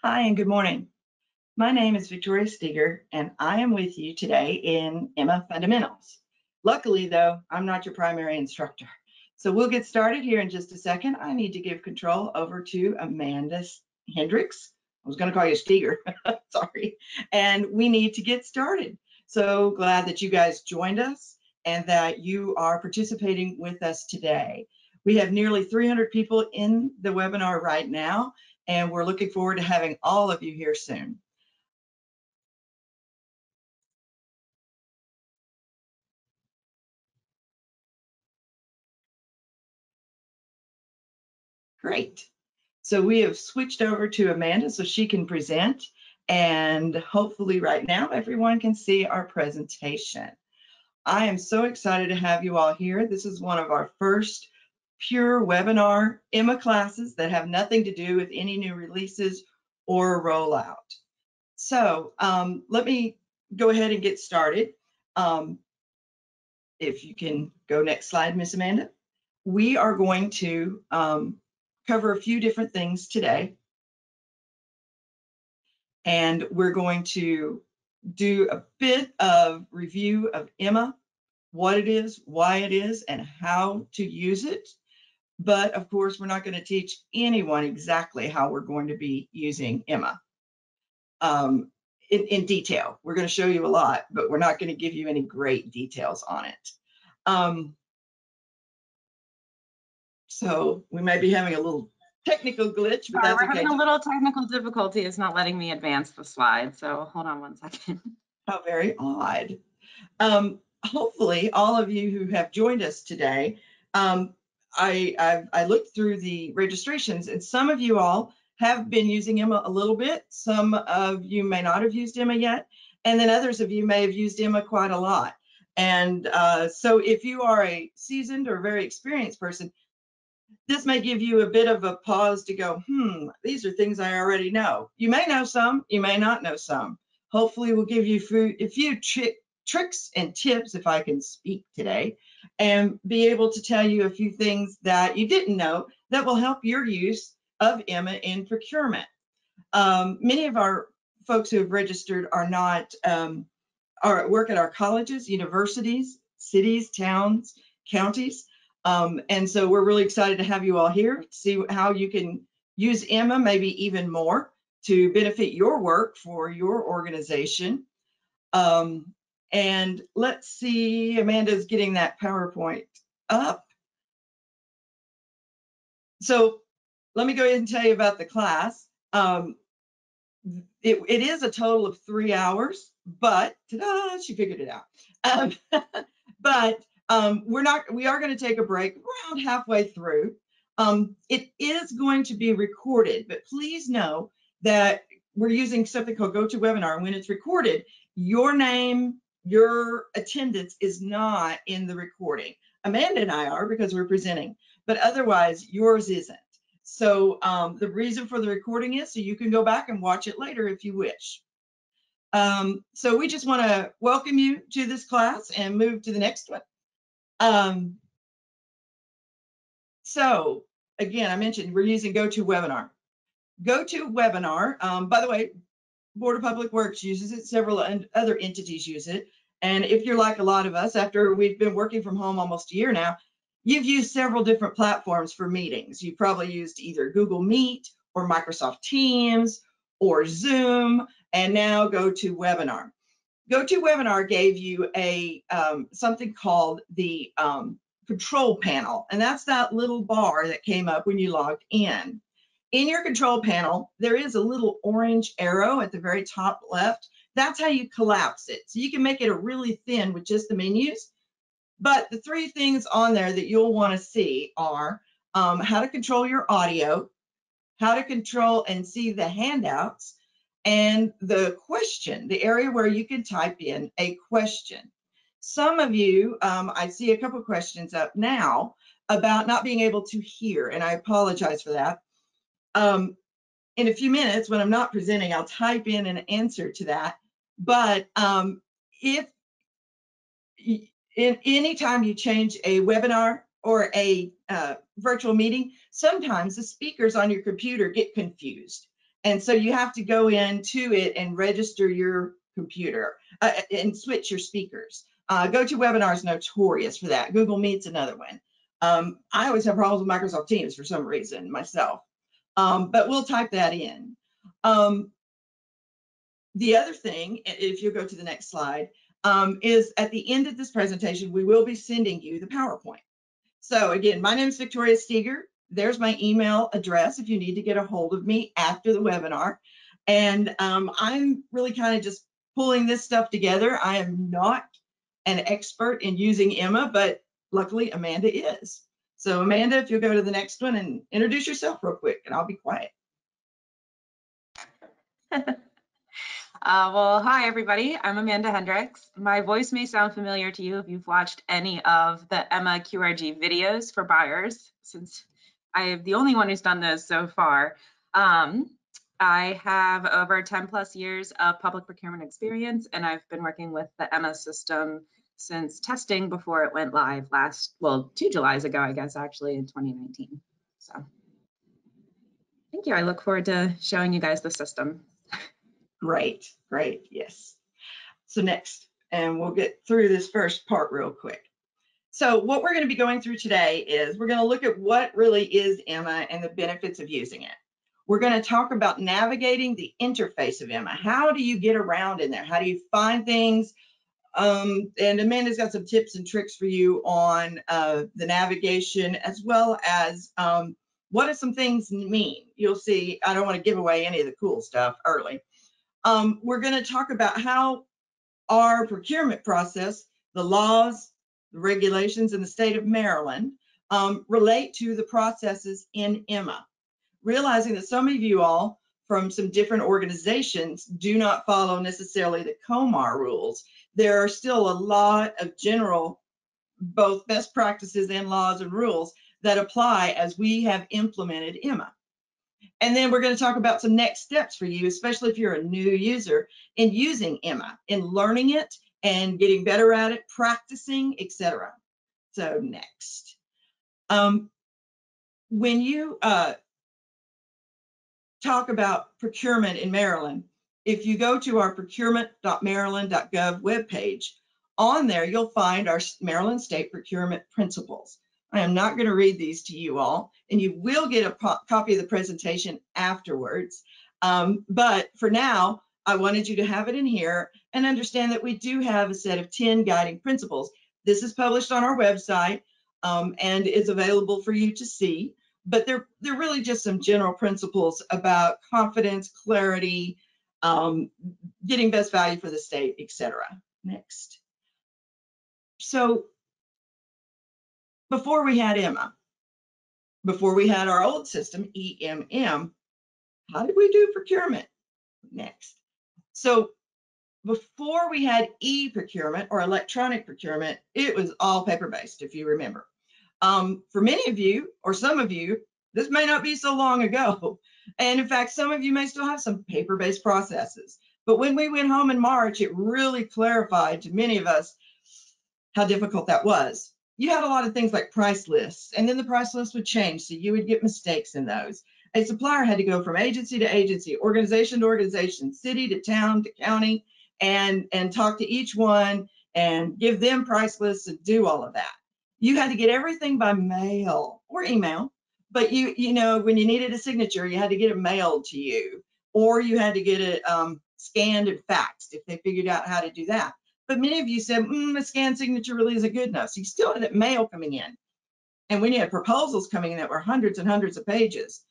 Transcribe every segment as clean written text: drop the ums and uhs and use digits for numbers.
Hi and good morning. My name is Victoria Steger and I am with you today in eMMA Fundamentals. Luckily though, I'm not your primary instructor. So we'll get started here in just a second. I need to give control over to Amanda Hendricks. I was going to call you Steger, sorry. And we need to get started. So glad that you guys joined us and that you are participating with us today. We have nearly 300 people in the webinar right now, and we're looking forward to having all of you here soon. Great. So we have switched over to Amanda so she can present, and hopefully right now everyone can see our presentation. I am so excited to have you all here. This is one of our first pure webinar eMMA classes that have nothing to do with any new releases or rollout. So let me go ahead and get started. If you can go next slide, Miss Amanda. We are going to cover a few different things today. And we're going to do a bit of review of eMMA, what it is, why it is, and how to use it. But of course, we're not going to teach anyone exactly how we're going to be using eMMA in detail. We're going to show you a lot, but we're not going to give you any great details on it. So we may be having a little technical glitch, but that's okay. We're having a little technical difficulty. It's not letting me advance the slide. So hold on one second. How very odd. Hopefully, all of you who have joined us today, I looked through the registrations, and some of you all have been using eMMA a little bit. Some of you may not have used eMMA yet, and then others of you may have used eMMA quite a lot. And so if you are a seasoned or very experienced person, this may give you a bit of a pause to go, these are things I already know. You may know some, you may not know some. Hopefully we'll give you a few tricks and tips, if I can speak today, and be able to tell you a few things that you didn't know that will help your use of eMMA in procurement. Many of our folks who have registered are not, work at our colleges, universities, cities, towns, counties. And so we're really excited to have you all here to see how you can use eMMA, maybe even more, to benefit your work for your organization. And let's see, Amanda's getting that PowerPoint up. So let me go ahead and tell you about the class. It is a total of 3 hours, but ta-da, she figured it out. But we are going to take a break around halfway through. It is going to be recorded, but please know that we're using something called GoToWebinar. And when it's recorded, your name, your attendance is not in the recording. Amanda and I are, because we're presenting, but otherwise yours isn't. So the reason for the recording is so you can go back and watch it later if you wish. So we just want to welcome you to this class and move to the next one. So again, I mentioned we're using GoToWebinar. GoToWebinar, by the way, Board of Public Works uses it, several other entities use it. And if you're like a lot of us, after we've been working from home almost a year now, you've used several different platforms for meetings. You've probably used either Google Meet or Microsoft Teams or Zoom, and now GoToWebinar. GoToWebinar gave you a something called the control panel, and that's that little bar that came up when you logged in. In your control panel, there is a little orange arrow at the very top left. That's how you collapse it. So you can make it a really thin with just the menus. But the 3 things on there that you'll want to see are how to control your audio, how to control and see the handouts, and the question, the area where you can type in a question. Some of you, I see a couple questions up now about not being able to hear, and I apologize for that. In a few minutes, when I'm not presenting, I'll type in an answer to that. But if anytime you change a webinar or a virtual meeting, sometimes the speakers on your computer get confused. And so you have to go into it and register your computer and switch your speakers. GoToWebinar is notorious for that. Google Meet's another one. I always have problems with Microsoft Teams for some reason myself, but we'll type that in. The other thing, if you go to the next slide, is at the end of this presentation, we will be sending you the PowerPoint. So again, my name is Victoria Steger. There's my email address if you need to get a hold of me after the webinar. And I'm really kind of just pulling this stuff together. I am not an expert in using eMMA, but luckily Amanda is. So Amanda, if you'll go to the next one and introduce yourself real quick, and I'll be quiet. Well, hi, everybody. I'm Amanda Hendricks. My voice may sound familiar to you if you've watched any of the eMMA QRG videos for buyers, since I am the only one who's done those so far. I have over 10 plus years of public procurement experience, and I've been working with the eMMA system since testing before it went live well, 2 Julys ago, I guess, actually, in 2019. So thank you. I look forward to showing you guys the system. Great, yes. So next, and we'll get through this first part real quick. So what we're going to be going through today is we're going to look at what really is eMMA and the benefits of using it. We're going to talk about navigating the interface of eMMA. How do you get around in there? How do you find things? And Amanda's got some tips and tricks for you on the navigation, as well as what do some things mean? You'll see, I don't want to give away any of the cool stuff early. We're going to talk about how our procurement process, the laws, the regulations in the state of Maryland relate to the processes in eMMA. Realizing that some of you all from some different organizations do not follow necessarily the COMAR rules. There are still a lot of general, both best practices and laws and rules that apply as we have implemented eMMA. And then we're going to talk about some next steps for you, especially if you're a new user, in using eMMA, in learning it and getting better at it, practicing, etc. So next. When you talk about procurement in Maryland, if you go to our procurement.maryland.gov webpage, on there you'll find our Maryland State Procurement Principles. I am not going to read these to you all, and you will get a copy of the presentation afterwards. But for now, I wanted you to have it in here and understand that we do have a set of 10 guiding principles. This is published on our website and is available for you to see. But they're really just some general principles about confidence, clarity, getting best value for the state, etc. Next. So before we had eMMA, before we had our old system, eMMA, how did we do procurement? Next. So before we had e-procurement or electronic procurement, it was all paper-based, if you remember. For many of you, or some of you, this may not be so long ago. And in fact, some of you may still have some paper-based processes. But when we went home in March, it really clarified to many of us how difficult that was. You had a lot of things like price lists, and then the price list would change, so you would get mistakes in those. A supplier had to go from agency to agency, organization to organization, city to town to county, and talk to each one and give them price lists and do all of that. You had to get everything by mail or email, but you know, when you needed a signature, you had to get it mailed to you, or you had to get it scanned and faxed if they figured out how to do that. But many of you said, the scanned signature really isn't good enough. So you still had that mail coming in. And when you had proposals coming in that were hundreds and hundreds of pages,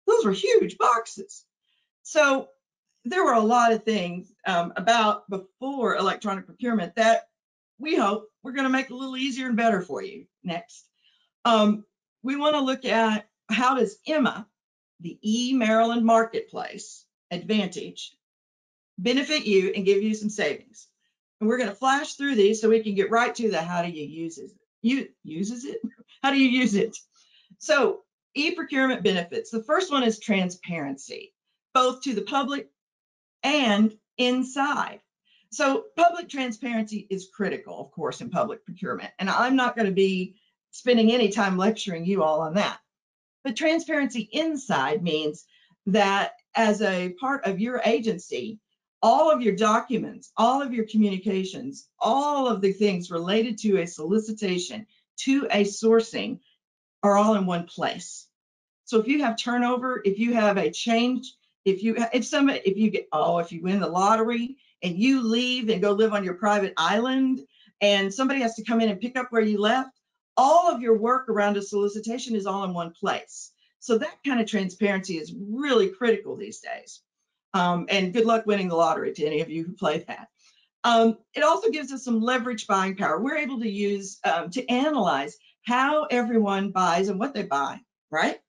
those were huge boxes. So there were a lot of things about before electronic procurement that we hope we're going to make a little easier and better for you. Next. We want to look at how does eMMA, the eMaryland Marketplace Advantage, benefit you and give you some savings. And we're going to flash through these so we can get right to the how do you use it? How do you use it? So e-procurement benefits. The first one is transparency, both to the public and inside. So public transparency is critical, of course, in public procurement. And I'm not going to be spending any time lecturing you all on that. But transparency inside means that as a part of your agency, all of your documents, all of your communications, all of the things related to a solicitation, to a sourcing, are all in one place. So if you have turnover, if you have a change, if you win the lottery and you leave and go live on your private island and somebody has to come in and pick up where you left, all of your work around a solicitation is all in one place. So that kind of transparency is really critical these days. And good luck winning the lottery to any of you who play that. It also gives us some leverage buying power. We're able to use to analyze how everyone buys and what they buy, right?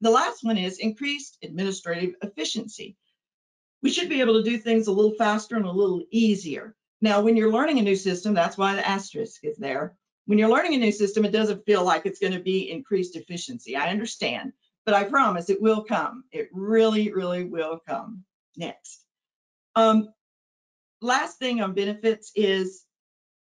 The last one is increased administrative efficiency. We should be able to do things a little faster and a little easier. Now, when you're learning a new system, that's why the asterisk is there. When you're learning a new system, it doesn't feel like it's going to be increased efficiency. I understand, but I promise it will come. It really, really will come. Next. Last thing on benefits is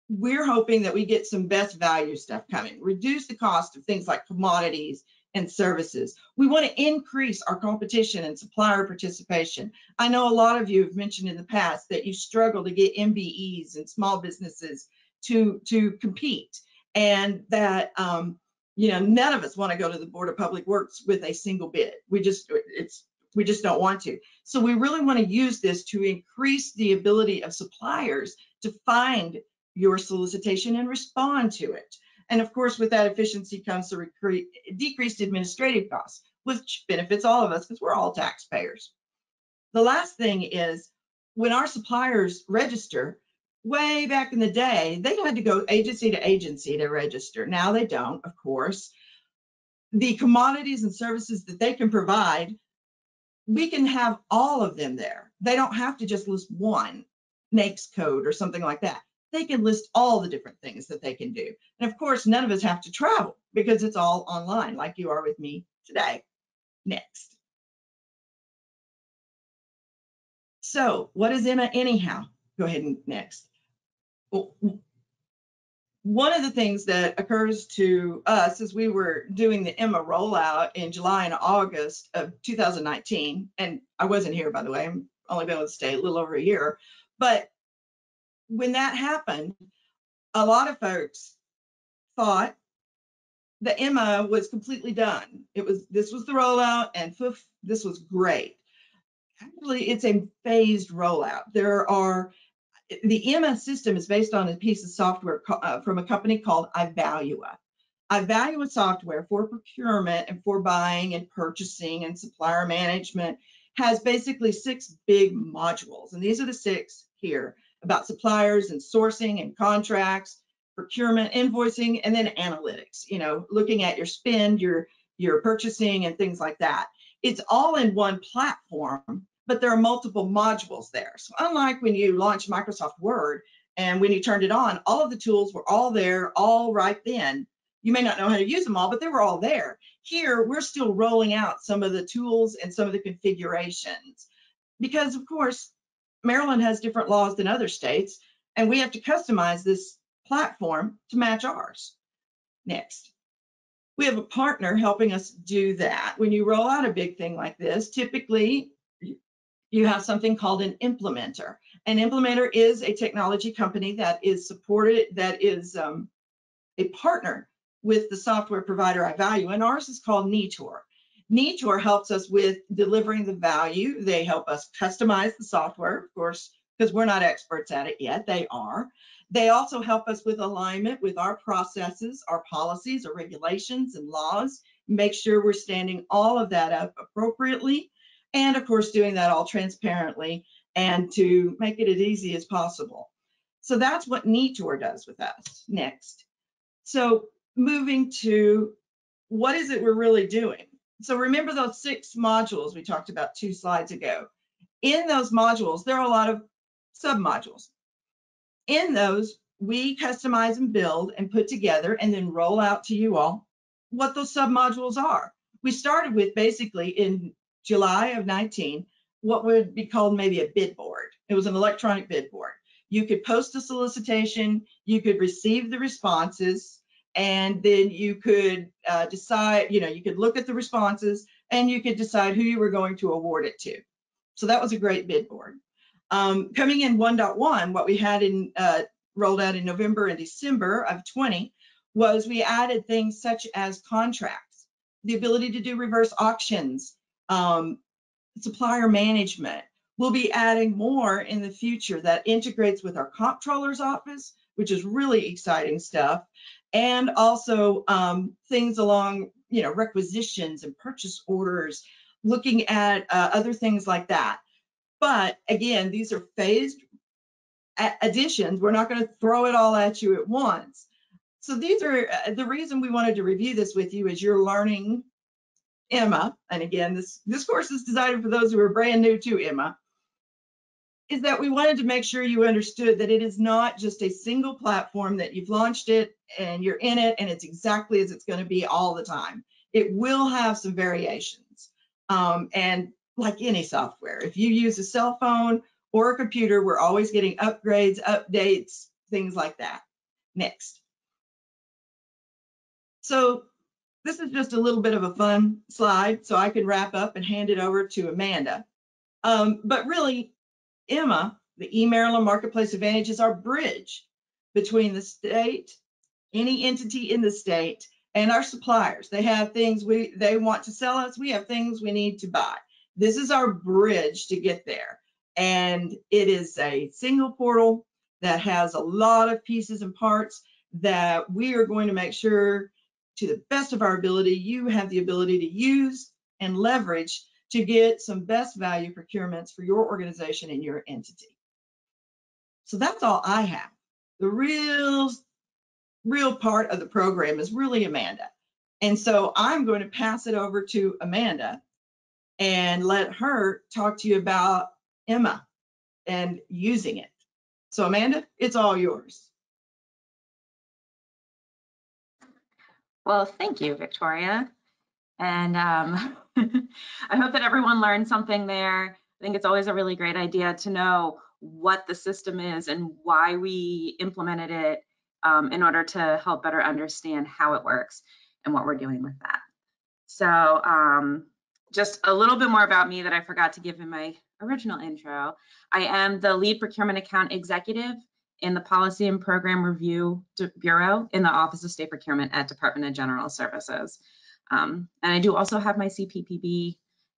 we're hoping that we get some best value stuff coming, reduce the cost of things like commodities and services. We want to increase our competition and supplier participation. I know a lot of you have mentioned in the past that you struggle to get MBEs and small businesses to compete, and that none of us want to go to the Board of Public Works with a single bid. We just don't want to. So we really want to use this to increase the ability of suppliers to find your solicitation and respond to it. And of course, with that efficiency comes the decreased administrative costs, which benefits all of us because we're all taxpayers. The last thing is when our suppliers register, way back in the day, they had to go agency to agency to register. Now they don't, of course. The commodities and services that they can provide, we can have all of them there. They don't have to just list one NAICS code or something like that. They can list all the different things that they can do. And of course, none of us have to travel because it's all online like you are with me today. Next. So what is eMMA anyhow? Go ahead and next. One of the things that occurs to us as we were doing the eMMA rollout in July and August of 2019, and I wasn't here, by the way, I've only been able to stay a little over a year, but when that happened, a lot of folks thought the eMMA was completely done. This was the rollout and this was great. Actually, it's a phased rollout. The eMMA system is based on a piece of software from a company called iValua. iValua software for procurement and for buying and purchasing and supplier management has basically 6 big modules. And these are the 6 here about suppliers and sourcing and contracts, procurement, invoicing, and then analytics, looking at your spend, your purchasing and things like that. It's all in one platform, but there are multiple modules there. So unlike when you launched Microsoft Word and when you turned it on, all of the tools were all there, all right then. You may not know how to use them all, but they were all there. Here, we're still rolling out some of the tools and some of the configurations because, of course, Maryland has different laws than other states, and we have to customize this platform to match ours. Next. We have a partner helping us do that. When you roll out a big thing like this, typically you have something called an implementer. An implementer is a technology company that is supported, that is a partner with the software provider iValua, and ours is called Nitor. Nitor helps us with delivering the value. They help us customize the software, of course, because we're not experts at it yet. They are. They also help us with alignment with our processes, our policies, our regulations and laws, make sure we're standing all of that up appropriately, and of course, doing that all transparently and to make it as easy as possible. So that's what Nitor does with us. Next. So moving to what is it we're really doing? So remember those 6 modules we talked about 2 slides ago. In those modules, there are a lot of sub-modules. In those, we customize and build and put together and then roll out to you all what those sub-modules are. We started with basically in July of 19, what would be called maybe a bid board. It was an electronic bid board. You could post a solicitation, you could receive the responses, and then you could decide, you could look at the responses and you could decide who you were going to award it to. So that was a great bid board. Coming in 1.1, what we had in rolled out in November and December of 20 was we added things such as contracts, the ability to do reverse auctions, supplier management. We'll be adding more in the future that integrates with our comptroller's office, which is really exciting stuff. And also things along, requisitions and purchase orders, looking at other things like that. But again, these are phased additions. We're not going to throw it all at you at once. So these are the reason we wanted to review this with you is you're learning eMMA. And again, this course is designed for those who are brand new to eMMA. Is that we wanted to make sure you understood that it is not just a single platform that you've launched it and you're in it and it's exactly as it's going to be all the time. It will have some variations. And like any software, if you use a cell phone or a computer, we're always getting upgrades, updates, things like that. Next. So this is just a little bit of a fun slide so I can wrap up and hand it over to Amanda. But really, eMMA, the eMaryland Marketplace Advantage, is our bridge between the state, any entity in the state, and our suppliers. They have things they want to sell us. We have things we need to buy. This is our bridge to get there. And it is a single portal that has a lot of pieces and parts that we are going to make sure, to the best of our ability, you have the ability to use and leverage to get some best value procurements for your organization and your entity. So that's all I have. The real part of the program is really Amanda. And so I'm going to pass it over to Amanda and let her talk to you about eMMA and using it. So Amanda, it's all yours. Well, thank you, Victoria. And I hope that everyone learned something there. I think it's always a really great idea to know what the system is and why we implemented it in order to help better understand how it works and what we're doing with that. So just a little bit more about me that I forgot to give in my original intro. I am the lead procurement account executive in the Policy and Program Review Bureau in the Office of State Procurement at Department of General Services. And I do also have my CPPB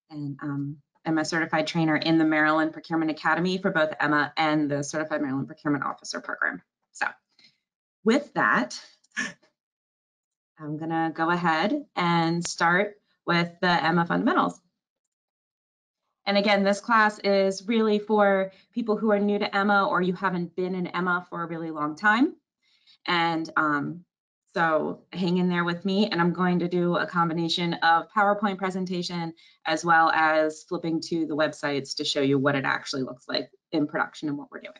and am a certified trainer in the Maryland Procurement Academy for both eMMA and the Certified Maryland Procurement Officer program. So with that, I'm gonna go ahead and start with the eMMA fundamentals. And again, this class is really for people who are new to eMMA or you haven't been in eMMA for a really long time. And so hang in there with me, and I'm going to do a combination of PowerPoint presentation as well as flipping to the websites to show you what it actually looks like in production and what we're doing.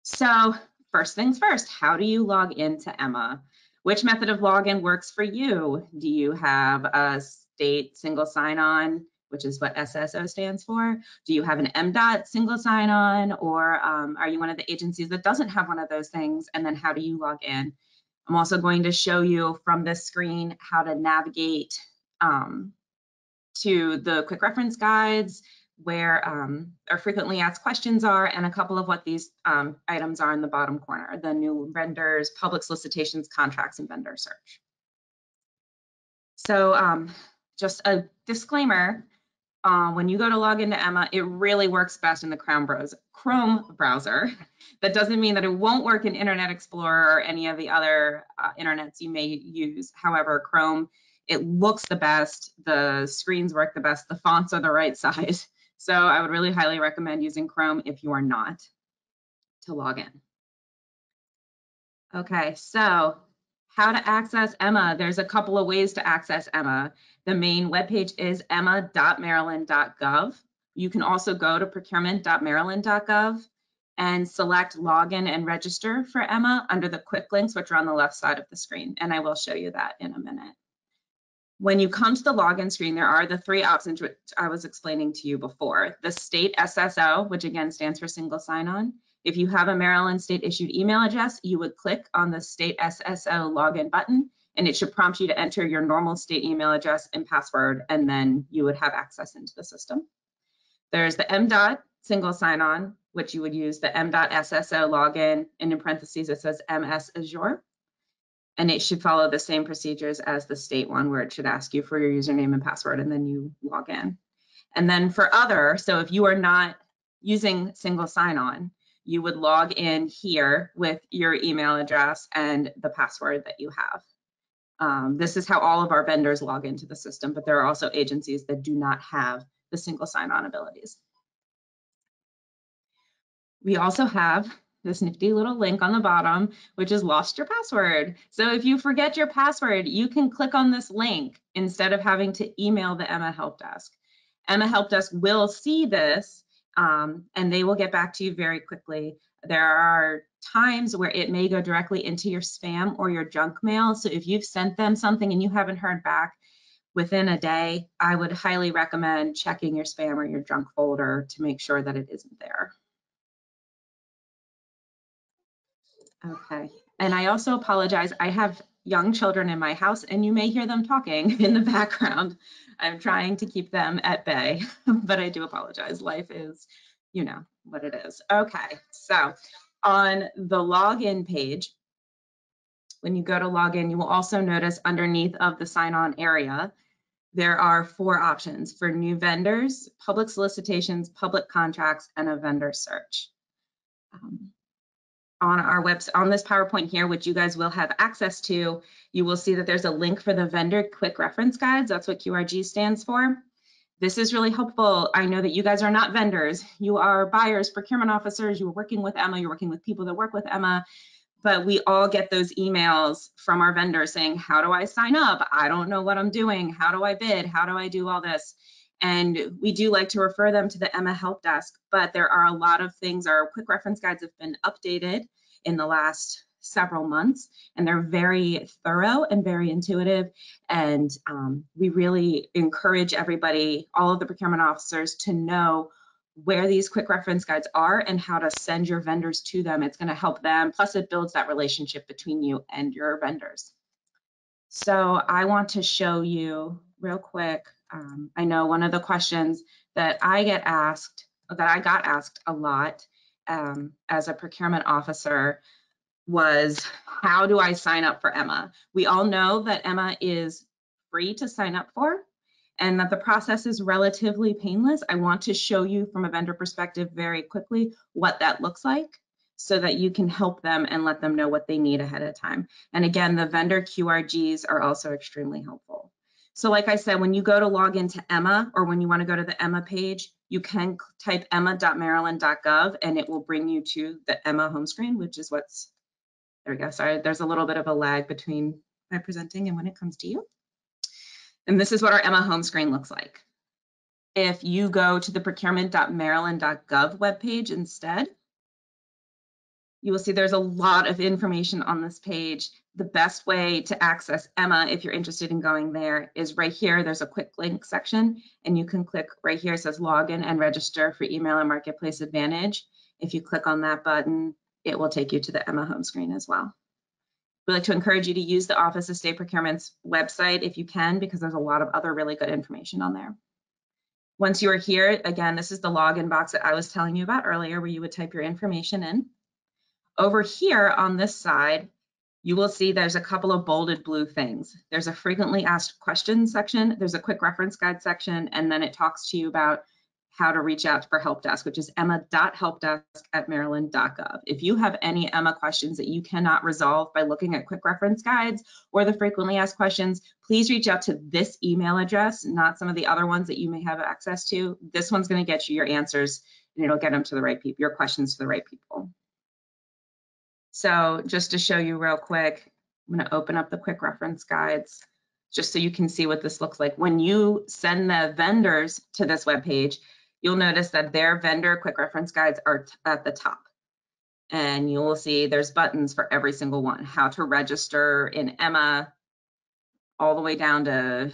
So first things first, how do you log into eMMA? Which method of login works for you? Do you have a state single sign-on, which is what SSO stands for? Do you have an MDOT single sign-on, or are you one of the agencies that doesn't have one of those things? And then how do you log in? I'm also going to show you from this screen how to navigate to the quick reference guides, where our frequently asked questions are, and a couple of what these items are in the bottom corner, the new vendors, public solicitations, contracts, and vendor search. So just a disclaimer, when you go to log into eMMA, it really works best in the Chrome browser. That doesn't mean that it won't work in Internet Explorer or any of the other internets you may use. However, Chrome, it looks the best, the screens work the best, the fonts are the right size. So I would really highly recommend using Chrome if you are not to log in. Okay, so how to access eMMA. There's a couple of ways to access eMMA. The main webpage is emma.maryland.gov. You can also go to procurement.maryland.gov and select login and register for eMMA under the quick links, which are on the left side of the screen. And I will show you that in a minute. When you come to the login screen, there are the three options which I was explaining to you before. The state SSO, which again stands for single sign-on. If you have a Maryland state issued email address, you would click on the state SSO login button, and it should prompt you to enter your normal state email address and password, and then you would have access into the system. There's the M. single sign-on, which you would use the M.SSO login, and in parentheses it says MS Azure. And it should follow the same procedures as the state one, where it should ask you for your username and password, and then you log in. And then for other, so if you are not using single sign-on, you would log in here with your email address and the password that you have. This is how all of our vendors log into the system, but there are also agencies that do not have the single sign-on abilities. We also have this nifty little link on the bottom, which is lost your password. So if you forget your password, you can click on this link instead of having to email the eMMA Help Desk. eMMA Help Desk will see this, and they will get back to you very quickly. There are times where it may go directly into your spam or your junk mail. So if you've sent them something and you haven't heard back within a day, I would highly recommend checking your spam or your junk folder to make sure that it isn't there. Okay, and I also apologize. I have young children in my house and you may hear them talking in the background. I'm trying to keep them at bay, but I do apologize. Life is, you know, what it is. Okay, so on the login page, when you go to login, you will also notice underneath of the sign-on area, there are 4 options for new vendors, public solicitations, public contracts, and a vendor search. On our website, on this PowerPoint here, which you guys will have access to, you will see that there's a link for the vendor quick reference guides. That's what QRG stands for. This is really helpful. I know that you guys are not vendors. You are buyers, procurement officers. You're working with eMMA. You're working with people that work with eMMA. But we all get those emails from our vendors saying, how do I sign up? I don't know what I'm doing. How do I bid? How do I do all this? And we do like to refer them to the eMMA Help Desk, but there are a lot of things. Our quick reference guides have been updated in the last several months, and they're very thorough and very intuitive. And we really encourage everybody, all of the procurement officers, to know where these quick reference guides are and how to send your vendors to them. It's going to help them. Plus, it builds that relationship between you and your vendors. So I want to show you real quick. I know one of the questions that I got asked a lot as a procurement officer was, how do I sign up for eMMA? We all know that eMMA is free to sign up for and that the process is relatively painless. I want to show you from a vendor perspective very quickly what that looks like so that you can help them and let them know what they need ahead of time. And again, the vendor QRGs are also extremely helpful. So like I said, when you go to log into eMMA, or when you want to go to the eMMA page, you can type emma.maryland.gov and it will bring you to the eMMA home screen, which is what's, there we go. Sorry, there's a little bit of a lag between my presenting and when it comes to you. And this is what our eMMA home screen looks like. If you go to the procurement.maryland.gov webpage instead, you will see there's a lot of information on this page. The best way to access eMMA, if you're interested in going there, is right here. There's a quick link section, and you can click right here. It says login and register for email and marketplace advantage. If you click on that button, it will take you to the eMMA home screen as well. We like to encourage you to use the Office of State Procurement's website if you can, because there's a lot of other really good information on there. Once you are here, again, this is the login box that I was telling you about earlier, where you would type your information in. Over here on this side, you will see there's a couple of bolded blue things. There's a frequently asked questions section, there's a quick reference guide section, and then it talks to you about how to reach out for help desk, which is emma.helpdesk@maryland.gov. If you have any eMMA questions that you cannot resolve by looking at quick reference guides or the frequently asked questions, please reach out to this email address, not some of the other ones that you may have access to. This one's going to get you your answers, and it'll get them to the right people, your questions to the right people. So just to show you real quick, I'm going to open up the quick reference guides just so you can see what this looks like. When you send the vendors to this web page, you'll notice that their vendor quick reference guides are at the top. And you will see there's buttons for every single one. How to register in eMMA, all the way down to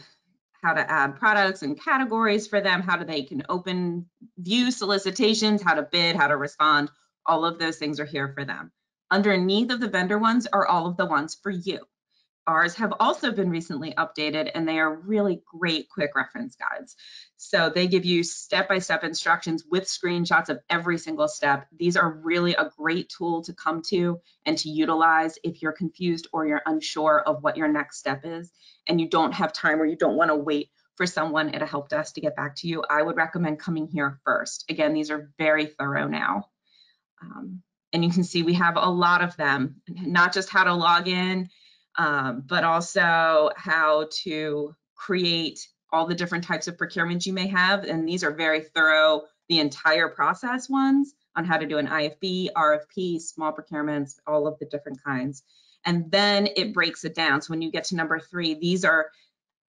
how to add products and categories for them, how they can view solicitations, how to bid, how to respond. All of those things are here for them. Underneath of the vendor ones are all of the ones for you. Ours have also been recently updated, and they are really great quick reference guides. So they give you step-by-step instructions with screenshots of every single step. These are really a great tool to come to and to utilize if you're confused or you're unsure of what your next step is, and you don't have time or you don't want to wait for someone at a help desk to get back to you. I would recommend coming here first. Again, these are very thorough now. And you can see we have a lot of them, not just how to log in, but also how to create all the different types of procurements you may have. And these are very thorough, the entire process ones on how to do an IFB, RFP, small procurements, all of the different kinds. And then it breaks it down. So when you get to number 3, these are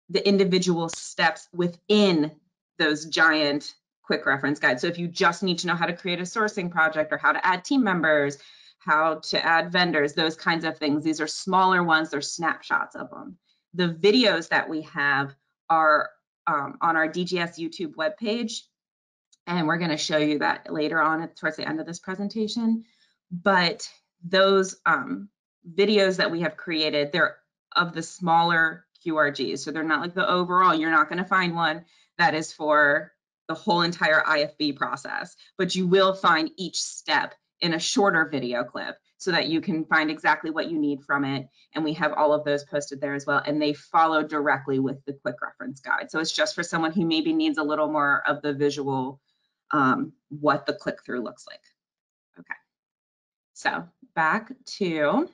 the individual steps within those giant quick reference guides. So if you just need to know how to create a sourcing project or how to add team members, how to add vendors, those kinds of things, these are smaller ones, they're snapshots of them. The videos that we have are on our DGS YouTube webpage, and we're going to show you that later on towards the end of this presentation. But those videos that we have created, they're of the smaller QRGs. So they're not like the overall, you're not going to find one that is for the whole entire IFB process, but you will find each step in a shorter video clip so that you can find exactly what you need from it. And we have all of those posted there as well. And they follow directly with the quick reference guide. So it's just for someone who maybe needs a little more of the visual, what the click through looks like. Okay, so back to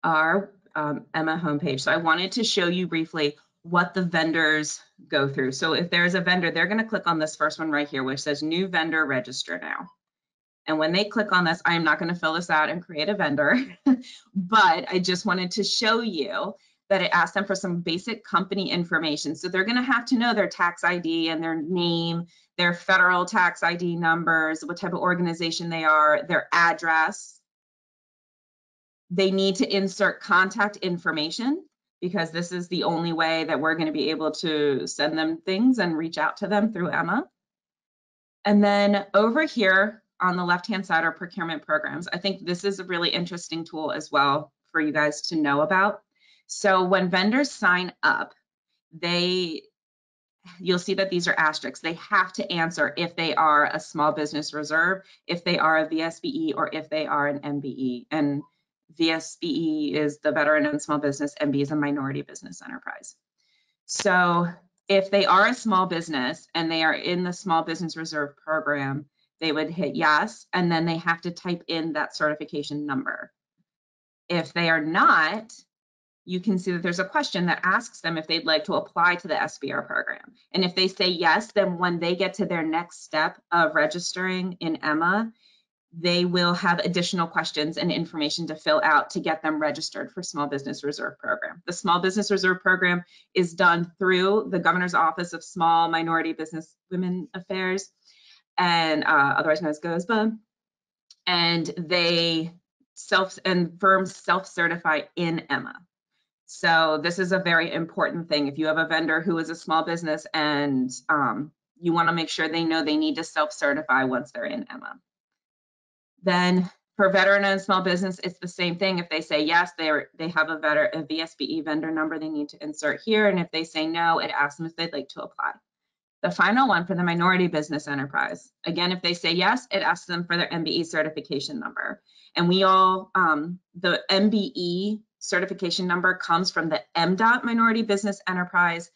our eMMA homepage. So I wanted to show you briefly what the vendors go through. So if there's a vendor, they're going to click on this first one right here, which says new vendor register now. And when they click on this, I'm not going to fill this out and create a vendor, but I just wanted to show you that it asks them for some basic company information. So they're going to have to know their tax ID and their name, their federal tax ID numbers, what type of organization they are, their address. They need to insert contact information because this is the only way that we're going to be able to send them things and reach out to them through eMMA. And then over here on the left-hand side are procurement programs. I think this is a really interesting tool as well for you guys to know about. So when vendors sign up, you'll see that these are asterisks. They have to answer if they are a small business reserve, if they are a VSBE, or if they are an MBE. And VSBE is the veteran and small business, MBE is a minority business enterprise. So if they are a small business and they are in the small business reserve program, they would hit yes, and then they have to type in that certification number. If they are not, you can see that there's a question that asks them if they'd like to apply to the SBR program. And if they say yes, then when they get to their next step of registering in eMMA, they will have additional questions and information to fill out to get them registered for Small Business Reserve Program. The Small Business Reserve Program is done through the Governor's Office of Small Minority Business Women Affairs, and otherwise known as GOSBA. And firms self-certify in eMMA. So this is a very important thing. If you have a vendor who is a small business and you want to make sure they know they need to self-certify once they're in eMMA. Then for veteran and small business, it's the same thing. If they say yes, they have a VSBE vendor number they need to insert here. And if they say no, it asks them if they'd like to apply. The final one for the minority business enterprise. Again, if they say yes, it asks them for their MBE certification number. And the MBE certification number comes from the MDOT Minority Business Enterprise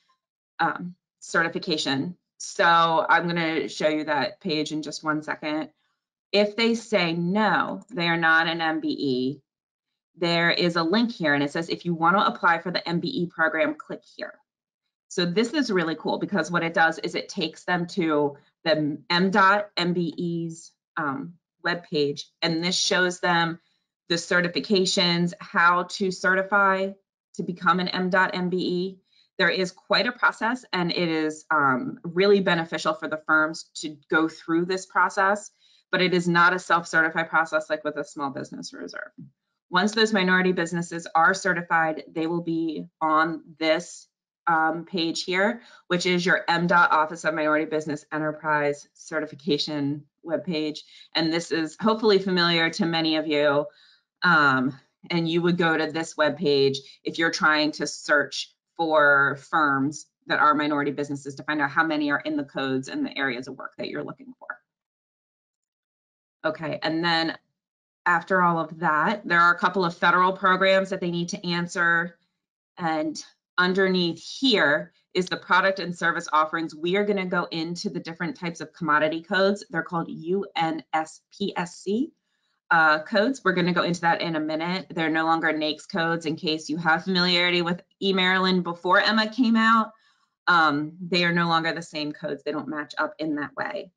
certification. So I'm going to show you that page in just one second. If they say no, they are not an MBE, there is a link here and it says, if you want to apply for the MBE program, click here. So this is really cool because what it does is it takes them to the MDOT MBE's webpage, and this shows them the certifications, how to certify to become an MDOT MBE. There is quite a process, and it is really beneficial for the firms to go through this process, but it is not a self-certified process like with a small business reserve. Once those minority businesses are certified, they will be on this page here, which is your MDOT Office of Minority Business Enterprise certification webpage. And this is hopefully familiar to many of you. and you would go to this web page if you're trying to search for firms that are minority businesses to find out how many are in the codes and the areas of work that you're looking for. Okay, and then after all of that, there are a couple of federal programs that they need to answer. And underneath here is the product and service offerings. We are going to go into the different types of commodity codes. They're called UNSPSC codes. We're going to go into that in a minute. They're no longer NAICS codes. In case you have familiarity with eMaryland before eMMA came out, they are no longer the same codes. They don't match up in that way.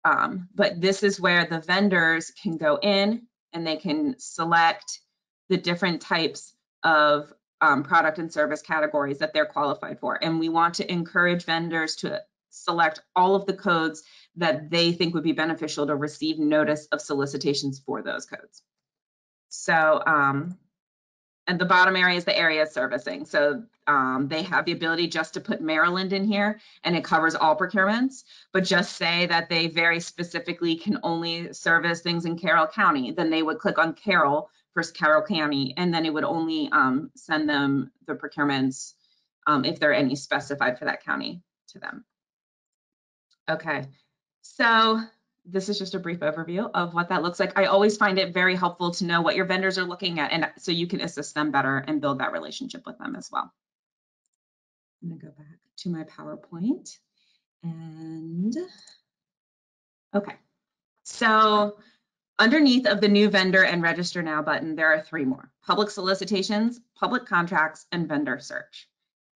But this is where the vendors can go in and they can select the different types of product and service categories that they're qualified for. And we want to encourage vendors to select all of the codes that they think would be beneficial to receive notice of solicitations for those codes. So, and the bottom area is the area of servicing. So they have the ability just to put Maryland in here and it covers all procurements, but just say that they very specifically can only service things in Carroll County. Then they would click on Carroll for Carroll County, and then it would only send them the procurements if there are any specified for that county to them. Okay, so this is just a brief overview of what that looks like. I always find it very helpful to know what your vendors are looking at, and so you can assist them better and build that relationship with them as well. I'm gonna go back to my PowerPoint and, okay. So underneath of the new vendor and register now button, there are 3 more: public solicitations, public contracts, and vendor search.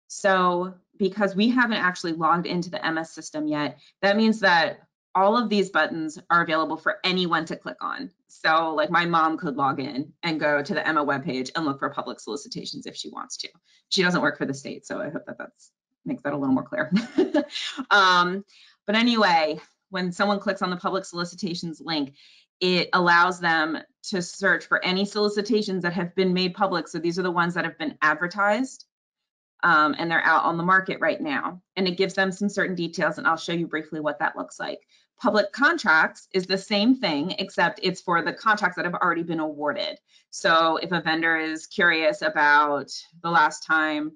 So because we haven't actually logged into the eMMA system yet, that means that all of these buttons are available for anyone to click on. So like my mom could log in and go to the eMMA webpage and look for public solicitations if she wants to. She doesn't work for the state, so I hope that makes that a little more clear. But anyway, when someone clicks on the public solicitations link, it allows them to search for any solicitations that have been made public. So these are the ones that have been advertised. And they're out on the market right now. And it gives them some certain details, and I'll show you briefly what that looks like. Public contracts is the same thing, except it's for the contracts that have already been awarded. So if a vendor is curious about the last time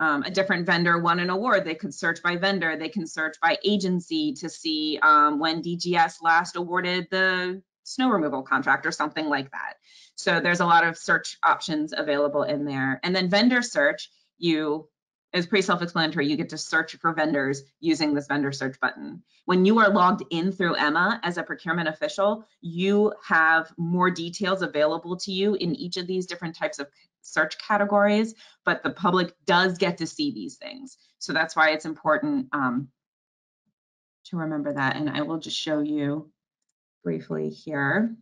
a different vendor won an award, they could search by vendor, they can search by agency to see when DGS last awarded the snow removal contract or something like that. So there's a lot of search options available in there. And then vendor search, it's pretty self-explanatory. You get to search for vendors using this vendor search button. When you are logged in through eMMA as a procurement official, you have more details available to you in each of these different types of search categories, but the public does get to see these things. So that's why it's important to remember that. And I will just show you briefly here.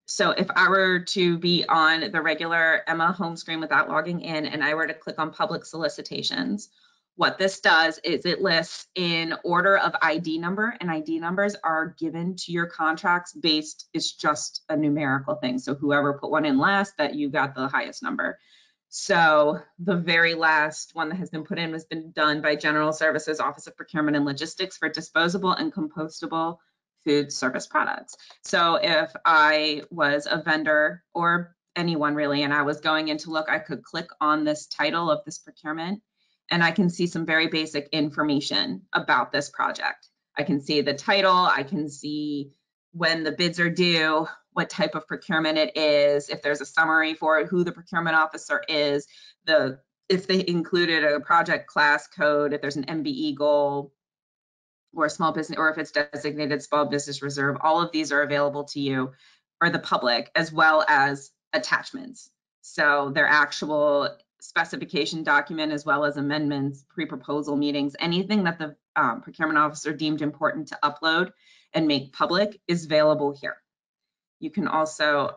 So if I were to be on the regular eMMA home screen without logging in and I were to click on public solicitations, what this does is it lists in order of ID number, and ID numbers are given to your contracts based, it's just a numerical thing. So whoever put one in last, that you got the highest number. So the very last one that has been put in has been done by General Services Office of Procurement and Logistics for disposable and compostable food service products. So if I was a vendor or anyone really, and I was going in to look, I could click on this title of this procurement and I can see some very basic information about this project. I can see the title, I can see when the bids are due, what type of procurement it is, if there's a summary for it, who the procurement officer is, if they included a project class code, if there's an MBE goal, or a small business, or if it's designated small business reserve. All of these are available to you or the public, as well as attachments. So their actual specification document, as well as amendments, pre-proposal meetings, anything that the procurement officer deemed important to upload and make public is available here. You can also,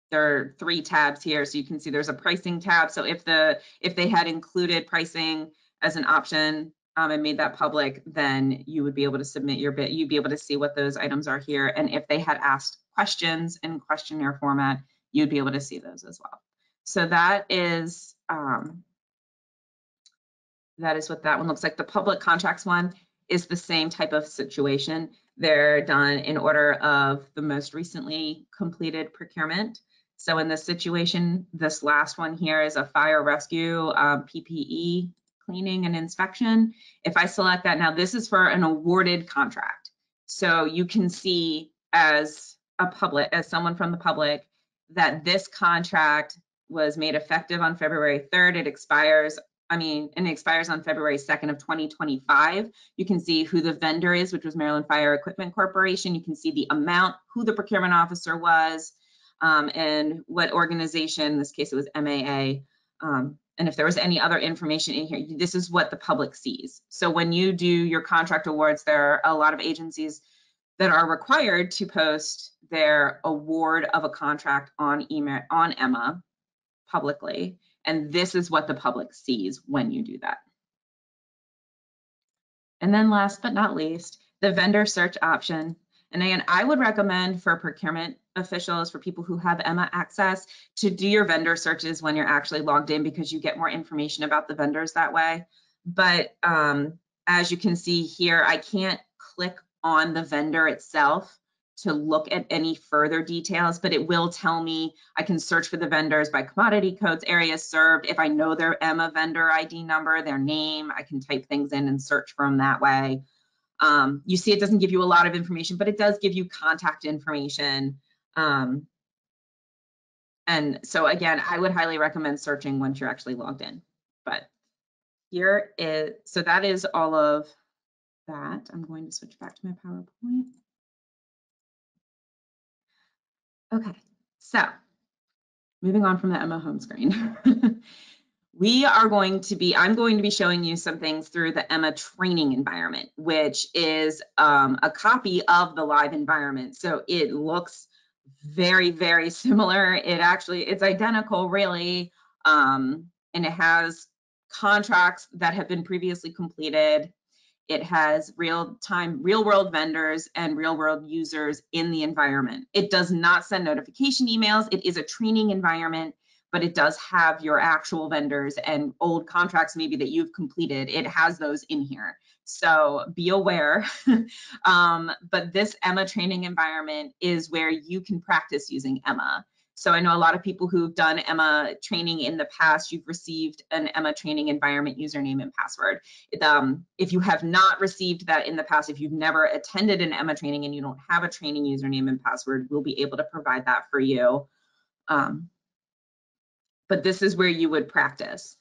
there are 3 tabs here, so you can see there's a pricing tab. So if they had included pricing as an option, and made that public, then you would be able to submit your bid. You'd be able to see what those items are here. And if they had asked questions in questionnaire format, you'd be able to see those as well. So that is what that one looks like. The public contracts one is the same type of situation. They're done in order of the most recently completed procurement. So in this situation, this last one here is a fire rescue PPE cleaning and inspection. If I select that now, this is for an awarded contract. So you can see as someone from the public, that this contract was made effective on February 3rd. It expires on February 2nd of 2025. You can see who the vendor is, which was Maryland Fire Equipment Corporation. You can see the amount, who the procurement officer was, and what organization, in this case it was eMMA, and if there was any other information in here, this is what the public sees. So when you do your contract awards, there are a lot of agencies that are required to post their award of a contract on eMMA publicly, and this is what the public sees when you do that. And then last but not least, the vendor search option. And again, I would recommend for procurement officials, for people who have eMMA access, to do your vendor searches when you're actually logged in, because you get more information about the vendors that way. But as you can see here, I can't click on the vendor itself to look at any further details, but it will tell me, I can search for the vendors by commodity codes, areas served. If I know their eMMA vendor ID number, their name, I can type things in and search for them that way. You see, it doesn't give you a lot of information, but it does give you contact information. And so again, I would highly recommend searching once you're actually logged in. But here is, so that is all of that. I'm going to switch back to my PowerPoint. Okay, so moving on from the eMMA home screen. I'm going to be showing you some things through the eMMA training environment, which is a copy of the live environment. So it looks very, very similar. It's identical really. And it has contracts that have been previously completed. It has real world vendors and real world users in the environment. It does not send notification emails. It is a training environment, but it does have your actual vendors and old contracts maybe that you've completed. It has those in here. So be aware. But this eMMA training environment is where you can practice using eMMA. So I know a lot of people who've done eMMA training in the past, you've received an eMMA training environment username and password. If you have not received that in the past, if you've never attended an eMMA training and you don't have a training username and password, we'll be able to provide that for you. But this is where you would practice.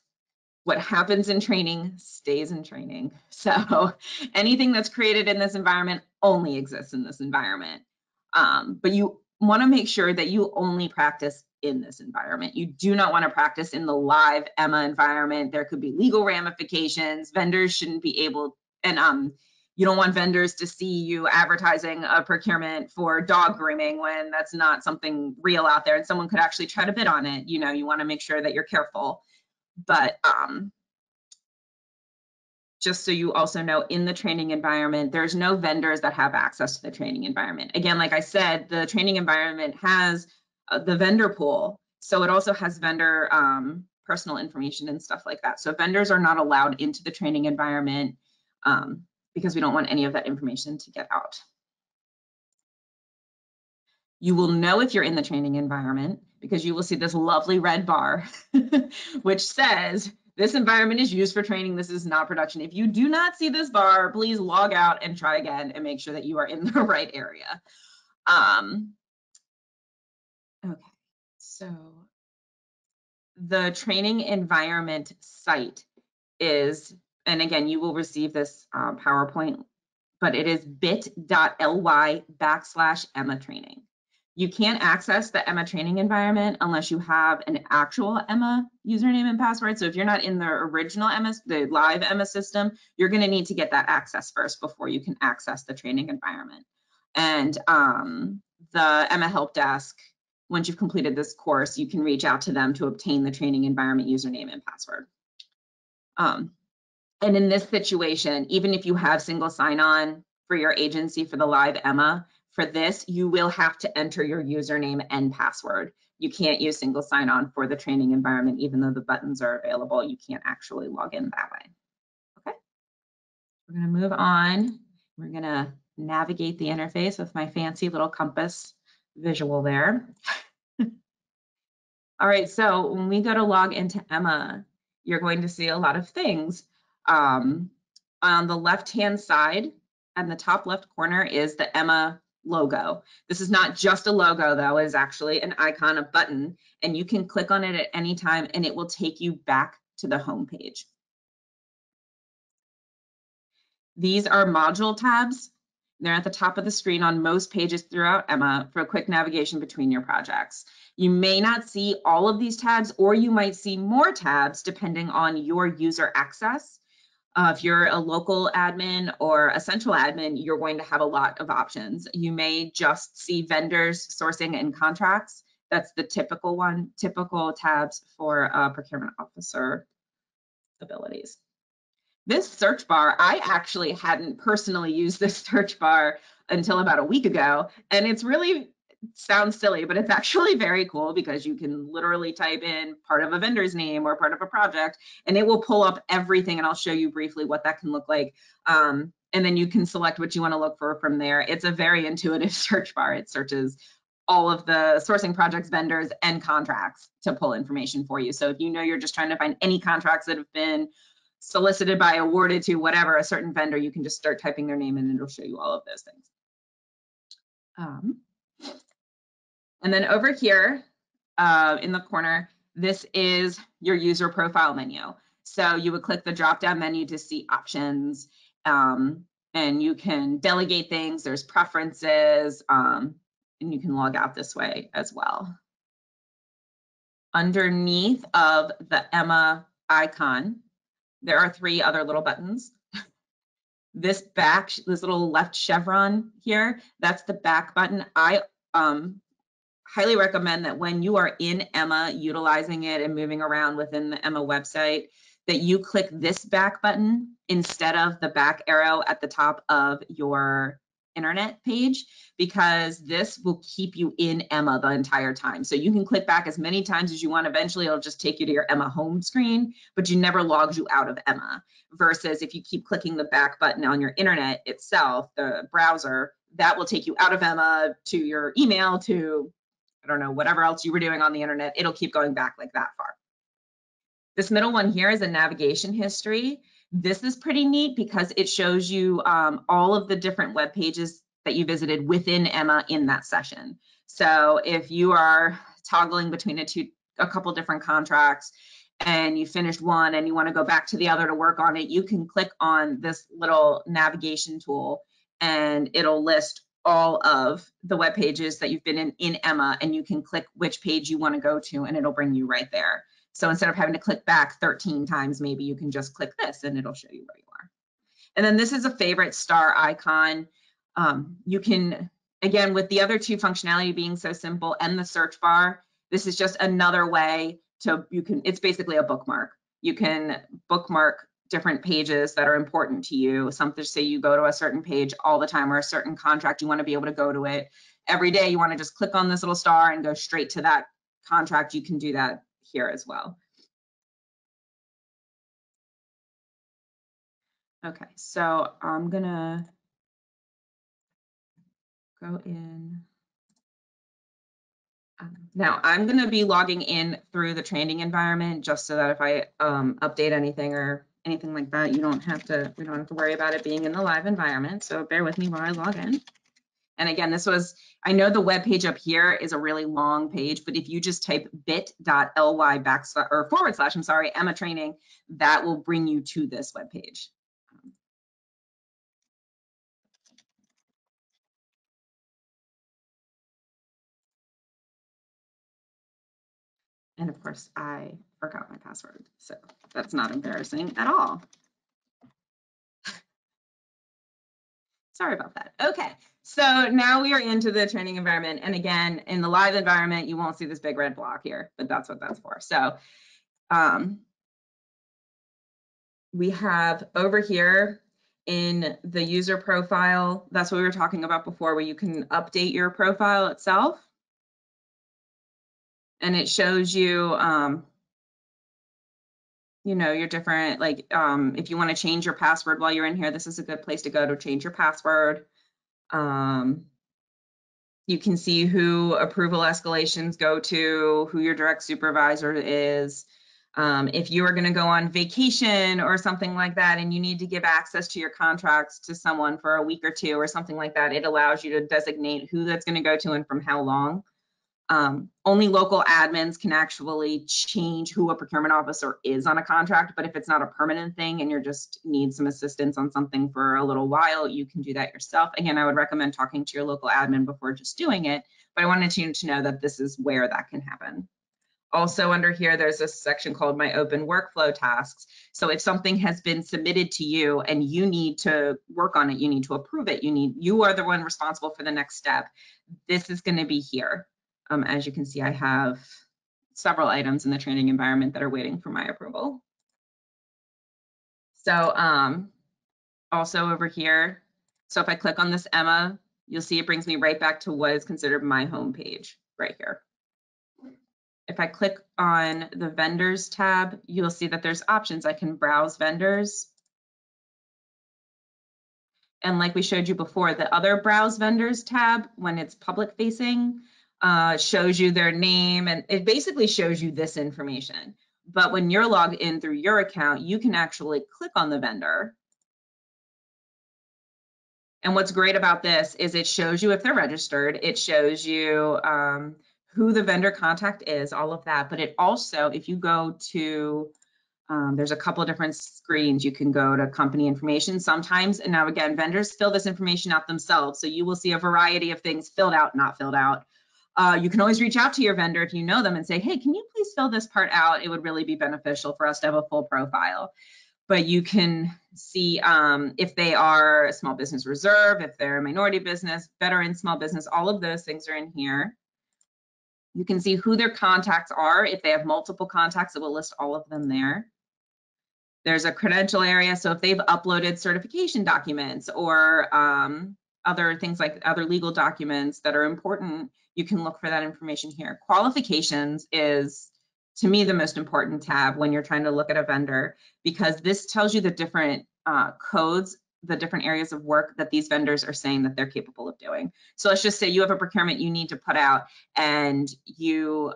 What happens in training stays in training. So anything that's created in this environment only exists in this environment. But you want to make sure that you only practice in this environment. You do not want to practice in the live eMMA environment. There could be legal ramifications. Vendors shouldn't be able, and you don't want vendors to see you advertising a procurement for dog grooming when that's not something real out there and someone could actually try to bid on it. You know, you want to make sure that you're careful. But just so you also know, in the training environment, there's no vendors that have access to the training environment. Again, like I said, the training environment has the vendor pool. So it also has vendor personal information and stuff like that. So vendors are not allowed into the training environment because we don't want any of that information to get out. You will know if you're in the training environment because you will see this lovely red bar, which says, this environment is used for training. This is not production. If you do not see this bar, please log out and try again and make sure that you are in the right area. Okay, so the training environment site is, and again, you will receive this PowerPoint, but it is bit.ly/eMMA training. You can't access the eMMA training environment unless you have an actual eMMA username and password. So if you're not in the original eMMA, the live eMMA system, you're going to need to get that access first before you can access the training environment. And the eMMA help desk, once you've completed this course, you can reach out to them to obtain the training environment username and password. And in this situation, even if you have single sign-on for your agency for the live eMMA, for this, you will have to enter your username and password. You can't use single sign-on for the training environment, even though the buttons are available. You can't actually log in that way. Okay. We're going to move on. We're going to navigate the interface with my fancy little compass visual there. All right, so when we go to log into eMMA, you're going to see a lot of things. On the left-hand side, and the top left corner is the eMMA logo. This is not just a logo, though. It is actually an icon, a button, and you can click on it at any time, and it will take you back to the home page. These are module tabs. They're at the top of the screen on most pages throughout eMMA for a quick navigation between your projects. You may not see all of these tabs, or you might see more tabs depending on your user access. If you're a local admin or a central admin, you're going to have a lot of options. You may just see vendors, sourcing, and contracts. That's the typical one, typical tabs for procurement officer abilities. This search bar, I actually hadn't personally used this search bar until about a week ago, and it's really sounds silly, but it's actually very cool because you can literally type in part of a vendor's name or part of a project, and it will pull up everything, and I'll show you briefly what that can look like. And then you can select what you want to look for from there. It's a very intuitive search bar. It searches all of the sourcing projects, vendors, and contracts to pull information for you. So if you know you're just trying to find any contracts that have been solicited by, awarded to, whatever, a certain vendor, you can just start typing their name in and it'll show you all of those things. And then over here in the corner, this is your user profile menu. So you would click the drop-down menu to see options, and you can delegate things. There's preferences, and you can log out this way as well. Underneath of the eMMA icon, there are 3 other little buttons. This little left chevron here, that's the back button. I highly recommend that when you are in eMMA, utilizing it and moving around within the eMMA website, that you click this back button instead of the back arrow at the top of your internet page, because this will keep you in eMMA the entire time. So you can click back as many times as you want. Eventually, it'll just take you to your eMMA home screen, but you never logs you out of eMMA. Versus if you keep clicking the back button on your internet itself, the browser, that will take you out of eMMA to your email, to, I don't know, whatever else you were doing on the internet. It'll keep going back like that far. This middle one here is a navigation history. This is pretty neat because it shows you all of the different web pages that you visited within eMMA in that session. So if you are toggling between a couple different contracts and you finished one and you want to go back to the other to work on it, you can click on this little navigation tool and it'll list all of the web pages that you've been in eMMA, and you can click which page you want to go to and it'll bring you right there. So instead of having to click back 13 times, maybe you can just click this and it'll show you where you are. And then this is a favorite star icon. You can, again, with the other 2 functionality being so simple and the search bar, this is just another way to, it's basically a bookmark. You can bookmark different pages that are important to you. Something, say you go to a certain page all the time or a certain contract, you want to be able to go to it every day. You want to just click on this little star and go straight to that contract. You can do that here as well. Okay, so I'm gonna go in. Now I'm gonna be logging in through the training environment just so that if I update anything or anything like that, we don't have to worry about it being in the live environment. So bear with me while I log in. And again, I know the web page up here is a really long page, but if you just type bit.ly / eMMA training, that will bring you to this web page. And of course, I forgot my password, so that's not embarrassing at all. Sorry about that. Okay, so now we are into the training environment. And again, in the live environment, you won't see this big red block here, but that's what that's for. So we have over here in the user profile, that's what we were talking about before, where you can update your profile itself. And it shows you you know, your different, like, if you want to change your password while you're in here, this is a good place to go to change your password. You can see who approval escalations go to, who your direct supervisor is. If you are going to go on vacation or something like that, and you need to give access to your contracts to someone for a week or two or something like that, it allows you to designate who that's going to go to and from how long. Only local admins can actually change who a procurement officer is on a contract, but if it's not a permanent thing and you just need some assistance on something for a little while, you can do that yourself. Again, I would recommend talking to your local admin before just doing it, but I wanted you to know that this is where that can happen. Also under here, there's a section called My Open Workflow Tasks. So if something has been submitted to you and you need to work on it, you need to approve it, you are the one responsible for the next step, this is going to be here. As you can see, I have several items in the training environment that are waiting for my approval. So also over here, so if I click on this eMMA, you'll see it brings me right back to what is considered my home page right here. If I click on the vendors tab, you'll see that there's options. I can browse vendors. And like we showed you before, the other browse vendors tab, when it's public facing, shows you their name, and it basically shows you this information. But when you're logged in through your account, you can actually click on the vendor. And what's great about this is it shows you if they're registered, it shows you who the vendor contact is, all of that. But it also, if you go to, there's a couple of different screens. You can go to company information sometimes. And now again, vendors fill this information out themselves. So you will see a variety of things filled out, not filled out. You can always reach out to your vendor if you know them and say, hey, can you please fill this part out? It would really be beneficial for us to have a full profile. But you can see if they are a small business reserve, if they're a minority business, veteran small business, all of those things are in here. You can see who their contacts are. If they have multiple contacts, it will list all of them there. There's a credential area. So if they've uploaded certification documents or other things like other legal documents that are important, you can look for that information here. Qualifications is, to me, the most important tab when you're trying to look at a vendor, because this tells you the different codes, the different areas of work that these vendors are saying that they're capable of doing. So let's just say you have a procurement you need to put out, and you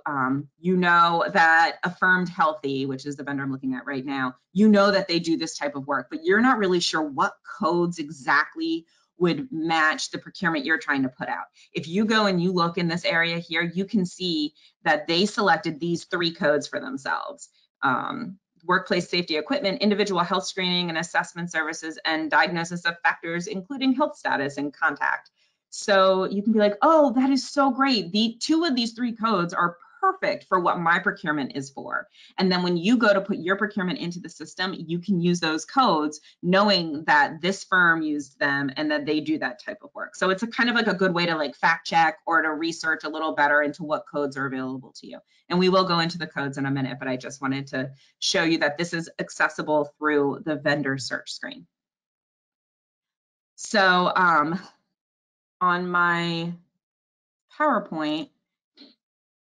know that Affirmed Healthy, which is the vendor I'm looking at right now, you know that they do this type of work, but you're not really sure what codes exactly would match the procurement you're trying to put out. If you go and you look in this area here, you can see that they selected these 3 codes for themselves. Workplace safety equipment, individual health screening and assessment services, and diagnosis of factors, including health status and contact. So you can be like, oh, that is so great. The 2 of these 3 codes are perfect for what my procurement is for. And then when you go to put your procurement into the system, you can use those codes knowing that this firm used them and that they do that type of work. So it's a kind of like a good way to like fact check or to research a little better into what codes are available to you. And we will go into the codes in a minute, but I just wanted to show you that this is accessible through the vendor search screen. So on my PowerPoint,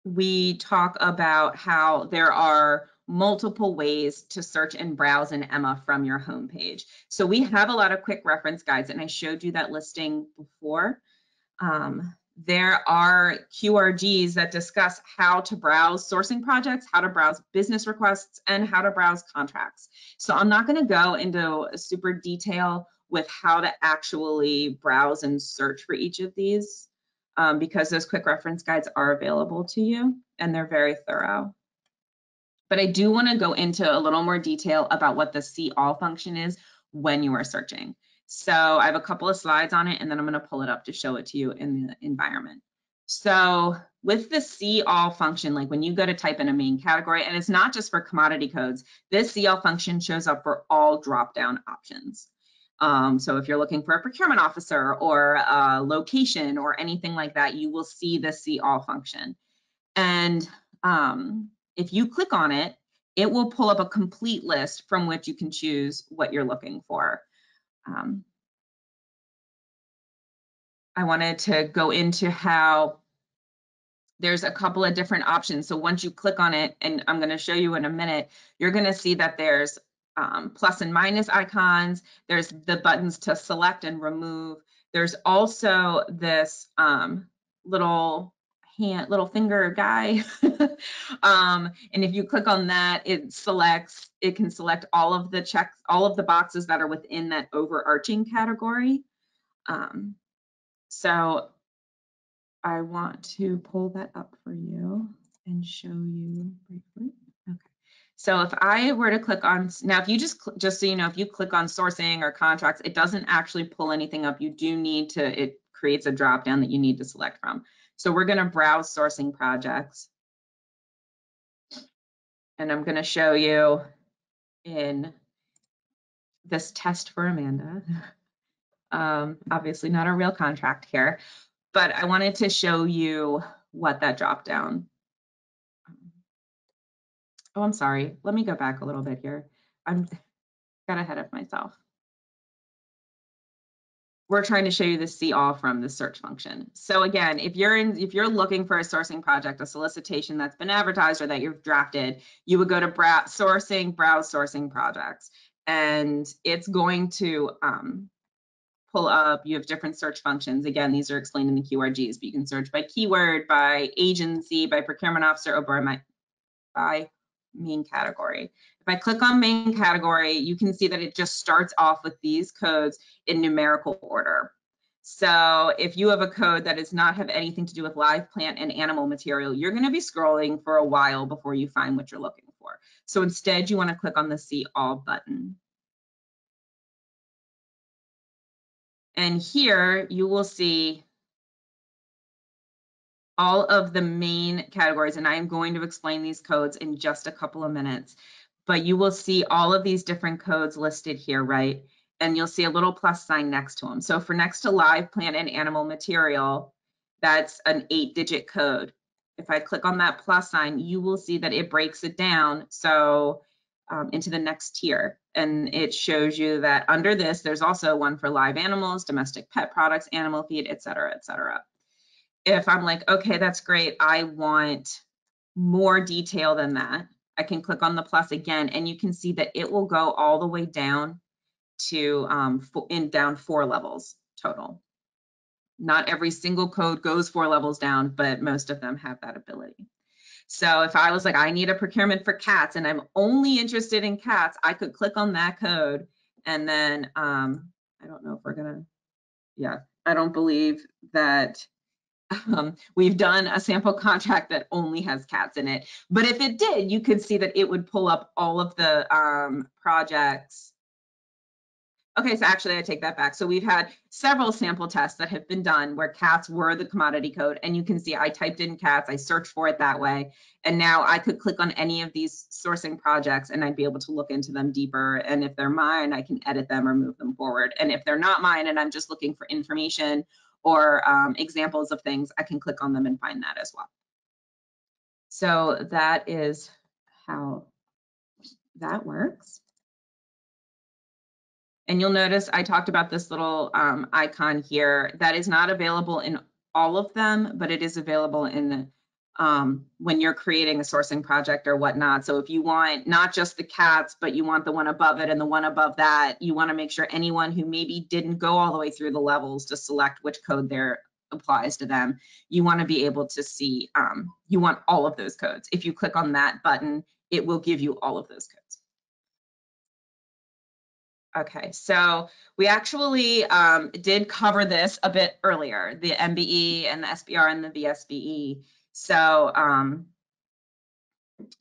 we talk about how there are multiple ways to search and browse an eMMA from your homepage. So we have a lot of quick reference guides, and I showed you that listing before. There are QRGs that discuss how to browse sourcing projects, how to browse business requests, and how to browse contracts. So I'm not going to go into super detail with how to actually browse and search for each of these. Because those quick reference guides are available to you and they're very thorough. But I do want to go into a little more detail about what the see all function is when you are searching. So I have a couple of slides on it, and then I'm going to pull it up to show it to you in the environment. So with the see all function, like when you go to type in a main category, and it's not just for commodity codes, this see all function shows up for all drop-down options. So if you're looking for a procurement officer or a location or anything like that, you will see the see all function. And if you click on it, it will pull up a complete list from which you can choose what you're looking for. I wanted to go into how there's a couple of different options. So once you click on it, and I'm going to show you in a minute, you're going to see that there's plus and minus icons. There's the buttons to select and remove. There's also this little finger guy. And if you click on that, it can select all of the boxes that are within that overarching category. So I want to pull that up for you and show you briefly. Okay. So if I were to click on, now if you just so you know, if you click on sourcing or contracts, it doesn't actually pull anything up. You do need to, it creates a drop down that you need to select from. So we're going to browse sourcing projects. And I'm going to show you in this test for Amanda. Obviously not a real contract here, but I wanted to show you what that drop down. Oh, I'm sorry. Let me go back a little bit here. I'm got ahead of myself. We're trying to show you the see all from the search function. So again, if you're looking for a sourcing project, a solicitation that's been advertised or that you've drafted, you would go to browse sourcing projects, and it's going to pull up. You have different search functions. Again, these are explained in the QRGs, but you can search by keyword, by agency, by procurement officer, or by main category. If I click on main category, you can see that it just starts off with these codes in numerical order. So if you have a code that does not have anything to do with live plant and animal material, you're going to be scrolling for a while before you find what you're looking for. So instead, you want to click on the See All button. And here you will see all of the main categories, and I am going to explain these codes in just a couple of minutes, but you will see all of these different codes listed here, right? And you'll see a little plus sign next to them. So for next to live plant and animal material, that's an 8-digit code. If I click on that plus sign, you will see that it breaks it down so into the next tier. And it shows you that under this, there's also one for live animals, domestic pet products, animal feed, et cetera, et cetera. If I'm like, okay, that's great, I want more detail than that, I can click on the plus again, and you can see that it will go all the way down to down 4 levels total. Not every single code goes 4 levels down, but most of them have that ability. So if I was like, I need a procurement for cats and I'm only interested in cats, I could click on that code, and then I don't know if we're gonna, yeah, I don't believe that we've done a sample contract that only has cats in it. But if it did, you could see that it would pull up all of the projects. Okay, so actually I take that back. So we've had several sample tests that have been done where cats were the commodity code, and you can see I typed in cats, I searched for it that way, and now I could click on any of these sourcing projects and I'd be able to look into them deeper, and if they're mine, I can edit them or move them forward. And if they're not mine and I'm just looking for information or examples of things, I can click on them and find that as well. So that is how that works. And you'll notice I talked about this little icon here that is not available in all of them, but it is available in when you're creating a sourcing project or whatnot. So if you want not just the cats, but you want the one above it and the one above that, you want to make sure anyone who maybe didn't go all the way through the levels to select which code there applies to them, you want to be able to see, you want all of those codes. If you click on that button, it will give you all of those codes. Okay, so we actually did cover this a bit earlier, the MBE and the SBR and the VSBE. So I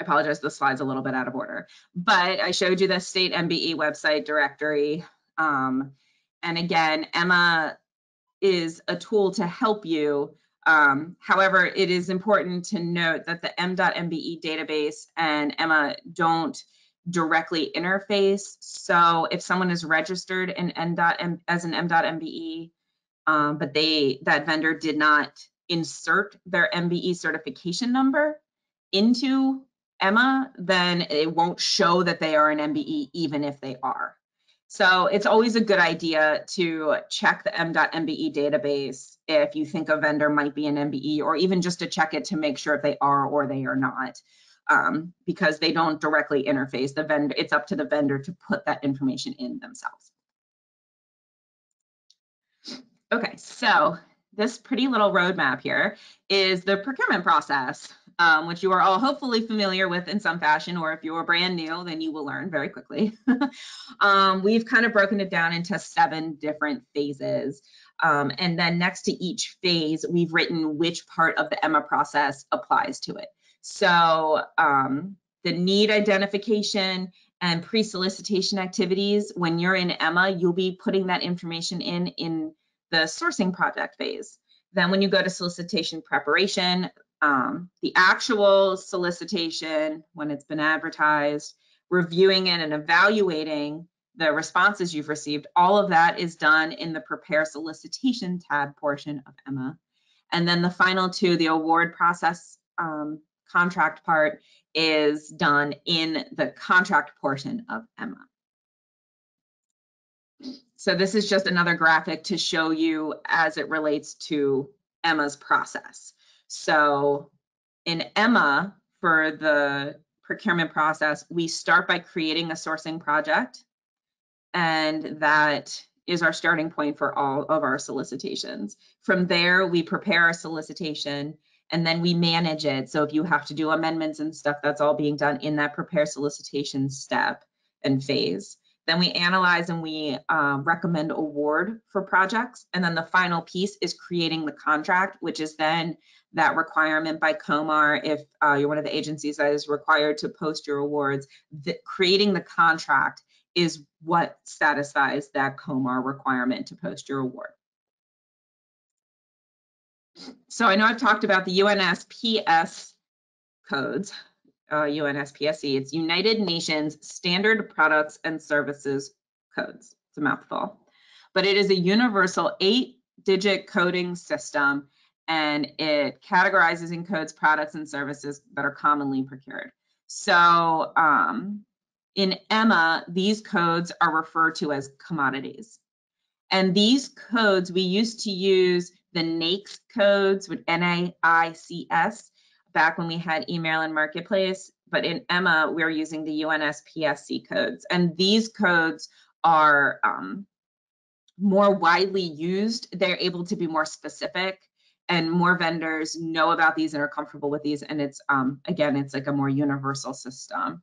apologize, the slide's a little bit out of order, but I showed you the state MBE website directory. And again, eMMA is a tool to help you. However, it is important to note that the m.mbe database and eMMA don't directly interface. So if someone is registered in as an m.mbe, but that vendor did not insert their MBE certification number into eMMA, then it won't show that they are an MBE even if they are. So it's always a good idea to check the m.mbe database if you think a vendor might be an MBE, or even just to check it to make sure if they are or they are not, because they don't directly interface the vendor. It's up to the vendor to put that information in themselves. Okay, so this pretty little roadmap here is the procurement process, which you are all hopefully familiar with in some fashion, or if you're brand new, then you will learn very quickly. We've kind of broken it down into 7 different phases. And then next to each phase, we've written which part of the eMMA process applies to it. So the need identification and pre-solicitation activities, when you're in eMMA, you'll be putting that information in the sourcing project phase. Then when you go to solicitation preparation, the actual solicitation, when it's been advertised, reviewing it and evaluating the responses you've received, all of that is done in the prepare solicitation tab portion of eMMA. And then the final 2, the award process contract part, is done in the contract portion of eMMA. So this is just another graphic to show you as it relates to eMMA's process. So in eMMA, for the procurement process, we start by creating a sourcing project, and that is our starting point for all of our solicitations. From there, we prepare our solicitation, and then we manage it. So if you have to do amendments and stuff, that's all being done in that prepare solicitation step and phase. Then we analyze and we recommend award for projects. And then the final piece is creating the contract, which is then that requirement by COMAR, if you're one of the agencies that is required to post your awards, creating the contract is what satisfies that COMAR requirement to post your award. So I know I've talked about the UNSPS codes, UNSPSC. It's United Nations Standard Products and Services Codes. It's a mouthful, but it is a universal 8-digit coding system, and it categorizes and codes products and services that are commonly procured. So in eMMA, these codes are referred to as commodities. And these codes, we used to use the NAICS codes with NAICS back when we had email and marketplace, but in eMMA, we're using the UNSPSC codes. And these codes are more widely used. They're able to be more specific, and more vendors know about these and are comfortable with these. And it's, again, it's like a more universal system.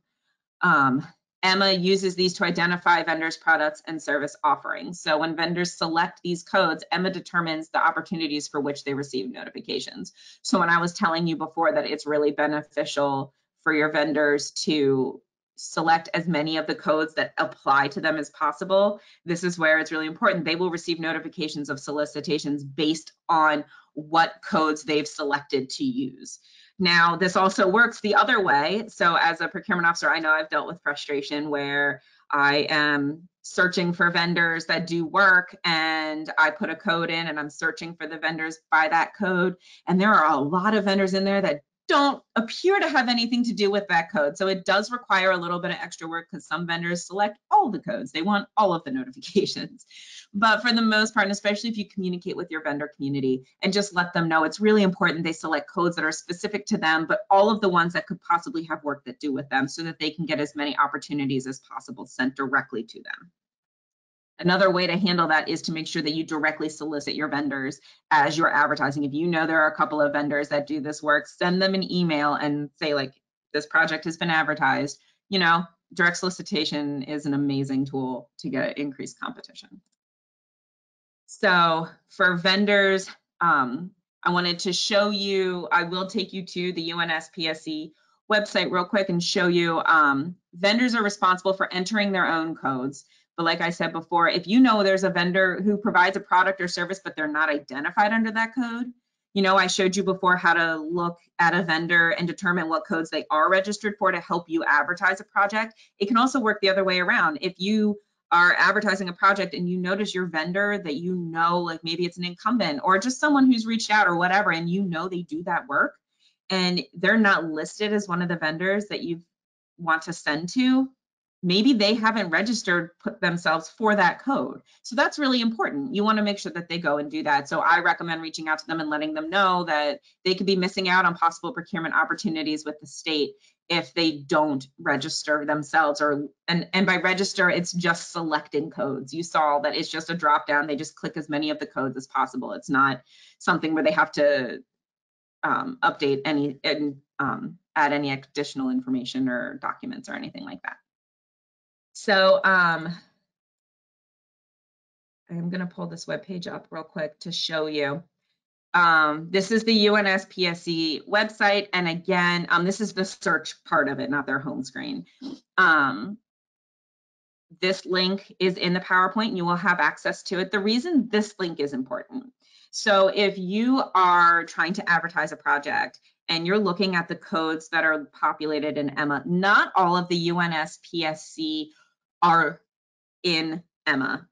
eMMA uses these to identify vendors' products and service offerings. So when vendors select these codes, eMMA determines the opportunities for which they receive notifications. So when I was telling you before that it's really beneficial for your vendors to select as many of the codes that apply to them as possible, this is where it's really important. They will receive notifications of solicitations based on what codes they've selected to use. Now, this also works the other way. So as a procurement officer, I know I've dealt with frustration where I am searching for vendors that do work, and I put a code in and I'm searching for the vendors by that code. And there are a lot of vendors in there that don't appear to have anything to do with that code. So it does require a little bit of extra work because some vendors select all the codes. They want all of the notifications. But for the most part, and especially if you communicate with your vendor community and just let them know, it's really important they select codes that are specific to them, but all of the ones that could possibly have work that do with them, so that they can get as many opportunities as possible sent directly to them. Another way to handle that is to make sure that you directly solicit your vendors as you're advertising. If you know there are a couple of vendors that do this work, send them an email and say, like, this project has been advertised. You know, direct solicitation is an amazing tool to get increased competition. So for vendors, I wanted to show you, I will take you to the UNSPSC website real quick and show you vendors are responsible for entering their own codes. But like I said before, if you know there's a vendor who provides a product or service, but they're not identified under that code, you know, I showed you before how to look at a vendor and determine what codes they are registered for to help you advertise a project. It can also work the other way around. If you are advertising a project and you notice your vendor that you know, like maybe it's an incumbent or just someone who's reached out or whatever, and you know they do that work and they're not listed as one of the vendors that you want to send to, maybe they haven't registered themselves for that code. So that's really important. You want to make sure that they go and do that. So I recommend reaching out to them and letting them know that they could be missing out on possible procurement opportunities with the state if they don't register themselves, and by register, it's just selecting codes. You saw that it's just a drop down. They just click as many of the codes as possible. It's not something where they have to update any and add any additional information or documents or anything like that. So I'm going to pull this web page up real quick to show you. This is the UNSPSC website. And again, this is the search part of it, not their home screen. This link is in the PowerPoint. You will have access to it. The reason this link is important. So if you are trying to advertise a project and you're looking at the codes that are populated in eMMA, not all of the UNSPSC are in eMMA.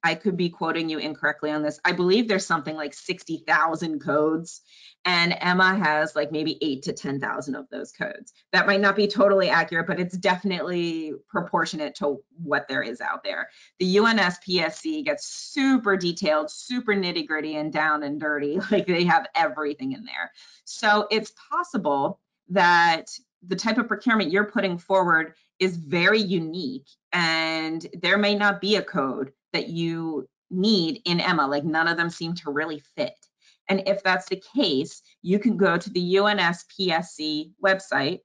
I could be quoting you incorrectly on this. I believe there's something like 60,000 codes, and eMMA has like maybe 8,000 to 10,000 of those codes. That might not be totally accurate, but it's definitely proportionate to what there is out there. The UNSPSC gets super detailed, super nitty gritty and down and dirty. Like they have everything in there. So it's possible that the type of procurement you're putting forward is very unique, and there may not be a code that you need in eMMA. Like none of them seem to really fit. And if that's the case, you can go to the UNSPSC website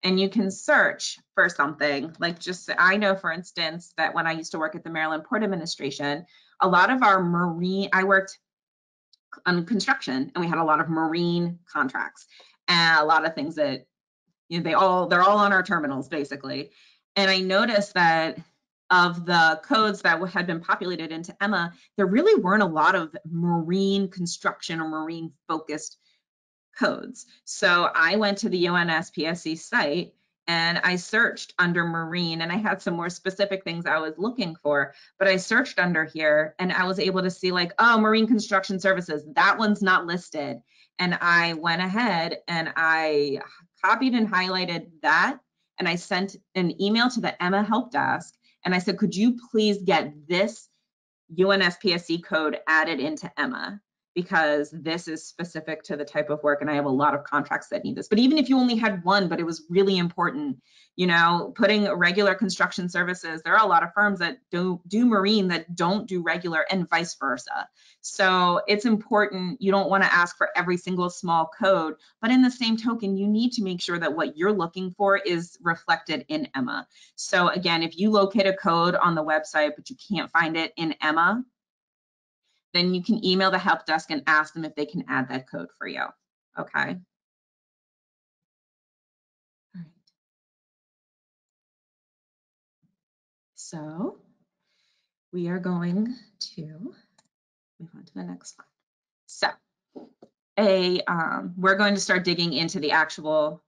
and you can search for something. Like just, I know for instance that when I used to work at the Maryland Port Administration, a lot of our marine, I worked on construction and we had a lot of marine contracts and a lot of things that, you know, they're all on our terminals basically. And I noticed that of the codes that had been populated into eMMA, there really weren't a lot of marine construction or marine focused codes. So I went to the UNSPSC site and I searched under marine, and I had some more specific things I was looking for, but I searched under here and I was able to see like, oh, marine construction services, that one's not listed. And I went ahead and I copied and highlighted that, and I sent an email to the eMMA help desk. And I said, could you please get this UNSPSC code added into eMMA? Because this is specific to the type of work, and I have a lot of contracts that need this. But even if you only had one, but it was really important, you know, putting regular construction services, there are a lot of firms that do marine that don't do regular, and vice versa. So it's important. You don't want to ask for every single small code, but in the same token, you need to make sure that what you're looking for is reflected in eMMA. So again, if you locate a code on the website, but you can't find it in eMMA, then you can email the help desk and ask them if they can add that code for you. Okay. All right. So we are going to move on to the next slide. So we're going to start digging into the actual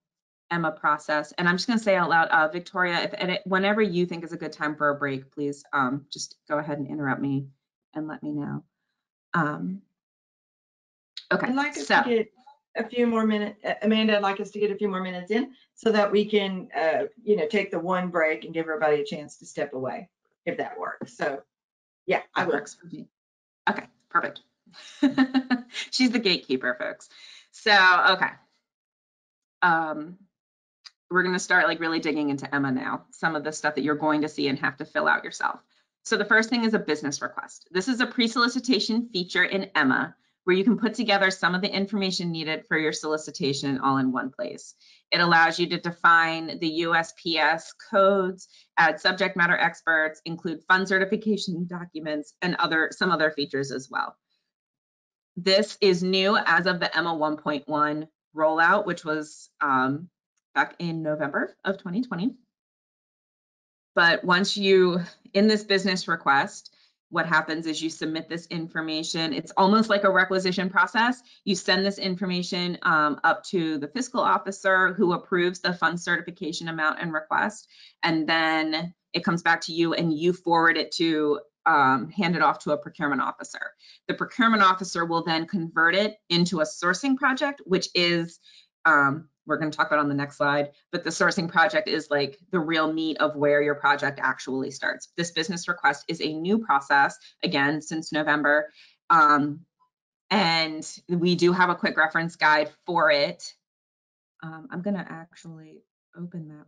eMMA process. And I'm just going to say out loud, Victoria, whenever you think is a good time for a break, please just go ahead and interrupt me and let me know. Okay. I'd like us to get a few more minutes. Amanda, I'd like us to get a few more minutes in so that we can, you know, take the one break and give everybody a chance to step away, if that works. So, yeah, that works for me. Okay, perfect. She's the gatekeeper, folks. So, okay. We're going to start like really digging into eMMA now, some of the stuff that you're going to see and have to fill out yourself. So the first thing is a business request. This is a pre-solicitation feature in eMMA where you can put together some of the information needed for your solicitation all in one place. It allows you to define the USPS codes, add subject matter experts, include fund certification documents, and some other features as well. This is new as of the eMMA 1.1 rollout, which was back in November of 2020. But once you, in this business request, what happens is you submit this information. It's almost like a requisition process. You send this information up to the fiscal officer who approves the fund certification amount and request. And then it comes back to you and you forward it to hand it off to a procurement officer. The procurement officer will then convert it into a sourcing project, which is we're going to talk about on the next slide, but the sourcing project is like the real meat of where your project actually starts. This business request is a new process, again, since November. And we do have a quick reference guide for it. I'm going to actually open that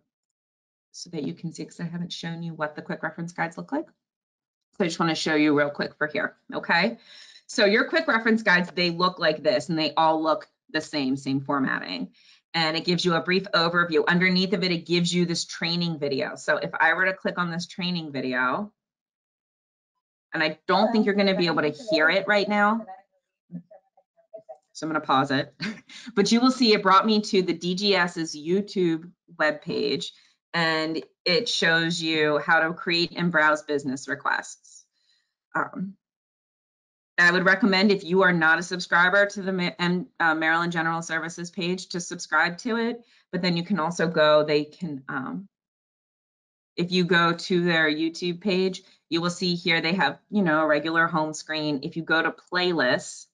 so that you can see, because I haven't shown you what the quick reference guides look like. So I just want to show you real quick for here, okay? So your quick reference guides, they look like this, and they all look the same formatting. And it gives you a brief overview. Underneath of it, it gives you this training video. So if I were to click on this training video, and I don't think you're going to be able to hear it right now, so I'm going to pause it. But you will see it brought me to the DGS's YouTube webpage, and it shows you how to create and browse business requests. I would recommend, if you are not a subscriber to the Maryland General Services page, to subscribe to it. But then you can also go, they can, if you go to their YouTube page, you will see here they have, you know, a regular home screen. If you go to playlists,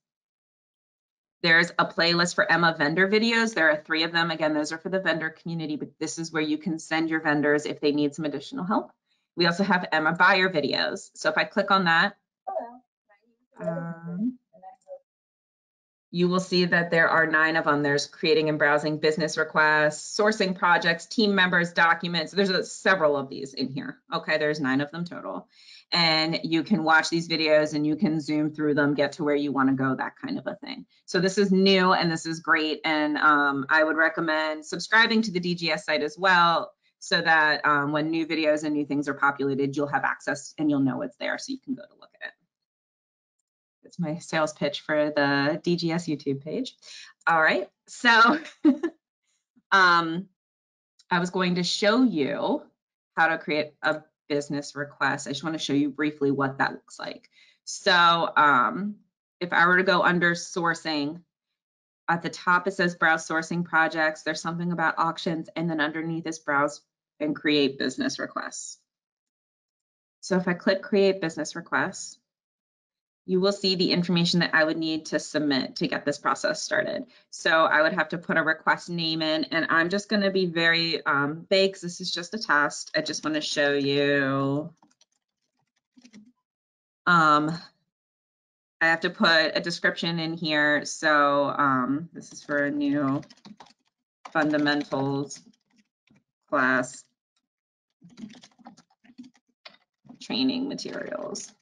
there's a playlist for eMMA vendor videos. There are 3 of them. Again, those are for the vendor community, but this is where you can send your vendors if they need some additional help. We also have eMMA buyer videos. So if I click on that, you will see that there are 9 of them. There's creating and browsing business requests, sourcing projects, team members, documents. There's several of these in here. Okay, there's 9 of them total. And you can watch these videos and you can zoom through them, get to where you want to go, that kind of a thing. So this is new and this is great. And I would recommend subscribing to the DGS site as well, so that when new videos and new things are populated, you'll have access and you'll know it's there, so you can go to look at it. It's my sales pitch for the DGS YouTube page. All right, so I was going to show you how to create a business request. I just want to show you briefly what that looks like. So if I were to go under sourcing, at the top it says browse sourcing projects. There's something about auctions, and then underneath is browse and create business requests. So if I click create business requests, you will see the information that I would need to submit to get this process started. So I would have to put a request name in, and I'm just going to be very vague because this is just a test. I just want to show you. I have to put a description in here. So this is for a new fundamentals class training materials.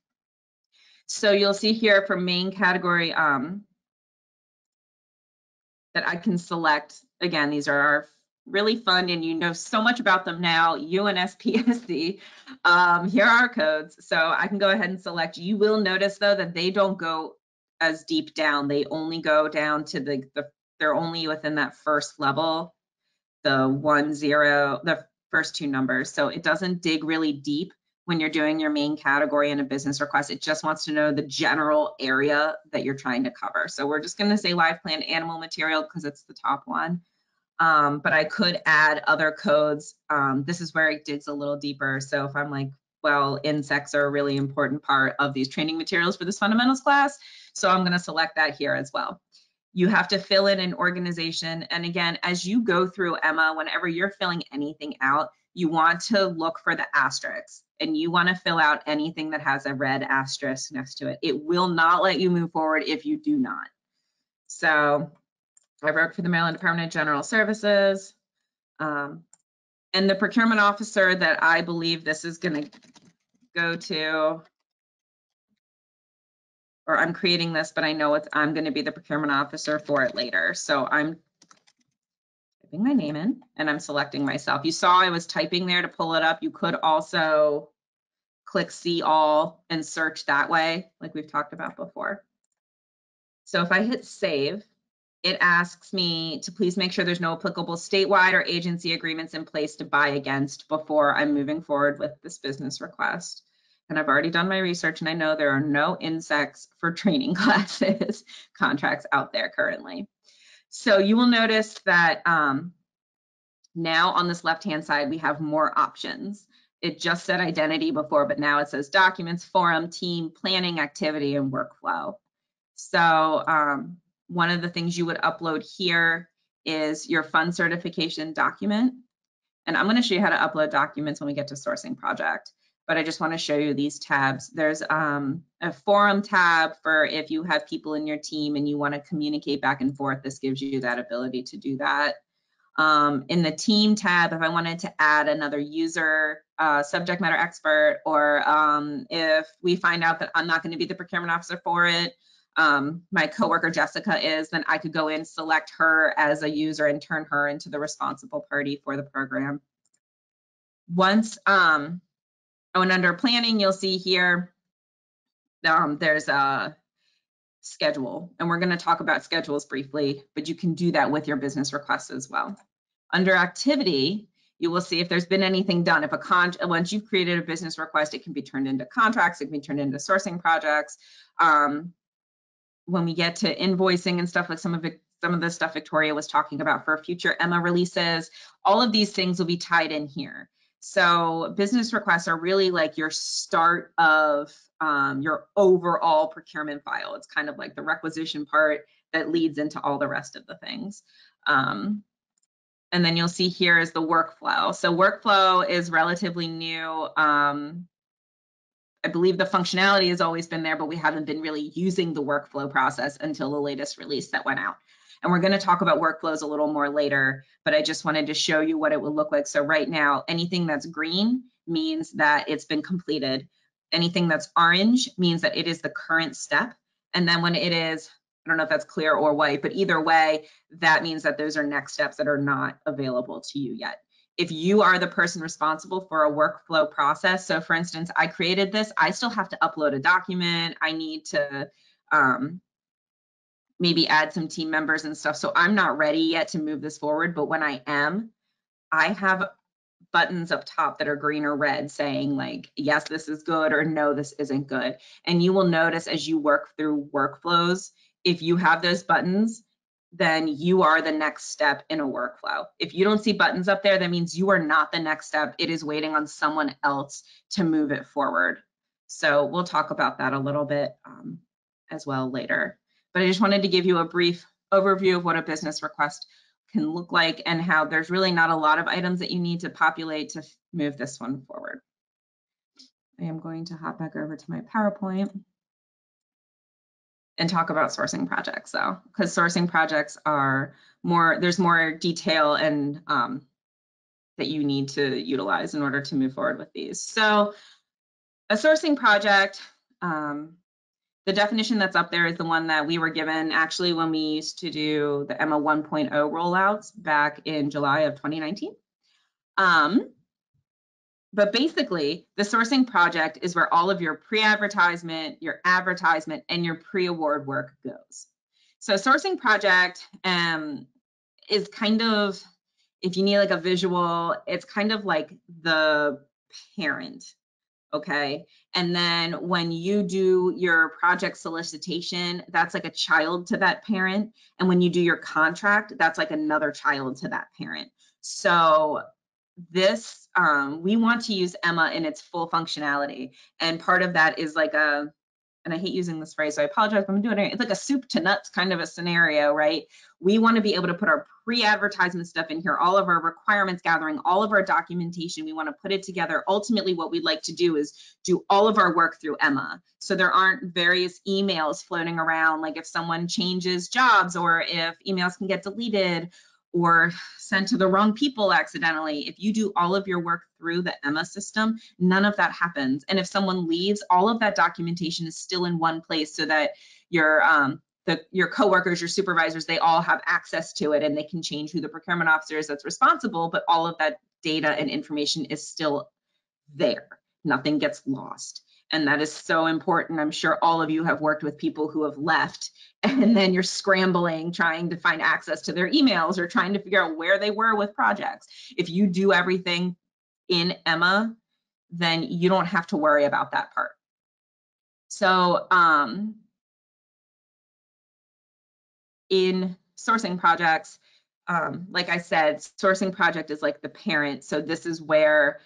So you'll see here for main category that I can select. Again, these are our really fun, and you know so much about them now, UNSPSD. Here are our codes. So I can go ahead and select. You will notice though that they don't go as deep down. They only go down to they're only within that first level, the 1, 0, the first 2 numbers. So it doesn't dig really deep when you're doing your main category in a business request. It just wants to know the general area that you're trying to cover. So we're just going to say live plant animal material because it's the top one. But I could add other codes. This is where it digs a little deeper. So if I'm like, well, insects are a really important part of these training materials for this fundamentals class, so I'm going to select that here as well. You have to fill in an organization. And again, as you go through eMMA, whenever you're filling anything out, you want to look for the asterisks, and you want to fill out anything that has a red asterisk next to it. It will not let you move forward if you do not. So I work for the Maryland Department of General Services, and the procurement officer that I believe this is going to go to, or I'm creating this, but I know I'm going to be the procurement officer for it later. So I'm typing my name in and I'm selecting myself. You saw I was typing there to pull it up. You could also click see all and search that way, like we've talked about before. So if I hit save, it asks me to please make sure there's no applicable statewide or agency agreements in place to buy against before I'm moving forward with this business request. And I've already done my research, and I know there are no insects for training classes contracts out there currently. So you will notice that now on this left-hand side, we have more options. It just said identity before, but now it says documents, forum, team, planning, activity, and workflow. So one of the things you would upload here is your fund certification document. And I'm going to show you how to upload documents when we get to sourcing project, but I just want to show you these tabs. There's a forum tab for if you have people in your team and you want to communicate back and forth. This gives you that ability to do that. In the team tab, if I wanted to add another user, subject matter expert, or if we find out that I'm not going to be the procurement officer for it, my coworker Jessica is, then I could go in, select her as a user and turn her into the responsible party for the program. Once, and under planning, you'll see here, there's a schedule, and we're going to talk about schedules briefly, but you can do that with your business requests as well. Under activity, you will see if there's been anything done. If once you've created a business request, it can be turned into contracts, it can be turned into sourcing projects. When we get to invoicing and stuff, like some of the stuff Victoria was talking about for future eMMA releases, all of these things will be tied in here. So business requests are really like your start of your overall procurement file. It's kind of like the requisition part that leads into all the rest of the things. And then you'll see here is the workflow. So workflow is relatively new. I believe the functionality has always been there, but we haven't been really using the workflow process until the latest release that went out. And we're going to talk about workflows a little more later, but I just wanted to show you what it would look like. So right now, anything that's green means that it's been completed. Anything that's orange means that it is the current step. And then when it is, I don't know if that's clear or white, but either way, that means that those are next steps that are not available to you yet. If you are the person responsible for a workflow process, so for instance, I created this, I still have to upload a document. I need to maybe add some team members and stuff. So I'm not ready yet to move this forward, but when I am, I have buttons up top that are green or red saying like, yes, this is good, or no, this isn't good. And you will notice as you work through workflows, if you have those buttons, then you are the next step in a workflow. If you don't see buttons up there, that means you are not the next step. It is waiting on someone else to move it forward. So we'll talk about that a little bit as well later. But I just wanted to give you a brief overview of what a business request can look like and how there's really not a lot of items that you need to populate to move this one forward. I am going to hop back over to my PowerPoint and talk about sourcing projects, though, because sourcing projects are more, there's more detail and that you need to utilize in order to move forward with these. So a sourcing project, the definition that's up there is the one that we were given actually when we used to do the eMMA 1.0 rollouts back in July of 2019. But basically, the sourcing project is where all of your pre-advertisement, your advertisement, and your pre-award work goes. So sourcing project is kind of, if you need like a visual, it's kind of like the parent, okay? And then when you do your project solicitation, that's like a child to that parent. And when you do your contract, that's like another child to that parent. So this, we want to use eMMA in its full functionality. And part of that is like a, and I hate using this phrase, so I apologize if I'm doing it. It's like a soup to nuts kind of a scenario, right? We want to be able to put our pre-advertisement stuff in here, all of our requirements gathering, all of our documentation. We want to put it together. Ultimately, what we'd like to do is do all of our work through eMMA. So there aren't various emails floating around, like if someone changes jobs or if emails can get deleted or sent to the wrong people accidentally. If you do all of your work through the eMMA system, none of that happens. And if someone leaves, all of that documentation is still in one place so that your coworkers, your supervisors, they all have access to it and they can change who the procurement officer is that's responsible, but all of that data and information is still there. Nothing gets lost. And that is so important. I'm sure all of you have worked with people who have left and then you're scrambling, trying to find access to their emails or trying to figure out where they were with projects. If you do everything in eMMA, then you don't have to worry about that part. So in sourcing projects, like I said, sourcing project is like the parent. So this is where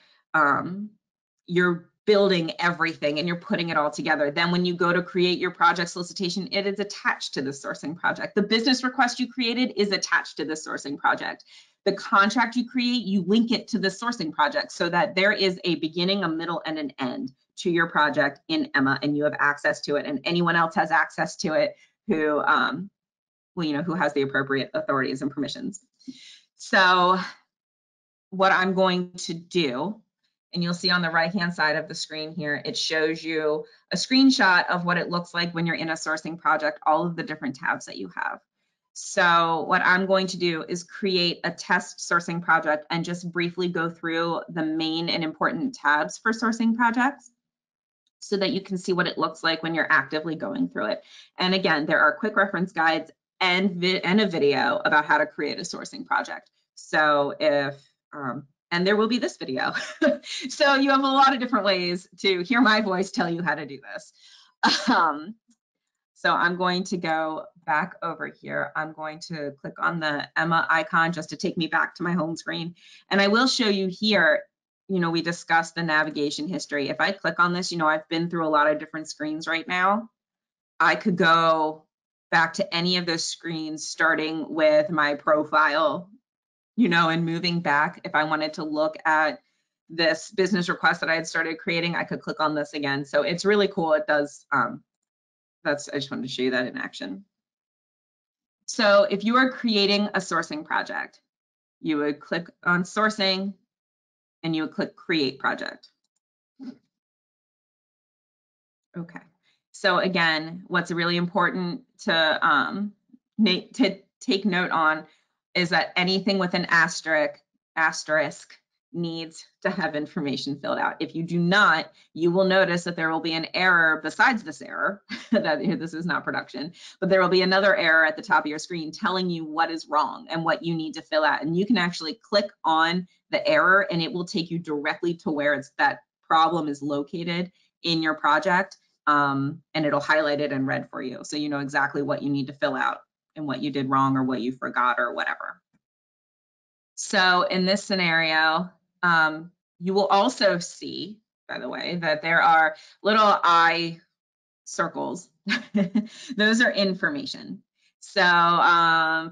your building everything and you're putting it all together. Then when you go to create your project solicitation, it is attached to the sourcing project. The business request you created is attached to the sourcing project. The contract you create, you link it to the sourcing project so that there is a beginning, a middle, and an end to your project in eMMA, and you have access to it, and anyone else has access to it who, well, you know, who has the appropriate authorities and permissions. So what I'm going to do, and you'll see on the right-hand side of the screen here, it shows you a screenshot of what it looks like when you're in a sourcing project, all of the different tabs that you have. So what I'm going to do is create a test sourcing project and just briefly go through the main and important tabs for sourcing projects so that you can see what it looks like when you're actively going through it. And again, there are quick reference guides and a video about how to create a sourcing project. So if, and there will be this video. So you have a lot of different ways to hear my voice tell you how to do this. So I'm going to go back over here. I'm going to click on the eMMA icon just to take me back to my home screen. And I will show you here, you know, we discussed the navigation history. If I click on this, you know, I've been through a lot of different screens right now. I could go back to any of those screens, starting with my profile, you know, and moving back. If I wanted to look at this business request that I had started creating, I could click on this again. So it's really cool. It does, I just wanted to show you that in action. So if you are creating a sourcing project, you would click on sourcing and you would click create project. Okay. So again, what's really important to take note on is that anything with an asterisk needs to have information filled out. If you do not, you will notice that there will be an error besides this error, that this is not production, but there will be another error at the top of your screen telling you what is wrong and what you need to fill out. And you can actually click on the error and it will take you directly to where that problem is located in your project, and it'll highlight it in red for you. So you know exactly what you need to fill out and what you did wrong or what you forgot or whatever. So in this scenario, you will also see, by the way, that there are little I circles. Those are information. So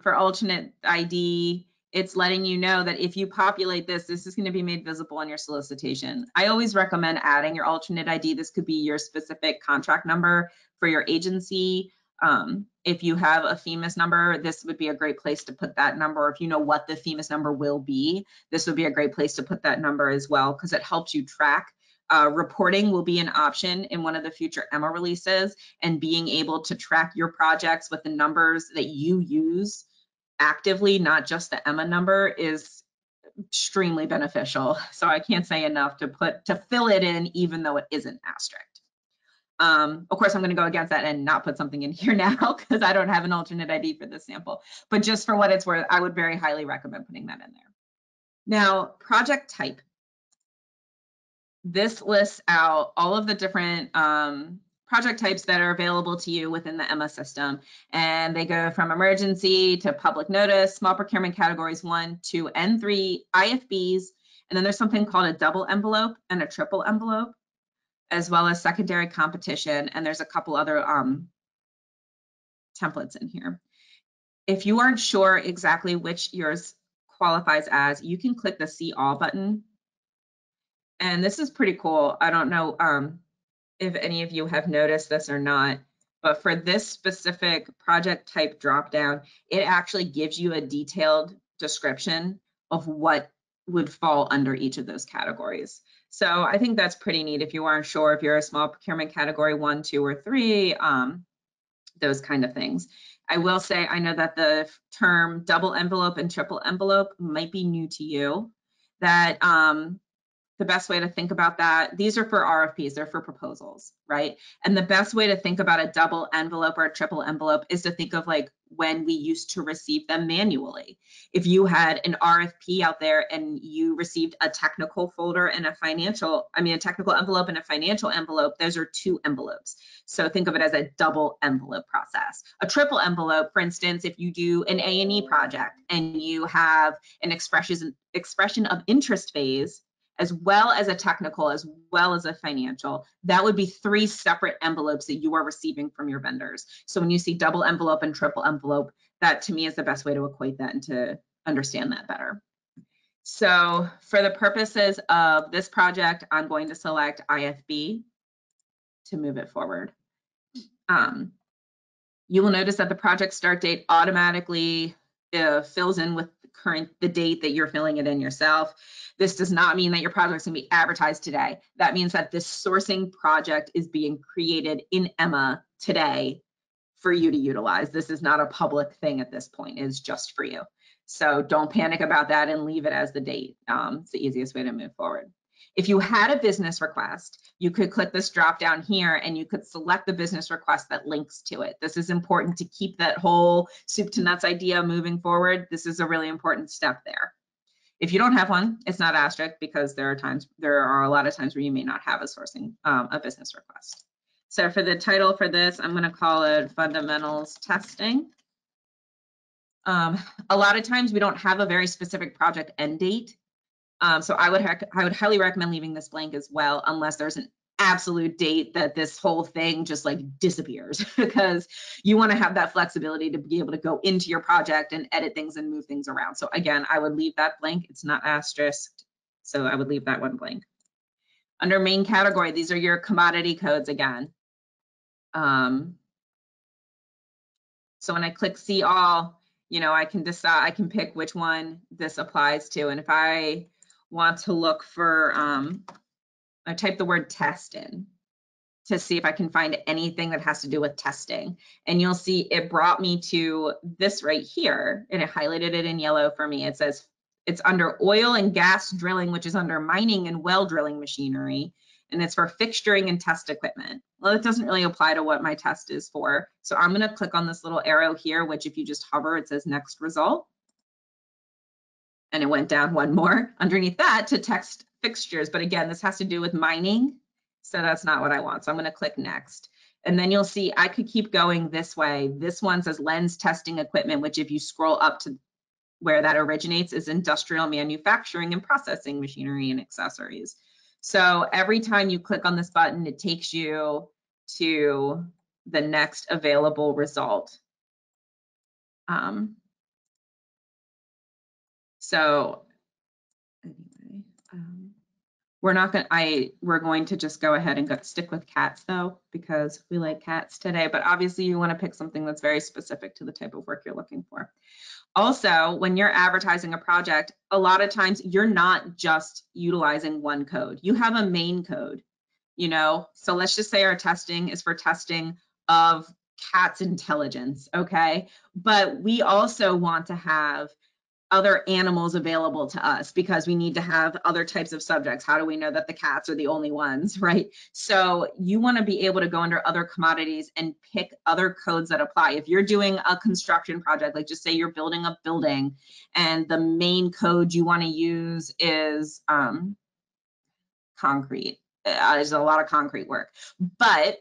for alternate ID, it's letting you know that if you populate this, this is going to be made visible on your solicitation. I always recommend adding your alternate ID. This could be your specific contract number for your agency. If you have a FEMAS number, this would be a great place to put that number. If you know what the FEMAS number will be, this would be a great place to put that number as well, because it helps you track. Reporting will be an option in one of the future eMMA releases, and being able to track your projects with the numbers that you use actively, not just the eMMA number, is extremely beneficial. So I can't say enough to fill it in, even though it isn't asterisked. Of course, I'm going to go against that and not put something in here now because I don't have an alternate ID for this sample. But just for what it's worth, I would very highly recommend putting that in there. Now, project type. This lists out all of the different project types that are available to you within the eMMA system. And they go from emergency to public notice, small procurement categories 1, 2, and 3, IFBs. And then there's something called a double envelope and a triple envelope, as well as secondary competition. And there's a couple other templates in here. If you aren't sure exactly which yours qualifies as, you can click the See All button. And this is pretty cool. I don't know if any of you have noticed this or not, but for this specific project type dropdown, it actually gives you a detailed description of what would fall under each of those categories. So I think that's pretty neat if you aren't sure if you're a small procurement category 1, 2, or 3, those kind of things. I will say, I know that the term double envelope and triple envelope might be new to you, that the best way to think about that, these are for RFPs, they're for proposals, right? And the best way to think about a double envelope or a triple envelope is to think of like when we used to receive them manually. If you had an RFP out there and you received a technical folder and a technical envelope and a financial envelope, those are 2 envelopes. So think of it as a double envelope process. A triple envelope, for instance, if you do an A&E project and you have an expression of interest phase, as well as a technical, as well as a financial, that would be 3 separate envelopes that you are receiving from your vendors. So when you see double envelope and triple envelope, that to me is the best way to equate that and to understand that better. So for the purposes of this project, I'm going to select IFB to move it forward. You will notice that the project start date automatically fills in with the date that you're filling it in yourself. This does not mean that your project is going to be advertised today. That means that this sourcing project is being created in eMMA today for you to utilize. This is not a public thing at this point. It's just for you. So don't panic about that and leave it as the date. It's the easiest way to move forward. If you had a business request, you could click this drop down here and you could select the business request that links to it. This is important to keep that whole soup to nuts idea moving forward. This is a really important step there. If you don't have one, it's not asterisk because there are a lot of times where you may not have a business request. So for the title for this, I'm going to call it Fundamentals Testing. A lot of times we don't have a very specific project end date. So I would highly recommend leaving this blank as well, unless there's an absolute date that this whole thing just like disappears, because you want to have that flexibility to be able to go into your project and edit things and move things around. So again, I would leave that blank. It's not asterisked, so I would leave that one blank. Under main category, these are your commodity codes again. So when I click see all, you know, I can decide, I can pick which one this applies to. And if I want to look for, I type the word test in to see if I can find anything that has to do with testing. And you'll see it brought me to this right here, and it highlighted it in yellow for me. It says it's under oil and gas drilling, which is under mining and well drilling machinery. And it's for fixturing and test equipment. Well, it doesn't really apply to what my test is for. So I'm going to click on this little arrow here, which if you just hover, it says next result. And it went down one more underneath that to text fixtures. But again, this has to do with mining. So that's not what I want. So I'm going to click next. And then you'll see I could keep going this way. This one says lens testing equipment, which if you scroll up to where that originates is industrial manufacturing and processing machinery and accessories. So every time you click on this button, it takes you to the next available result. So anyway, we're going to just go ahead and stick with cats though, because we like cats today, but obviously you want to pick something that's very specific to the type of work you're looking for. Also, when you're advertising a project, a lot of times you're not just utilizing one code. You have a main code, you know? So let's just say our testing is for testing of cats' intelligence, okay? But we also want to have other animals available to us because we need to have other types of subjects. How do we know that the cats are the only ones, right? So you want to be able to go under other commodities and pick other codes that apply. If you're doing a construction project, like just say you're building a building and the main code you want to use is concrete. There's a lot of concrete work, but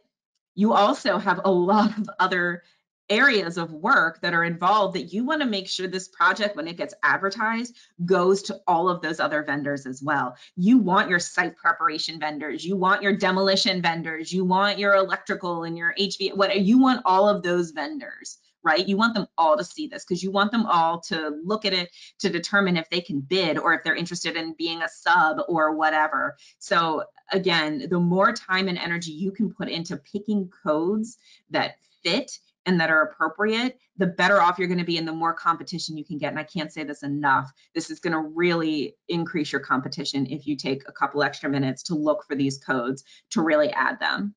you also have a lot of other areas of work that are involved that you want to make sure this project, when it gets advertised, goes to all of those other vendors as well. You want your site preparation vendors, you want your demolition vendors, you want your electrical and your HV, you want all of those vendors, right? You want them all to see this because you want them all to look at it to determine if they can bid or if they're interested in being a sub or whatever. So again, the more time and energy you can put into picking codes that fit and that are appropriate, the better off you're going to be and the more competition you can get. And I can't say this enough. This is going to really increase your competition if you take a couple extra minutes to look for these codes to really add them.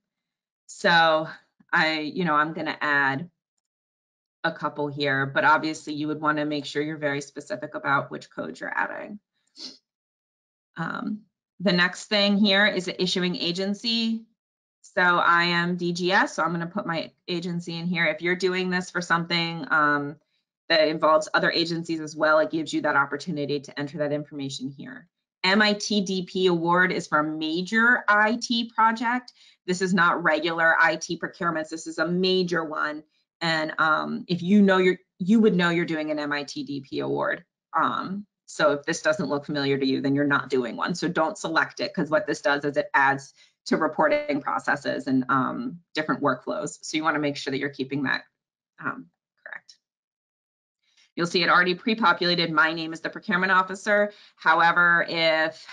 So I'm going to add a couple here, but obviously you would want to make sure you're very specific about which codes you're adding. The next thing here is an issuing agency. So I am DGS, so I'm going to put my agency in here. If you're doing this for something that involves other agencies as well, it gives you that opportunity to enter that information here. MITDP award is for major IT project. This is not regular IT procurements. This is a major one. And if you know you would know you're doing an MITDP award. So if this doesn't look familiar to you, then you're not doing one. So don't select it, because what this does is it adds to reporting processes and different workflows. So you want to make sure that you're keeping that correct. You'll see it already pre-populated. My name is the procurement officer. However, if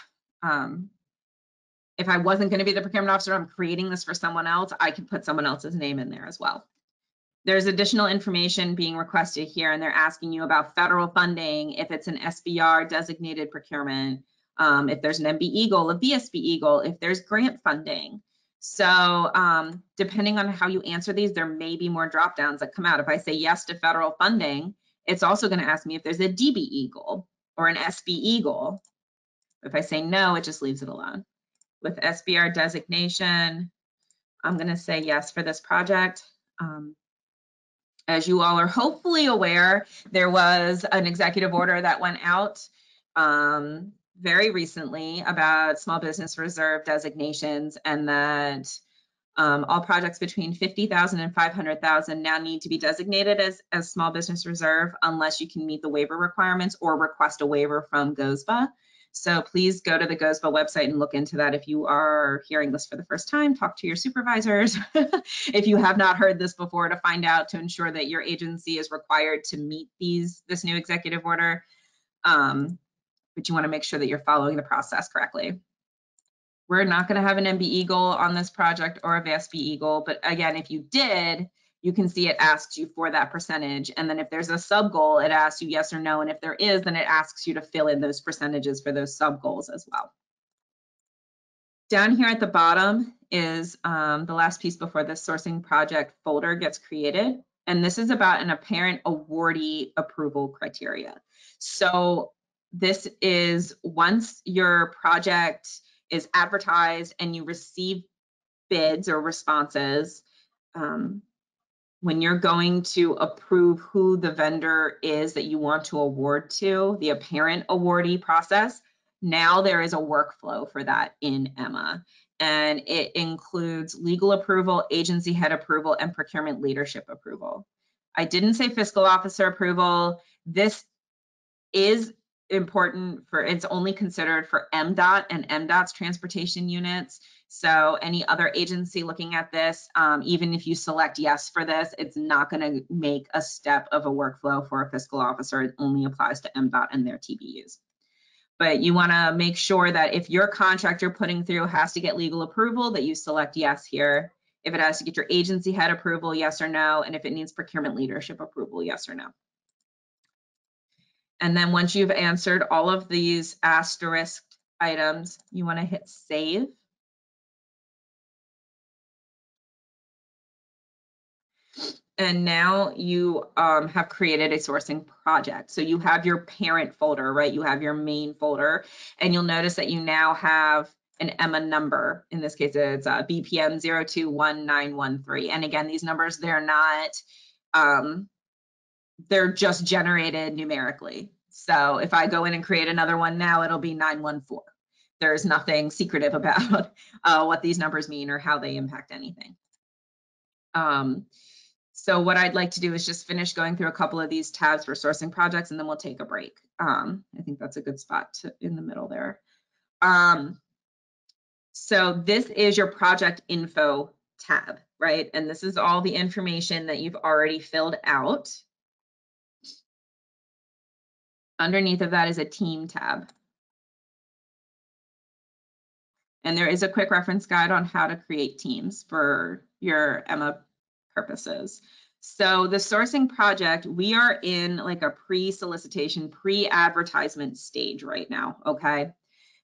I wasn't going to be the procurement officer, I'm creating this for someone else, I could put someone else's name in there as well. There's additional information being requested here, and they're asking you about federal funding, if it's an SBR designated procurement, if there's an MB Eagle, a VSB Eagle, if there's grant funding. So depending on how you answer these, there may be more drop downs that come out. If I say yes to federal funding, it's also going to ask me if there's a DB Eagle or an SB Eagle. If I say no, it just leaves it alone. With SBR designation, I'm going to say yes for this project. As you all are hopefully aware, there was an executive order that went out very recently about small business reserve designations, and that all projects between 50,000 and 500,000 now need to be designated as small business reserve, unless you can meet the waiver requirements or request a waiver from GOSBA. So please go to the GOSBA website and look into that. If you are hearing this for the first time, talk to your supervisors. If you have not heard this before, to find out, to ensure that your agency is required to meet this new executive order. But you want to make sure that you're following the process correctly. We're not going to have an MB Eagle on this project or a VSB Eagle, but again, if you did, you can see it asks you for that percentage. And then if there's a sub goal, it asks you yes or no. And if there is, then it asks you to fill in those percentages for those sub goals as well. Down here at the bottom is the last piece before the sourcing project folder gets created. And this is about an apparent awardee approval criteria. So this is once your project is advertised and you receive bids or responses, when you're going to approve who the vendor is that you want to award to, the apparent awardee process, now there is a workflow for that in eMMA. And it includes legal approval, agency head approval, and procurement leadership approval. I didn't say fiscal officer approval. This is important for, it's only considered for MDOT and MDOT's transportation units. So any other agency looking at this, even if you select yes for this, it's not going to make a step of a workflow for a fiscal officer. It only applies to MDOT and their TBUs. But you want to make sure that if your contract you're putting through has to get legal approval, that you select yes here. If it has to get your agency head approval, yes or no. And if it needs procurement leadership approval, yes or no. And then once you've answered all of these asterisked items, you want to hit save. And now you have created a sourcing project. So you have your parent folder, right? You have your main folder, and you'll notice that you now have an eMMA number. In this case, it's BPM 021913. And again, these numbers, they're not, they're just generated numerically. So if I go in and create another one now, it'll be 914. There's nothing secretive about what these numbers mean or how they impact anything. So what I'd like to do is just finish going through a couple of these tabs for sourcing projects, and then we'll take a break. I think that's a good spot in the middle there. So this is your project info tab, right? And this is all the information that you've already filled out. Underneath of that is a team tab. And there is a quick reference guide on how to create teams for your eMMA purposes. So the sourcing project, we are in like a pre-solicitation, pre-advertisement stage right now, okay?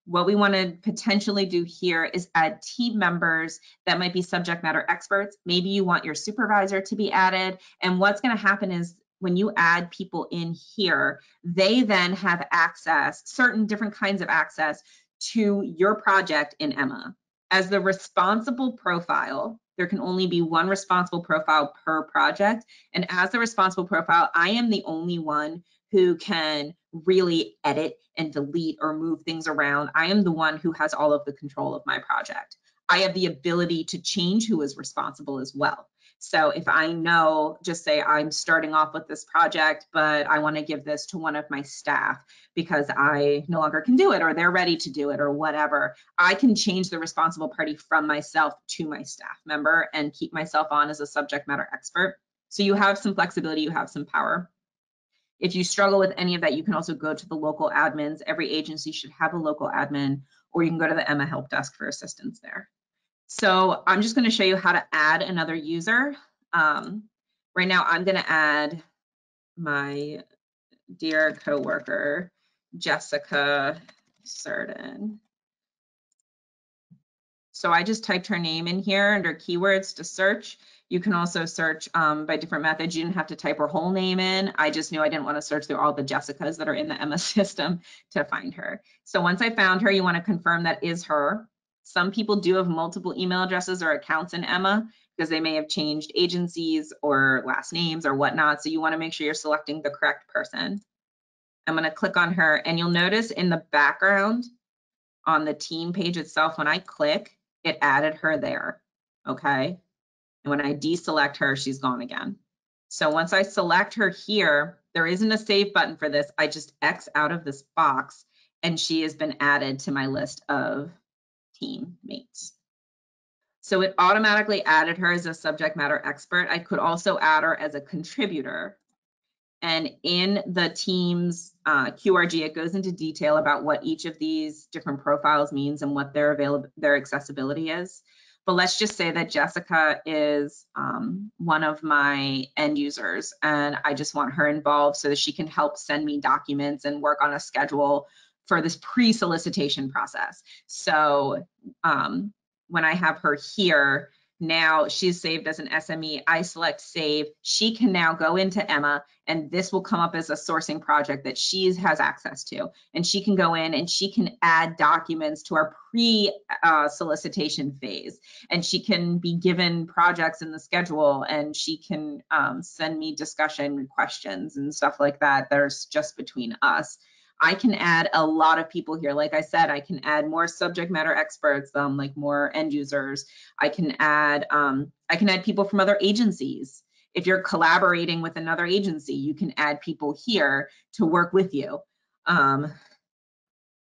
What we want to potentially do here is add team members that might be subject matter experts. Maybe you want your supervisor to be added. And what's going to happen is when you add people in here, they then have access, certain different kinds of access to your project in eMMA. As the responsible profile, there can only be one responsible profile per project. And as the responsible profile, I am the only one who can really edit and delete or move things around. I am the one who has all of the control of my project. I have the ability to change who is responsible as well. So if I know, just say I'm starting off with this project, but I want to give this to one of my staff because I no longer can do it, or they're ready to do it, or whatever, I can change the responsible party from myself to my staff member and keep myself on as a subject matter expert. So you have some flexibility, you have some power. If you struggle with any of that, you can also go to the local admins. Every agency should have a local admin, or you can go to the eMMA help desk for assistance there. So I'm just going to show you how to add another user. Right now, I'm going to add my dear coworker, Jessica Certain. So I just typed her name in here under keywords to search. You can also search by different methods. You didn't have to type her whole name in. I just knew I didn't want to search through all the Jessicas that are in the eMMA system to find her. So once I found her, you want to confirm that is her. Some people do have multiple email addresses or accounts in eMMA because they may have changed agencies or last names or whatnot. So you want to make sure you're selecting the correct person. I'm going to click on her, and you'll notice in the background on the team page itself, when I click, it added her there, okay? And when I deselect her, she's gone again. So once I select her here, there isn't a save button for this. I just X out of this box, and she has been added to my list of teammates. So it automatically added her as a subject matter expert. I could also add her as a contributor. And in the team's QRG, it goes into detail about what each of these different profiles means and what their accessibility is. But let's just say that Jessica is one of my end users, and I just want her involved so that she can help send me documents and work on a schedule for this pre-solicitation process. So when I have her here, now she's saved as an SME. I select save. She can now go into eMMA, and this will come up as a sourcing project that she has access to. And she can go in and she can add documents to our pre-solicitation phase. And she can be given projects in the schedule, and she can send me discussion questions and stuff like that. There's just between us. I can add a lot of people here. Like I said, I can add more subject matter experts, like more end users. I can add people from other agencies. If you're collaborating with another agency, you can add people here to work with you.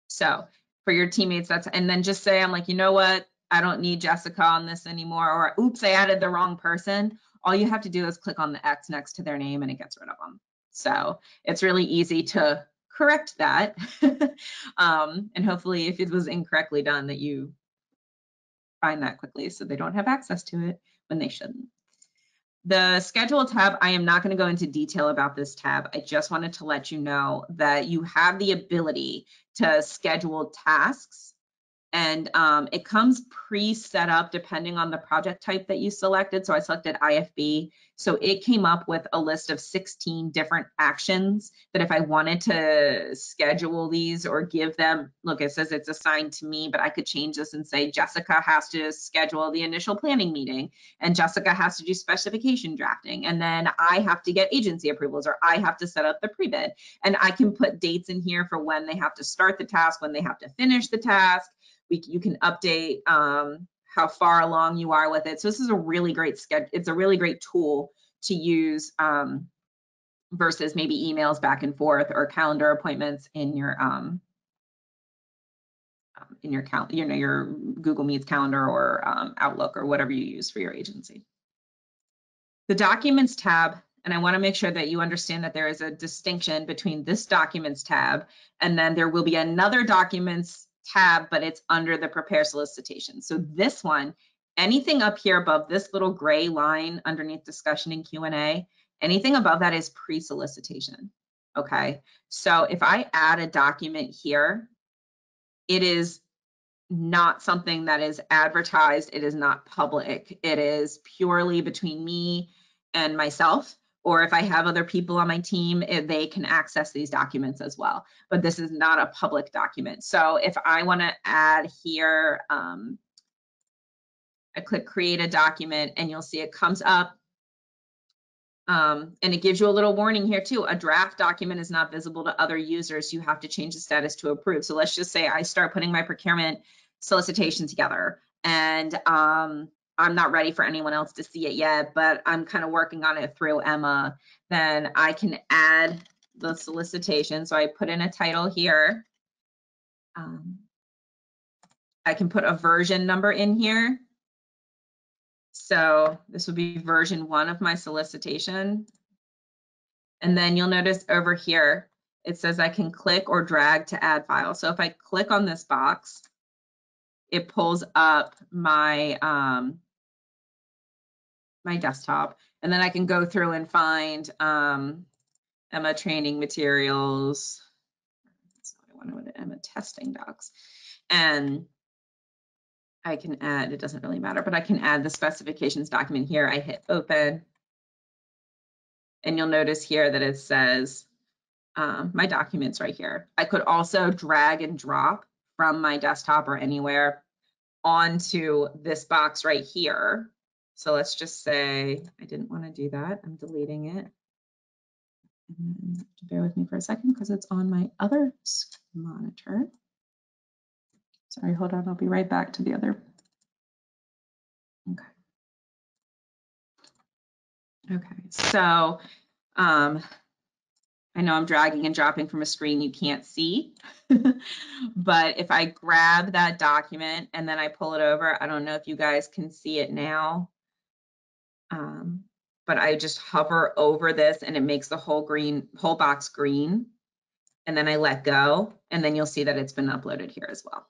So for your teammates, and then just say, I'm like, you know what? I don't need Jessica on this anymore, or oops, I added the wrong person. All you have to do is click on the X next to their name and it gets rid of them. So it's really easy to correct that. And hopefully if it was incorrectly done, that you find that quickly so they don't have access to it when they shouldn't. The schedule tab, I am not going to go into detail about this tab. I just wanted to let you know that you have the ability to schedule tasks, and it comes pre-set up depending on the project type that you selected. So I selected IFB. So it came up with a list of 16 different actions that if I wanted to schedule these or give them, look, it says it's assigned to me, but I could change this and say Jessica has to schedule the initial planning meeting, and Jessica has to do specification drafting, and then I have to get agency approvals, or I have to set up the pre-bid. And I can put dates in here for when they have to start the task, when they have to finish the task. You can update how far along you are with it. So this is a really great schedule. It's a really great tool to use versus maybe emails back and forth or calendar appointments in your your Google Meets calendar or Outlook or whatever you use for your agency. The Documents tab, and I want to make sure that you understand that there is a distinction between this Documents tab, and then there will be another Documents tab, but it's under the Prepare Solicitation. So this one, anything up here above this little gray line underneath Discussion and Q&A, anything above that is pre-solicitation, okay? So if I add a document here, it is not something that is advertised. It is not public. It is purely between me and myself, or if I have other people on my team, they can access these documents as well. But this is not a public document. So if I want to add here, I click create a document, and you'll see it comes up. And it gives you a little warning here too. A draft document is not visible to other users. You have to change the status to approve. So let's just say I start putting my procurement solicitation together, and I'm not ready for anyone else to see it yet, but I'm kind of working on it through eMMA, then I can add the solicitation. So I put in a title here. I can put a version number in here. So this would be version 1 of my solicitation. And then you'll notice over here, it says I can click or drag to add file. So if I click on this box, it pulls up my, my desktop, and then I can go through and find eMMA training materials. That's not what I wanted, eMMA testing docs. And I can add, it doesn't really matter, but I can add the specifications document here. I hit open. And you'll notice here that it says my documents right here. I could also drag and drop from my desktop or anywhere onto this box right here. So let's just say I didn't want to do that. I'm deleting it. And bear with me for a second because it's on my other monitor. Sorry, hold on. I'll be right back to the other. Okay. Okay, so I know I'm dragging and dropping from a screen you can't see, but if I grab that document and then I pull it over, I don't know if you guys can see it now, but I just hover over this and it makes the whole box green, and then I let go, and then you'll see that it's been uploaded here as well.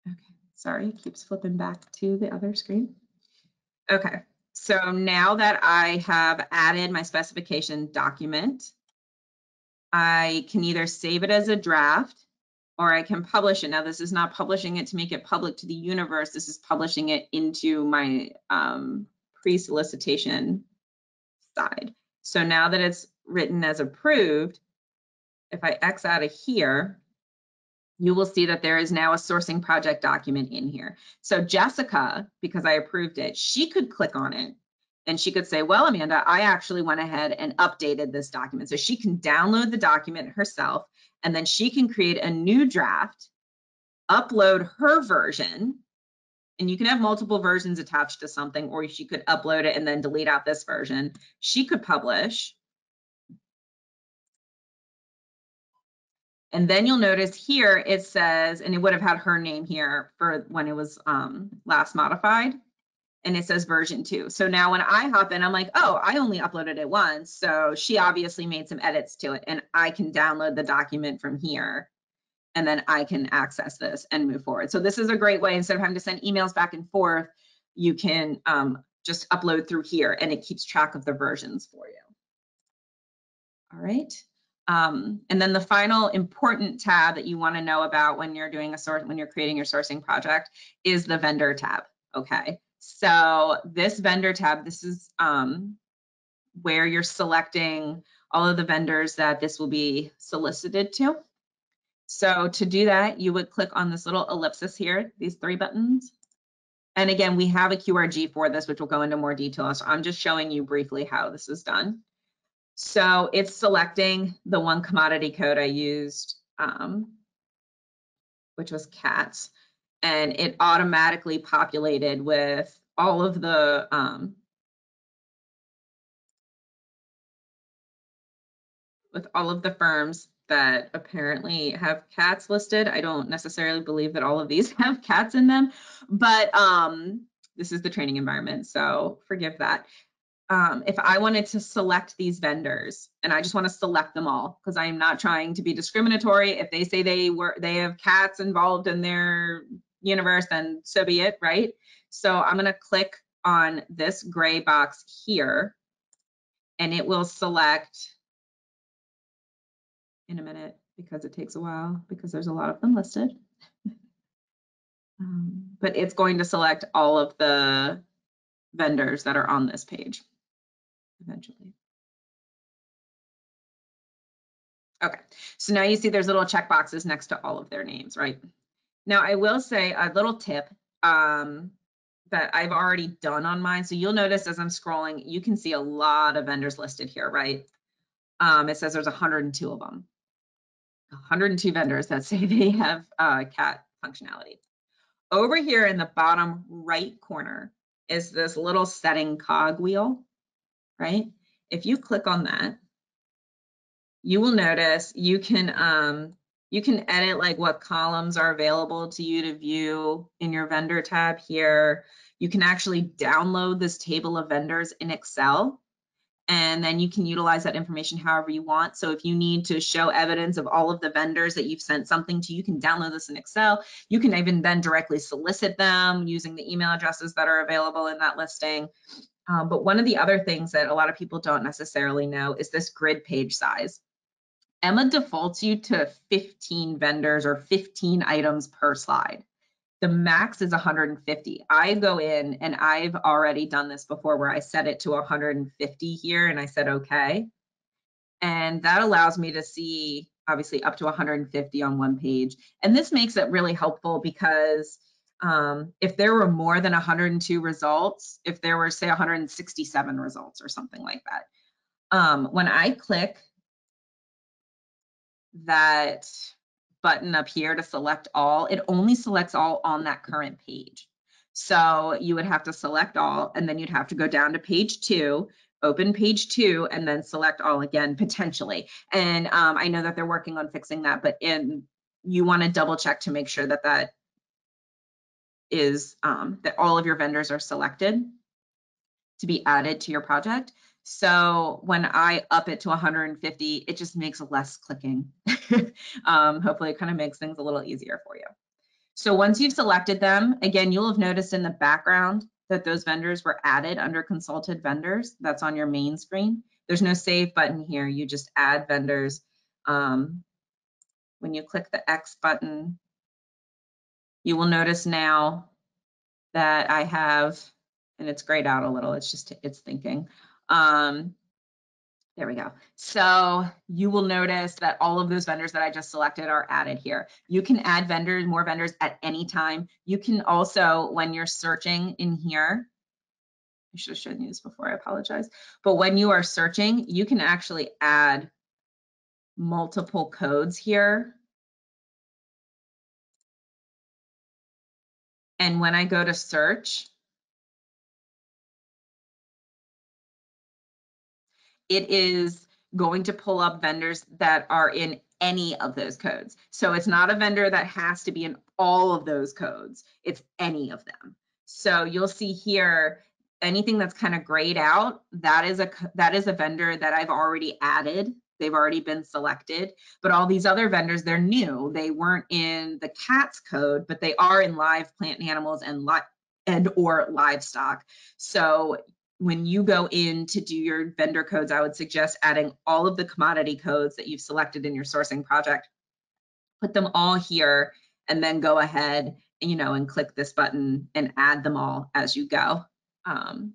Okay, sorry, it keeps flipping back to the other screen. Okay, so now that I have added my specification document, I can either save it as a draft or I can publish it. Now, this is not publishing it to make it public to the universe. This is publishing it into my pre-solicitation side. So now that it's written as approved, if I X out of here, you will see that there is now a sourcing project document in here. So Jessica, because I approved it, she could click on it and she could say, well, Amanda, I actually went ahead and updated this document. So she can download the document herself, and then she can create a new draft, upload her version, and you can have multiple versions attached to something, or she could upload it and then delete out this version. She could publish. And then you'll notice here it says, and it would have had her name here for when it was last modified, and it says version 2. So now when I hop in, I'm like, oh, I only uploaded it once. So she obviously made some edits to it, and I can download the document from here, and then I can access this and move forward. So this is a great way, instead of having to send emails back and forth, you can just upload through here, and it keeps track of the versions for you. All right. And then the final important tab that you want to know about when you're doing when you're creating your sourcing project is the vendor tab. Okay, so this vendor tab, this is where you're selecting all of the vendors that this will be solicited to. So to do that, you would click on this little ellipsis here, these 3 buttons. And again, we have a QRG for this, which will go into more detail. So I'm just showing you briefly how this is done. So it's selecting the one commodity code I used, which was cats, and it automatically populated with all of the firms that apparently have cats listed. I don't necessarily believe that all of these have cats in them, but this is the training environment, so forgive that. If I wanted to select these vendors, and I just want to select them all because I'm not trying to be discriminatory. If they say they have cats involved in their universe, then so be it, right? So I'm going to click on this gray box here, and it will select in a minute because it takes a while because there's a lot of them listed. But it's going to select all of the vendors that are on this page eventually. Okay, so now you see there's little check boxes next to all of their names, right? Now I will say a little tip that I've already done on mine. So you'll notice as I'm scrolling, you can see a lot of vendors listed here, right? It says there's 102 of them. 102 vendors that say they have cat functionality. Over here in the bottom right corner is this little setting cog wheel, right? If you click on that, you will notice you can edit like what columns are available to you to view in your vendor tab here. You can actually download this table of vendors in Excel, and then you can utilize that information however you want. So if you need to show evidence of all of the vendors that you've sent something to, you can download this in Excel. You can even then directly solicit them using the email addresses that are available in that listing. But one of the other things that a lot of people don't necessarily know is this grid page size. eMMA defaults you to 15 vendors or 15 items per slide. The max is 150. I go in and I've already done this before where I set it to 150 here and I said, okay. And that allows me to see obviously up to 150 on one page. And this makes it really helpful because if there were more than 102 results, if there were say 167 results or something like that, when I click that button up here to select all, it only selects all on that current page. So you would have to select all, and then you'd have to go down to page 2, open page 2, and then select all again, potentially. And I know that they're working on fixing that, but you want to double check to make sure that that is that all of your vendors are selected to be added to your project. So when I up it to 150, it just makes less clicking. Hopefully it kind of makes things a little easier for you. So once you've selected them, again, you'll have noticed in the background that those vendors were added under consulted vendors. That's on your main screen. There's no save button here. You just add vendors. When you click the X button, you will notice now that I have, and it's grayed out a little, it's thinking. There we go. So you will notice that all of those vendors that I just selected are added here. You can add vendors, more vendors at any time. You can also, when you're searching in here, I should have shown you this before, I apologize. But when you are searching, you can actually add multiple codes here. And when I go to search, it is going to pull up vendors that are in any of those codes. So it's not a vendor that has to be in all of those codes. It's any of them. So you'll see here, anything that's kind of grayed out, that is a vendor that I've already added. They've already been selected, but all these other vendors, they're new. They weren't in the CATS code, but they are in live plant animals and or livestock. So when you go in to do your vendor codes, I would suggest adding all of the commodity codes that you've selected in your sourcing project, put them all here, and then go ahead and, and click this button and add them all as you go. And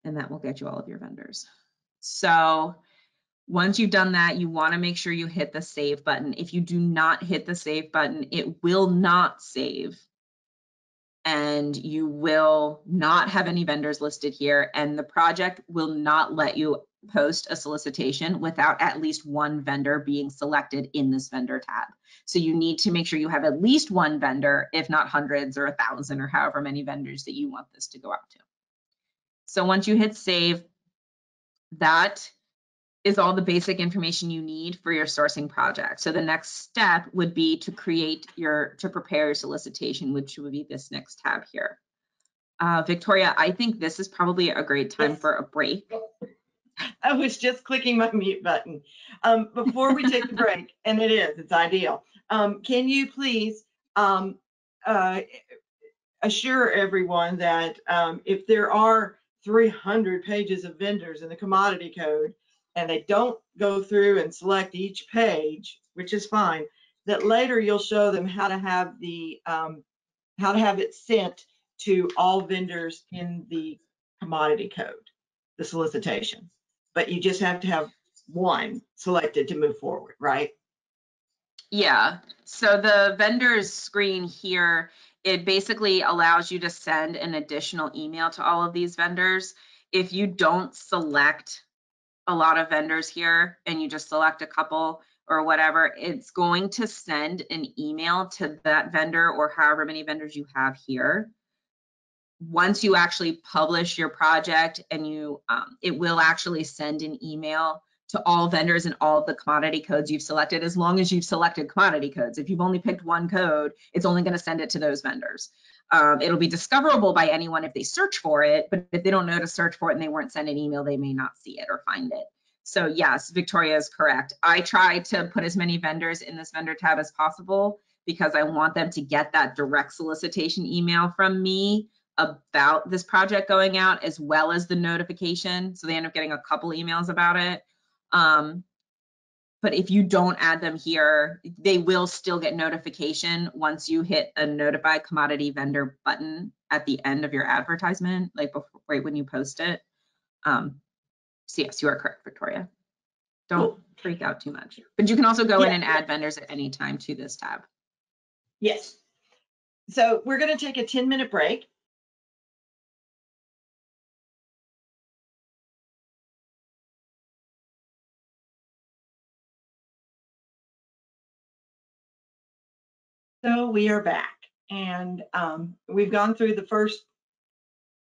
that will get you all of your vendors. So once you've done that, you want to make sure you hit the save button. If you do not hit the save button, it will not save. And you will not have any vendors listed here, and the project will not let you post a solicitation without at least one vendor being selected in this vendor tab. So you need to make sure you have at least one vendor, if not hundreds or 1,000 or however many vendors that you want this to go out to. So once you hit save, that is all the basic information you need for your sourcing project. So the next step would be to prepare your solicitation, which would be this next tab here. Victoria, I think this is probably a great time for a break. I was just clicking my mute button. Before we take the break, and it's ideal. Can you please assure everyone that if there are 300 pages of vendors in the commodity code, and they don't go through and select each page, which is fine, that later you'll show them how to have it sent to all vendors in the commodity code, the solicitation. But you just have to have one selected to move forward, right? Yeah. So the vendors screen here, it basically allows you to send an additional email to all of these vendors. If you don't select a lot of vendors here and you just select a couple, or whatever, it's going to send an email to that vendor or however many vendors you have here. Once you actually publish your project, and it will actually send an email to all vendors and all of the commodity codes you've selected, as long as you've selected commodity codes. If you've only picked one code, it's only going to send it to those vendors. It'll be discoverable by anyone if they search for it, but if they don't know to search for it and they weren't sent an email, they may not see it or find it. So yes, Victoria is correct. I try to put as many vendors in this vendor tab as possible because I want them to get that direct solicitation email from me about this project going out, as well as the notification. So they end up getting a couple emails about it. But if you don't add them here, they will still get notification once you hit a notify commodity vendor button at the end of your advertisement, like before, right when you post it. So yes, you are correct, Victoria. Don't freak out too much. But you can also go in and add vendors at any time to this tab. Yes. So we're going to take a 10-minute break. So we are back, and we've gone through the first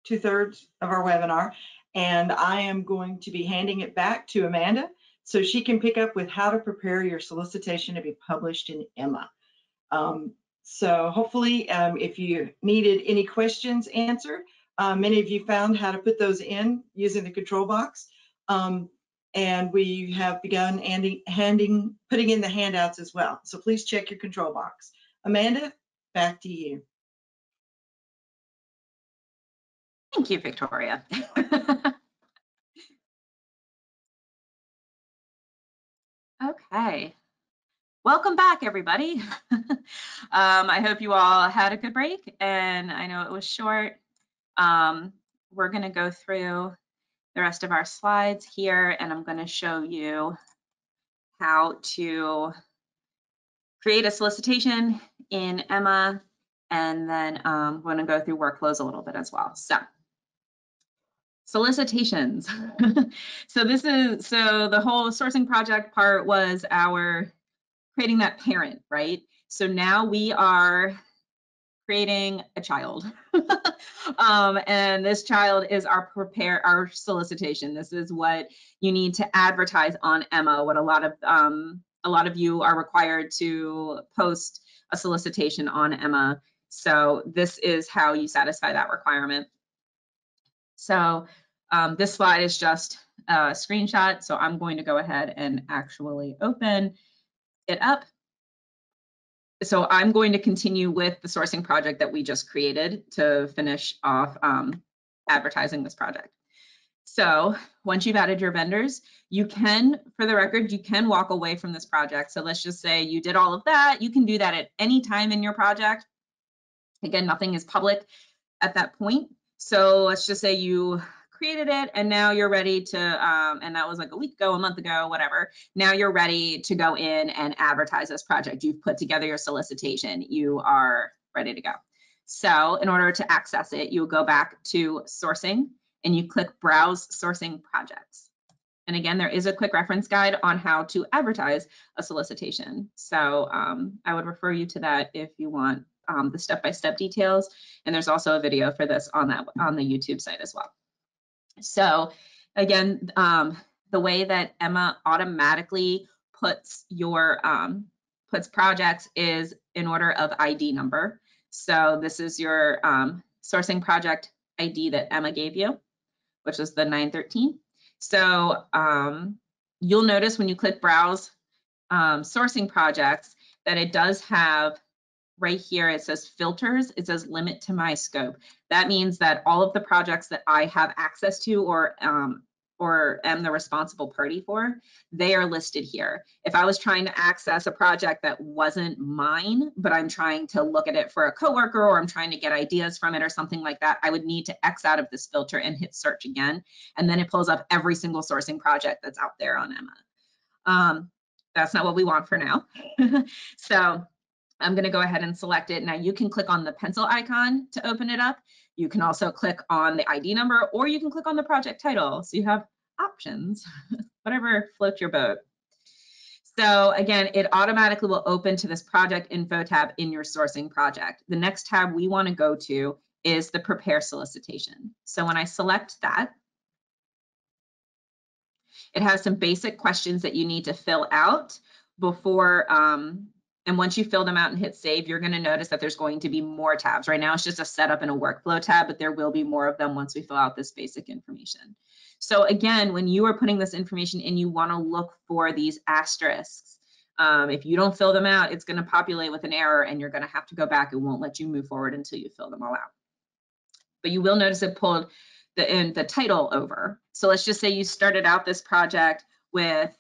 2/3 of our webinar, and I am going to be handing it back to Amanda so she can pick up with how to prepare your solicitation to be published in eMMA. So hopefully, if you needed any questions answered, many of you found how to put those in using the control box. And we have begun putting in the handouts as well. So please check your control box. Amanda, back to you. Thank you, Victoria. Okay. Welcome back, everybody. I hope you all had a good break, and I know it was short. We're going to go through the rest of our slides here, and I'm going to show you how to create a solicitation in eMMA, and then we're going to go through workflows a little bit as well. So solicitations. So the whole sourcing project part was our creating that parent, right? So now we are creating a child. And this child is our solicitation. This is what you need to advertise on eMMA, what a lot of you are required to post a solicitation on eMMA. So this is how you satisfy that requirement. So this slide is just a screenshot. So I'm going to go ahead and actually open it up. So I'm going to continue with the sourcing project that we just created to finish off advertising this project. So once you've added your vendors, you can, for the record, you can walk away from this project. So let's just say you did all of that. You can do that at any time in your project. Again, nothing is public at that point. So let's just say you created it and now you're ready to, and that was like a week ago, a month ago, whatever. Now you're ready to go in and advertise this project. You've put together your solicitation. You are ready to go. So in order to access it, you go back to sourcing and you click browse sourcing projects. And again, there is a quick reference guide on how to advertise a solicitation. So I would refer you to that if you want the step-by-step details. And there's also a video for this on the YouTube site as well. So again, the way that eMMA automatically puts your puts projects is in order of ID number. So this is your sourcing project ID that eMMA gave you, which is the 913. So you'll notice when you click browse sourcing projects that it does have right here, it says filters, it says limit to my scope. That means that all of the projects that I have access to or am the responsible party for, they are listed here. If I was trying to access a project that wasn't mine, but I'm trying to look at it for a coworker or I'm trying to get ideas from it or something like that, I would need to X out of this filter and hit search again. And then it pulls up every single sourcing project that's out there on eMMA. That's not what we want for now. So I'm going to go ahead and select it. Now you can click on the pencil icon to open it up. You can also click on the ID number, or you can click on the project title. So you have options, whatever floats your boat. So again, it automatically will open to this project info tab in your sourcing project. The next tab we want to go to is the prepare solicitation. So when I select that, it has some basic questions that you need to fill out before, and once you fill them out and hit save, you're going to notice that there's going to be more tabs. Right now, it's just a setup and a workflow tab, but there will be more of them once we fill out this basic information. So again, when you are putting this information in, you want to look for these asterisks. If you don't fill them out, it's going to populate with an error and you're going to have to go back. It won't let you move forward until you fill them all out. But you will notice it pulled the title over. So let's just say you started out this project with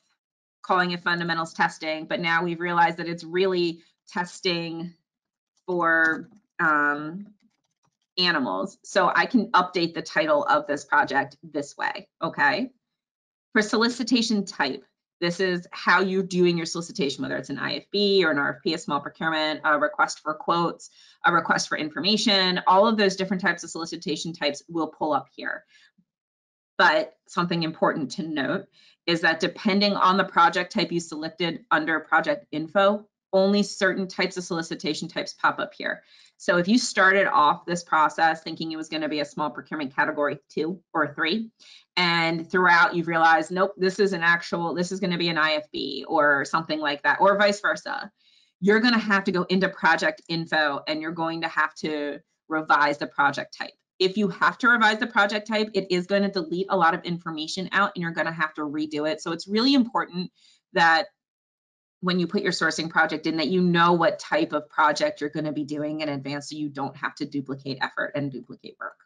calling it fundamentals testing, but now we've realized that it's really testing for animals. So I can update the title of this project this way, okay? For solicitation type, this is how you're doing your solicitation, whether it's an IFB or an RFP, a small procurement, a request for quotes, a request for information, all of those different types of solicitation types will pull up here. But something important to note is that depending on the project type you selected under project info, only certain types of solicitation types pop up here. So if you started off this process thinking it was going to be a small procurement category 2 or 3, and throughout you've realized, nope, this is going to be an IFB or something like that, or vice versa, you're going to have to go into project info and you're going to have to revise the project type. If you have to revise the project type, it is going to delete a lot of information out and you're going to have to redo it. So it's really important that when you put your sourcing project in, that you know what type of project you're going to be doing in advance so you don't have to duplicate effort and duplicate work.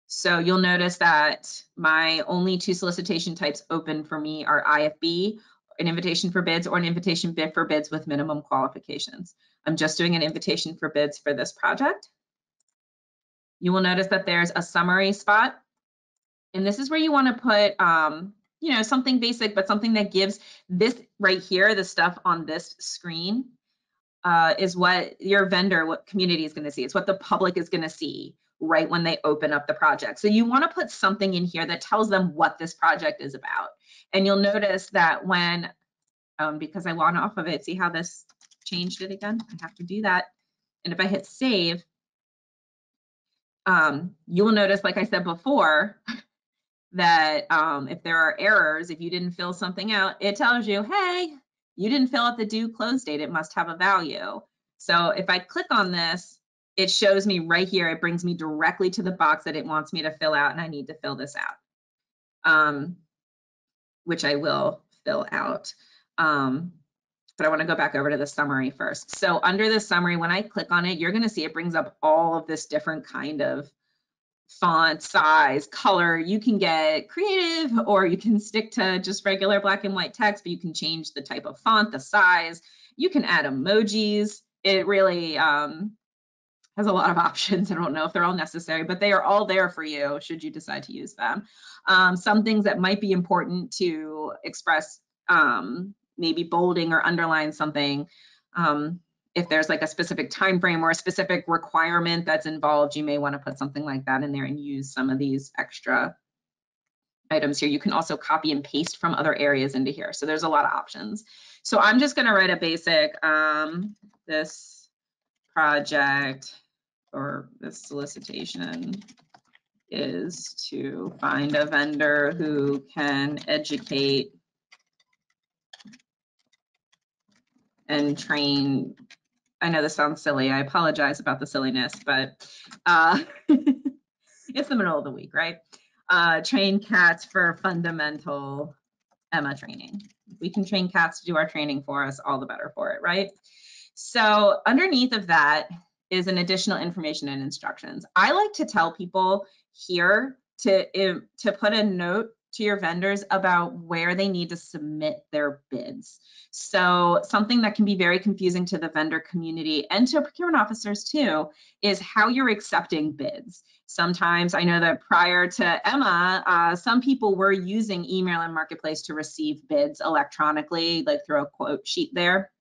So you'll notice that my only 2 solicitation types open for me are IFB, an invitation for bids, or an invitation bid for bids with minimum qualifications. I'm just doing an invitation for bids for this project. You will notice that there's a summary spot. And this is where you want to put, you know, something basic, but something that gives this right here, the stuff on this screen is what your vendor, what community is going to see. It's what the public is going to see right when they open up the project. So you want to put something in here that tells them what this project is about. And you'll notice that when, because I logged off of it, see how this changed it again? I have to do that. And if I hit save, you will notice, like I said before, that if there are errors, if you didn't fill something out, it tells you, hey, you didn't fill out the due close date. It must have a value. So if I click on this, it shows me right here. It brings me directly to the box that it wants me to fill out, and I need to fill this out, which I will fill out. But I want to go back over to the summary first. So under the summary, when I click on it, you're going to see it brings up all of this different kind of font, size, color. You can get creative or you can stick to just regular black and white text, but you can change the type of font, the size. You can add emojis. It really has a lot of options. I don't know if they're all necessary, but they are all there for you should you decide to use them. Some things that might be important to express, maybe bolding or underline something. If there's like a specific time frame or a specific requirement that's involved, you may want to put something like that in there and use some of these extra items here. You can also copy and paste from other areas into here. So there's a lot of options. So I'm just going to write a basic, this project or this solicitation is to find a vendor who can educate and train. I know this sounds silly. I apologize about the silliness, but it's the middle of the week, right? Train cats for fundamental eMMA training. We can train cats to do our training for us, all the better for it, right? So underneath of that is an additional information and instructions. I like to tell people here to put a note to your vendors about where they need to submit their bids. So something that can be very confusing to the vendor community and to procurement officers too is how you're accepting bids. Sometimes I know that prior to eMMA, some people were using email and marketplace to receive bids electronically, like through a quote sheet there.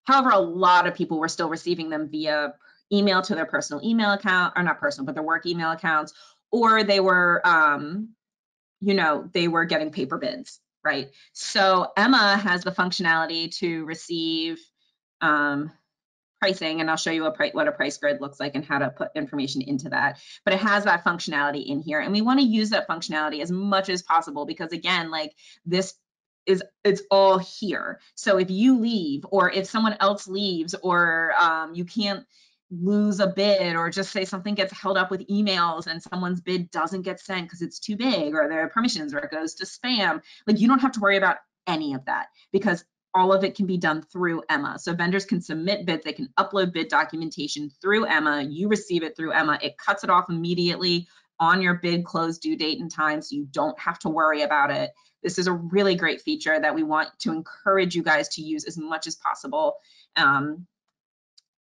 However, a lot of people were still receiving them via email to their personal email account, or not personal, but their work email accounts, or they were, you know, they were getting paper bids. right? So eMMA has the functionality to receive pricing, and I'll show you what a price grid looks like and how to put information into that. But it has that functionality in here, and we want to use that functionality as much as possible because, again, like this it's all here. So if you leave, or if someone else leaves, or you can't lose a bid, or just say something gets held up with emails and someone's bid doesn't get sent because it's too big, or their permissions, or it goes to spam, like you don't have to worry about any of that because all of it can be done through eMMA. So vendors can submit bids, they can upload bid documentation through eMMA, you receive it through eMMA, it cuts it off immediately on your bid close due date and time, so you don't have to worry about it. This is a really great feature that we want to encourage you guys to use as much as possible.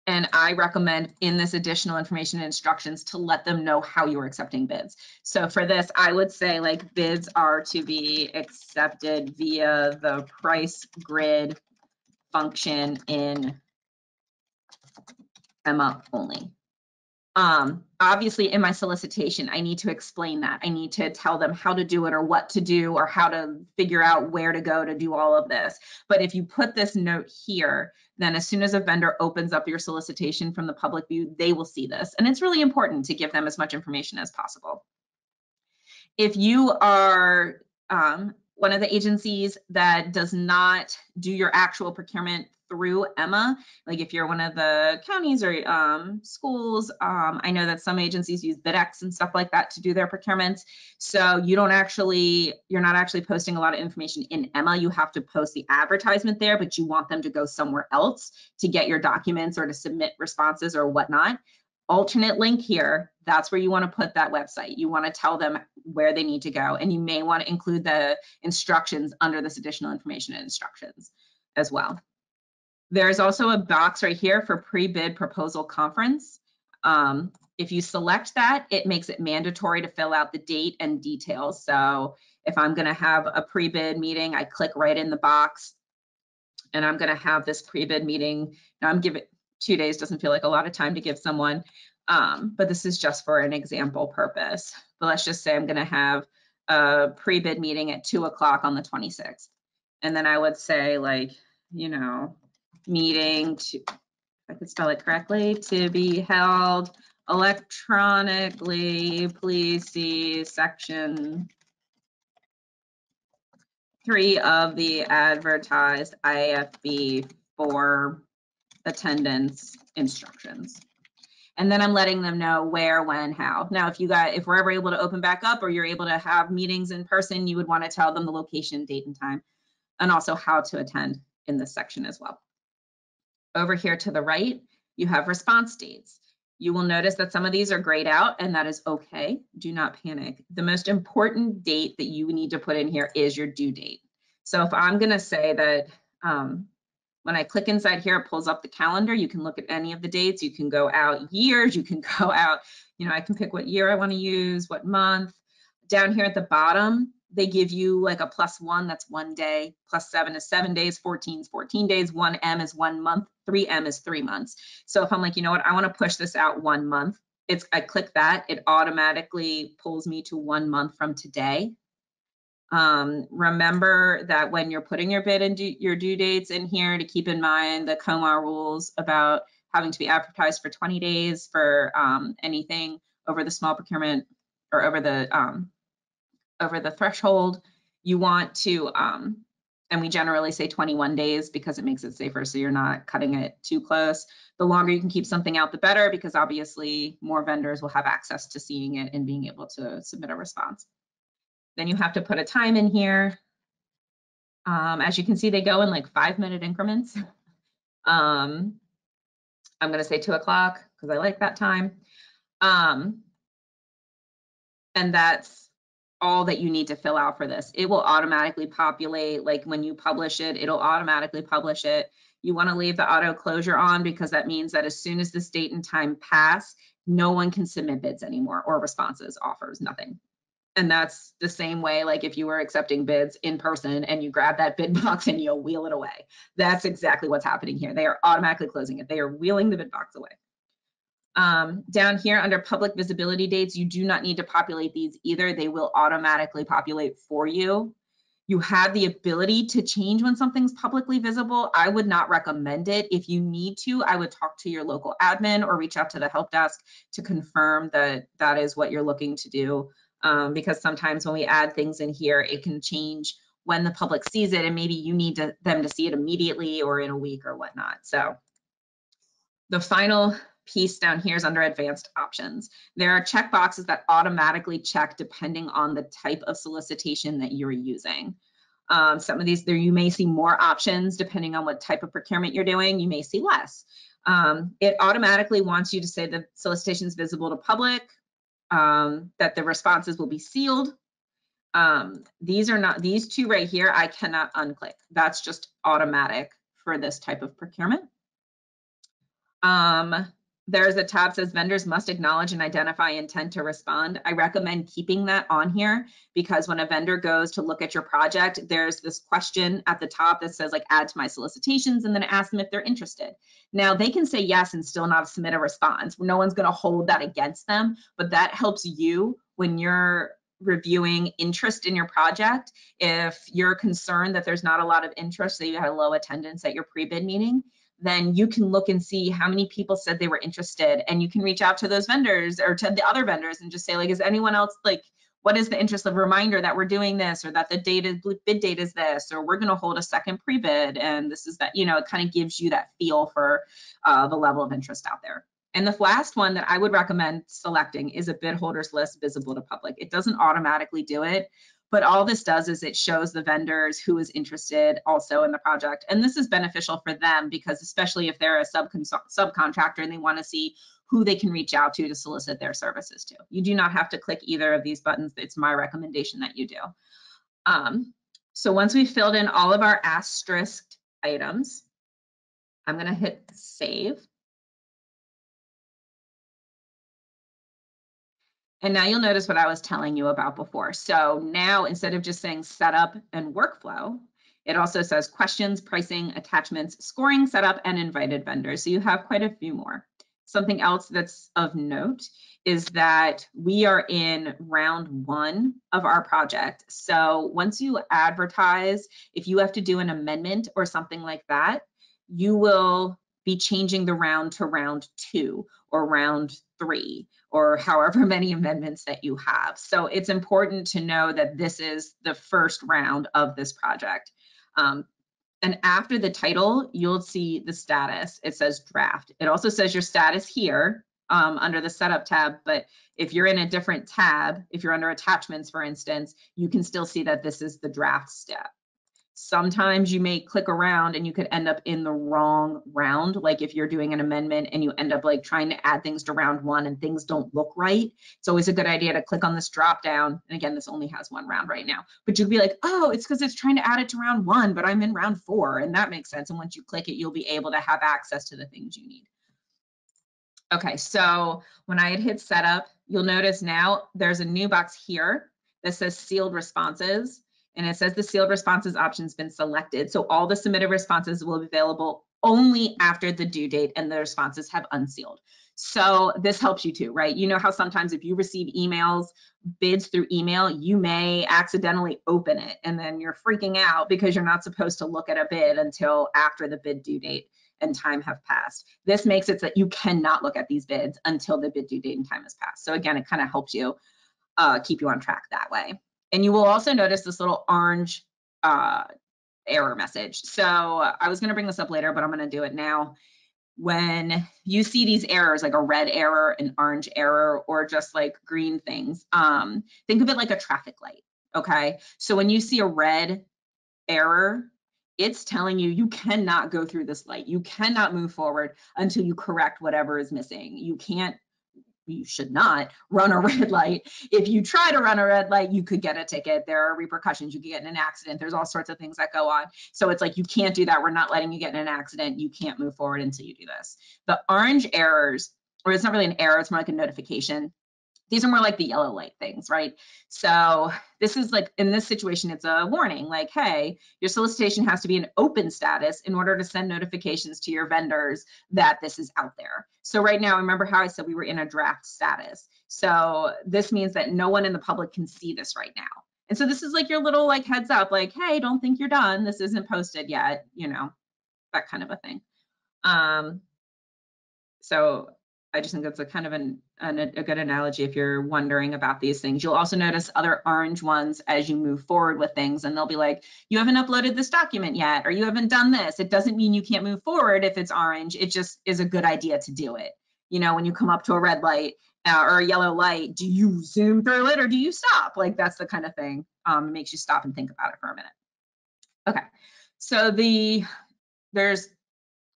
And I recommend in this additional information and instructions to let them know how you're accepting bids. So for this, I would say like bids are to be accepted via the price grid function in eMMA only. Obviously in my solicitation, I need to explain that. I need to tell them how to do it or what to do or how to figure out where to go to do all of this. But if you put this note here, then as soon as a vendor opens up your solicitation from the public view, they will see this. And it's really important to give them as much information as possible. If you are one of the agencies that does not do your actual procurement through eMMA, like if you're one of the counties or schools, I know that some agencies use BidX and stuff like that to do their procurements. So you're not actually posting a lot of information in eMMA. You have to post the advertisement there, but you want them to go somewhere else to get your documents or to submit responses or whatnot. Alternate link here, that's where you want to put that website. You want to tell them where they need to go, and you may want to include the instructions under this additional information and instructions as well. There's also a box right here for pre-bid proposal conference. If you select that, it makes it mandatory to fill out the date and details. So if I'm going to have a pre-bid meeting, I click right in the box, and I'm going to have this pre-bid meeting. Now I'm giving 2 days, doesn't feel like a lot of time to give someone, but this is just for an example purpose. But let's just say I'm going to have a pre-bid meeting at 2 o'clock on the 26th. And then I would say, like, you know, meeting to, if I could spell it correctly, to be held electronically, please see section 3 of the advertised IFB for attendance instructions. And then I'm letting them know where, when, how. Now, if we're ever able to open back up or you're able to have meetings in person, you would want to tell them the location, date, and time, and also how to attend in this section as well. Over here to the right, you have response dates. You will notice that some of these are grayed out, and that is okay. Do not panic. The most important date that you need to put in here is your due date. So if I'm going to say that when I click inside here, it pulls up the calendar. You can look at any of the dates. You can go out years. You can go out, you know, I can pick what year I want to use, what month. Down here at the bottom, they give you like a +1, that's 1 day, +7 is 7 days, 14 is 14 days, 1M is 1 month, 3M is 3 months. So if I'm like, you know what, I want to push this out 1 month, I click that, it automatically pulls me to 1 month from today. Remember that when you're putting your bid and your due dates in here, to keep in mind the COMA rules about having to be advertised for 20 days for anything over the small procurement or over the threshold. You want to, and we generally say 21 days because it makes it safer, so you're not cutting it too close. The longer you can keep something out, the better, because obviously more vendors will have access to seeing it and being able to submit a response. Then you have to put a time in here. As you can see, they go in like 5-minute increments. I'm going to say 2 o'clock because I like that time. And that's all that you need to fill out for this. It will automatically populate, like when you publish it, it'll automatically publish it. You want to leave the auto closure on because that means that as soon as this date and time pass, no one can submit bids anymore or responses, offers, nothing. And that's the same way, like if you were accepting bids in person and you grab that bid box and you'll wheel it away. That's exactly what's happening here. They are automatically closing it. They are wheeling the bid box away. Down here under public visibility dates, you do not need to populate these either. They will automatically populate for you. You have the ability to change when something's publicly visible. I would not recommend it. If you need to, I would talk to your local admin or reach out to the help desk to confirm that that is what you're looking to do. Because sometimes when we add things in here, it can change when the public sees it, and maybe you need them to see it immediately or in a week or whatnot. So the final piece down here is under advanced options. There are check boxes that automatically check depending on the type of solicitation that you're using. Some of these, there you may see more options depending on what type of procurement you're doing. You may see less. It automatically wants you to say the solicitation is visible to public, that the responses will be sealed. These are not, these two right here, I cannot unclick. That's just automatic for this type of procurement. There's a tab that says vendors must acknowledge and identify intent to respond. I recommend keeping that on here because when a vendor goes to look at your project, there's this question at the top that says like add to my solicitations, and then ask them if they're interested. Now they can say yes and still not submit a response. No one's going to hold that against them, but that helps you when you're reviewing interest in your project. If you're concerned that there's not a lot of interest, so you had a low attendance at your pre-bid meeting, then you can look and see how many people said they were interested, and you can reach out to those vendors or to the other vendors and just say like, is anyone else, like, what is the interest of reminder that we're doing this, or that the bid date is this, or we're going to hold a second pre-bid and this is that, you know, it kind of gives you that feel for the level of interest out there. And the last one that I would recommend selecting is a bid holders list visible to public. It doesn't automatically do it, but all this does is it shows the vendors who is interested also in the project. And this is beneficial for them because especially if they're a subcontractor and they want to see who they can reach out to solicit their services to. You do not have to click either of these buttons. It's my recommendation that you do. So once we've filled in all of our asterisked items, I'm going to hit save. And now you'll notice what I was telling you about before. So now instead of just saying setup and workflow, it also says questions, pricing, attachments, scoring, setup, and invited vendors. So you have quite a few more. Something else that's of note is that we are in round 1 of our project. So once you advertise, if you have to do an amendment or something like that, you will be changing the round to round 2 or round 3 or however many amendments that you have. So it's important to know that this is the first round of this project. And after the title, you'll see the status. It says draft. It also says your status here under the setup tab, but if you're in a different tab, if you're under attachments, for instance, you can still see that this is the draft step. Sometimes you may click around and you could end up in the wrong round. Like if you're doing an amendment and you end up like trying to add things to round 1 and things don't look right, it's always a good idea to click on this drop down. And again, this only has 1 round right now, but you'll be like, oh, it's because it's trying to add it to round 1, but I'm in round 4. And that makes sense. And once you click it, you'll be able to have access to the things you need. Okay, so when I had hit setup, you'll notice now there's a new box here that says sealed responses. And it says the sealed responses option's been selected. So all the submitted responses will be available only after the due date and the responses have unsealed. So this helps you too, right? You know how sometimes if you receive emails, bids through email, you may accidentally open it and then you're freaking out because you're not supposed to look at a bid until after the bid due date and time have passed. This makes it so that you cannot look at these bids until the bid due date and time has passed. So again, it kind of helps you keep you on track that way. And you will also notice this little orange error message. So I was going to bring this up later, but I'm going to do it now. When you see these errors, like a red error, an orange error, or just like green things, think of it like a traffic light. Okay. So when you see a red error, it's telling you you cannot go through this light. You cannot move forward until you correct whatever is missing. You should not run a red light. If you try to run a red light, you could get a ticket. There are repercussions. You could get in an accident. There's all sorts of things that go on. So it's like, you can't do that. We're not letting you get in an accident. You can't move forward until you do this. The orange errors, or it's not really an error, it's more like a notification. These are more like the yellow light things, right? So this is like, in this situation, it's a warning like, hey, your solicitation has to be in open status in order to send notifications to your vendors that this is out there. So right now, remember how I said we were in a draft status. So this means that no one in the public can see this right now. And so this is like your little like heads up, like, hey, don't think you're done. This isn't posted yet, you know, that kind of a thing. So I just think that's a kind of a good analogy if you're wondering about these things. You'll also notice other orange ones as you move forward with things, and they'll be like, you haven't uploaded this document yet, or you haven't done this. It doesn't mean you can't move forward if it's orange. It just is a good idea to do it. You know, when you come up to a red light or a yellow light, do you zoom through it or do you stop? Like that's the kind of thing. It makes you stop and think about it for a minute. Okay, so there's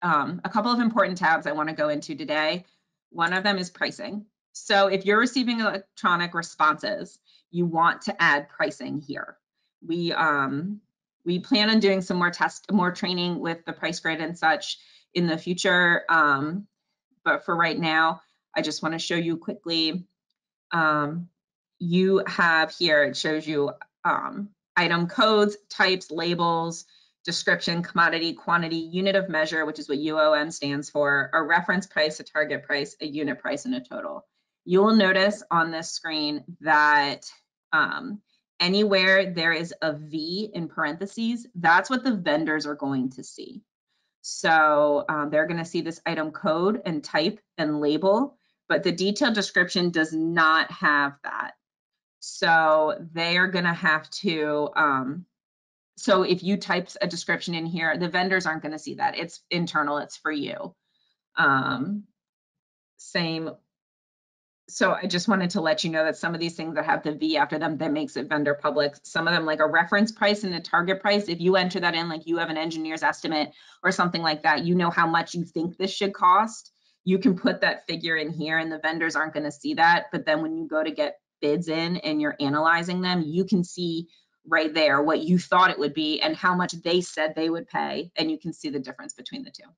a couple of important tabs I want to go into today. One of them is pricing. So if you're receiving electronic responses, you want to add pricing here. We plan on doing some more training with the price grid and such in the future. But for right now, I just want to show you quickly. You have here, it shows you item codes, types, labels, description, commodity, quantity, unit of measure, which is what UOM stands for, a reference price, a target price, a unit price, and a total. You will notice on this screen that anywhere there is a V in parentheses, that's what the vendors are going to see. So they're going to see this item code and type and label, but the detailed description does not have that. So they are going to have to, so if you type a description in here, the vendors aren't going to see that. It's internal, it's for you. Same. So I just wanted to let you know that some of these things that have the V after them, that makes it vendor public. Some of them like a reference price and a target price, if you enter that in, like you have an engineer's estimate or something like that, you know how much you think this should cost. You can put that figure in here and the vendors aren't going to see that. But then when you go to get bids in and you're analyzing them, you can see right there what you thought it would be and how much they said they would pay, and you can see the difference between the two.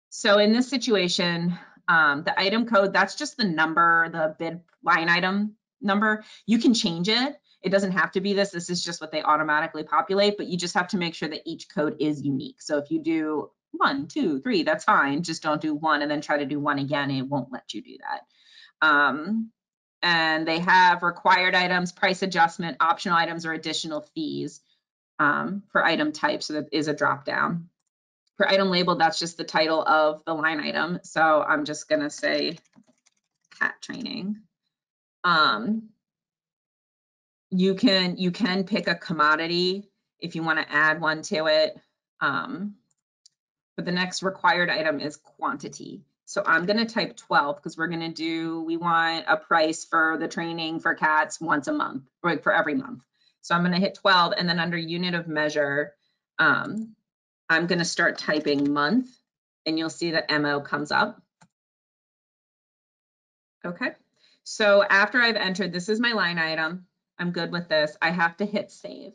So in this situation, the item code, that's just the number, the bid line item number. You can change it. It doesn't have to be this. This is just what they automatically populate, but you just have to make sure that each code is unique. So if you do 1, 2, 3, that's fine. Just don't do 1 and then try to do 1 again. It won't let you do that. And they have required items, price adjustment, optional items, or additional fees for item type. So that is a drop down. For item label, that's just the title of the line item. So I'm just going to say cat training. You can pick a commodity if you want to add one to it. But the next required item is quantity. So I'm going to type 12 because we want a price for the training for cats once a month, or for every month. So I'm going to hit 12, and then under unit of measure, I'm going to start typing month, and you'll see that MO comes up. Okay. So after I've entered, this is my line item. I'm good with this. I have to hit save.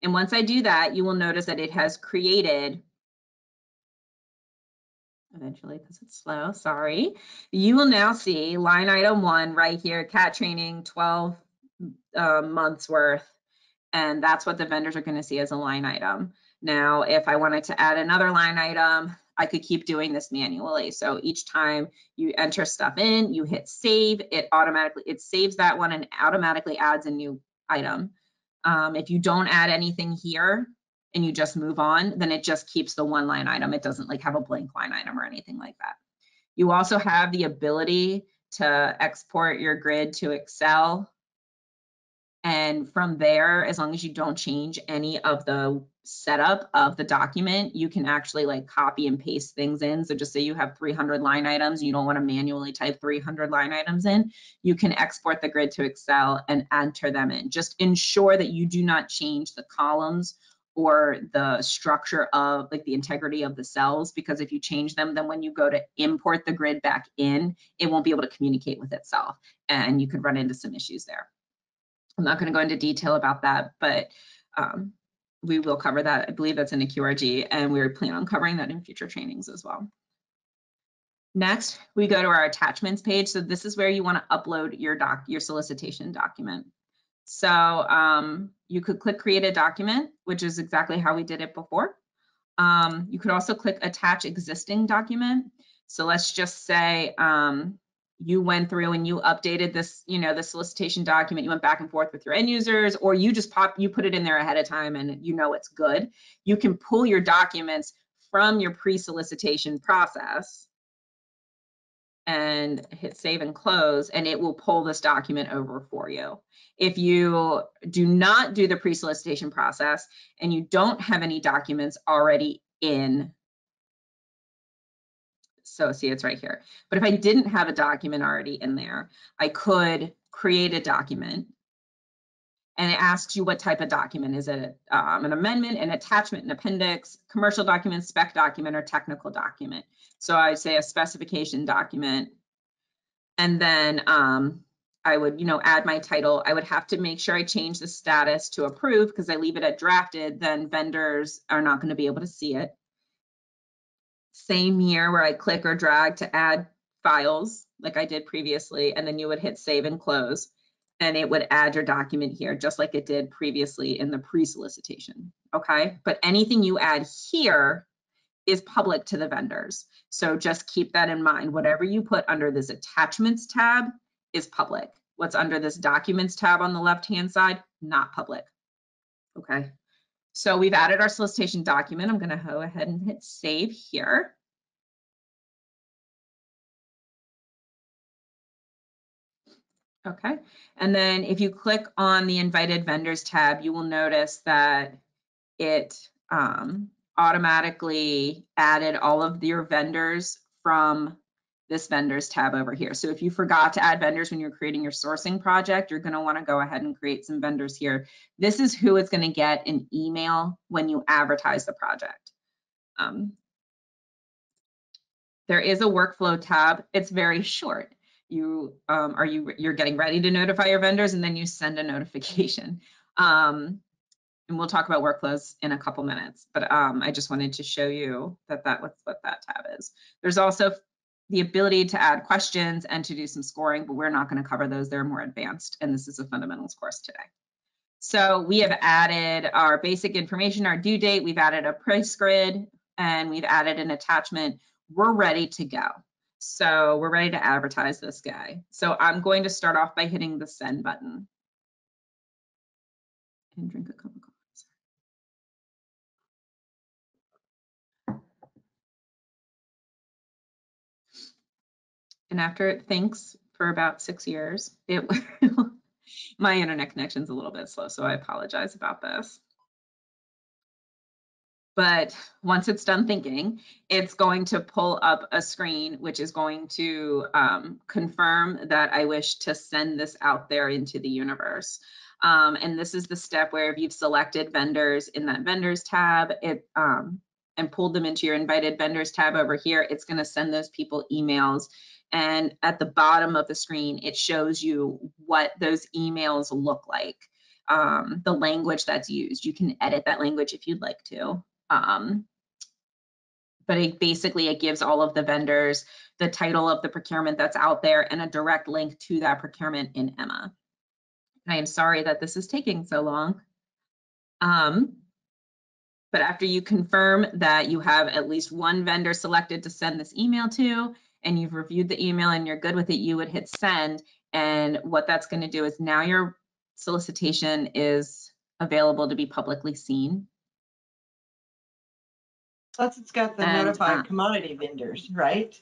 And once I do that, you will notice that it has created, eventually because it's slow, sorry. You will now see line item 1 right here, cat training, 12 months worth. And that's what the vendors are going to see as a line item. Now, if I wanted to add another line item, I could keep doing this manually. So each time you enter stuff in, you hit save, it saves that one and automatically adds a new item. If you don't add anything here and you just move on, then it just keeps the one line item. It doesn't like have a blank line item or anything like that. You also have the ability to export your grid to Excel. And from there, as long as you don't change any of the setup of the document, you can actually like copy and paste things in. So just say you have 300 line items, you don't want to manually type 300 line items in, you can export the grid to Excel and enter them in. Just ensure that you do not change the columns or the structure of like the integrity of the cells, because if you change them, then when you go to import the grid back in, it won't be able to communicate with itself and you could run into some issues there. I'm not going to go into detail about that, but we will cover that. I believe that's in the QRG, and we plan on covering that in future trainings as well. Next, we go to our attachments page. So this is where you want to upload your solicitation document. So you could click create a document, which is exactly how we did it before. You could also click attach existing document. So let's just say you went through and you updated this, the solicitation document, you went back and forth with your end users, or you just you put it in there ahead of time and it's good, you can pull your documents from your pre-solicitation process and hit save and close, and it will pull this document over for you. If you do not do the pre-solicitation process and you don't have any documents already in, so see, it's right here. But if I didn't have a document already in there, I could create a document, and it asks you what type of document. Is it an amendment, an attachment, an appendix, commercial document, spec document, or technical document? So I say a specification document. And then I would, add my title. I would have to make sure I change the status to approved, because I leave it at drafted, then vendors are not going to be able to see it. Same here where I click or drag to add files like I did previously, and then you would hit save and close, and it would add your document here just like it did previously in the pre-solicitation, okay? But anything you add here is public to the vendors. So just keep that in mind. Whatever you put under this attachments tab is public. What's under this documents tab on the left-hand side, not public, okay? So we've added our solicitation document. I'm gonna go ahead and hit save here. Okay, and then if you click on the invited vendors tab, you will notice that it automatically added all of your vendors from this vendors tab over here. So if you forgot to add vendors when you're creating your sourcing project, you're going to want to go ahead and create some vendors here. This is who is going to get an email when you advertise the project. There is a workflow tab. It's very short. You're getting ready to notify your vendors, and then you send a notification. And we'll talk about workflows in a couple minutes, but I just wanted to show you what that tab is. There's also the ability to add questions and to do some scoring, but we're not going to cover those. They're more advanced, and this is a fundamentals course today. So we have added our basic information, our due date, we've added a price grid, and we've added an attachment. We're ready to go. So we're ready to advertise this guy. So I'm going to start off by hitting the send button. And drink a cup of coffee. And after it thinks for about 6 years, my internet connection's a little bit slow, so I apologize about this. But once it's done thinking, it's going to pull up a screen, which is going to confirm that I wish to send this out there into the universe. And this is the step where if you've selected vendors in that vendors tab, and pulled them into your invited vendors tab over here, it's going to send those people emails. And at the bottom of the screen, it shows you what those emails look like, the language that's used. You can edit that language if you'd like to. But it gives all of the vendors the title of the procurement that's out there and a direct link to that procurement in eMMA. And I am sorry that this is taking so long. But after you confirm that you have at least one vendor selected to send this email to, and you've reviewed the email and you're good with it, you would hit send. And what that's going to do is now your solicitation is available to be publicly seen. Plus, it's got the notified commodity vendors, right?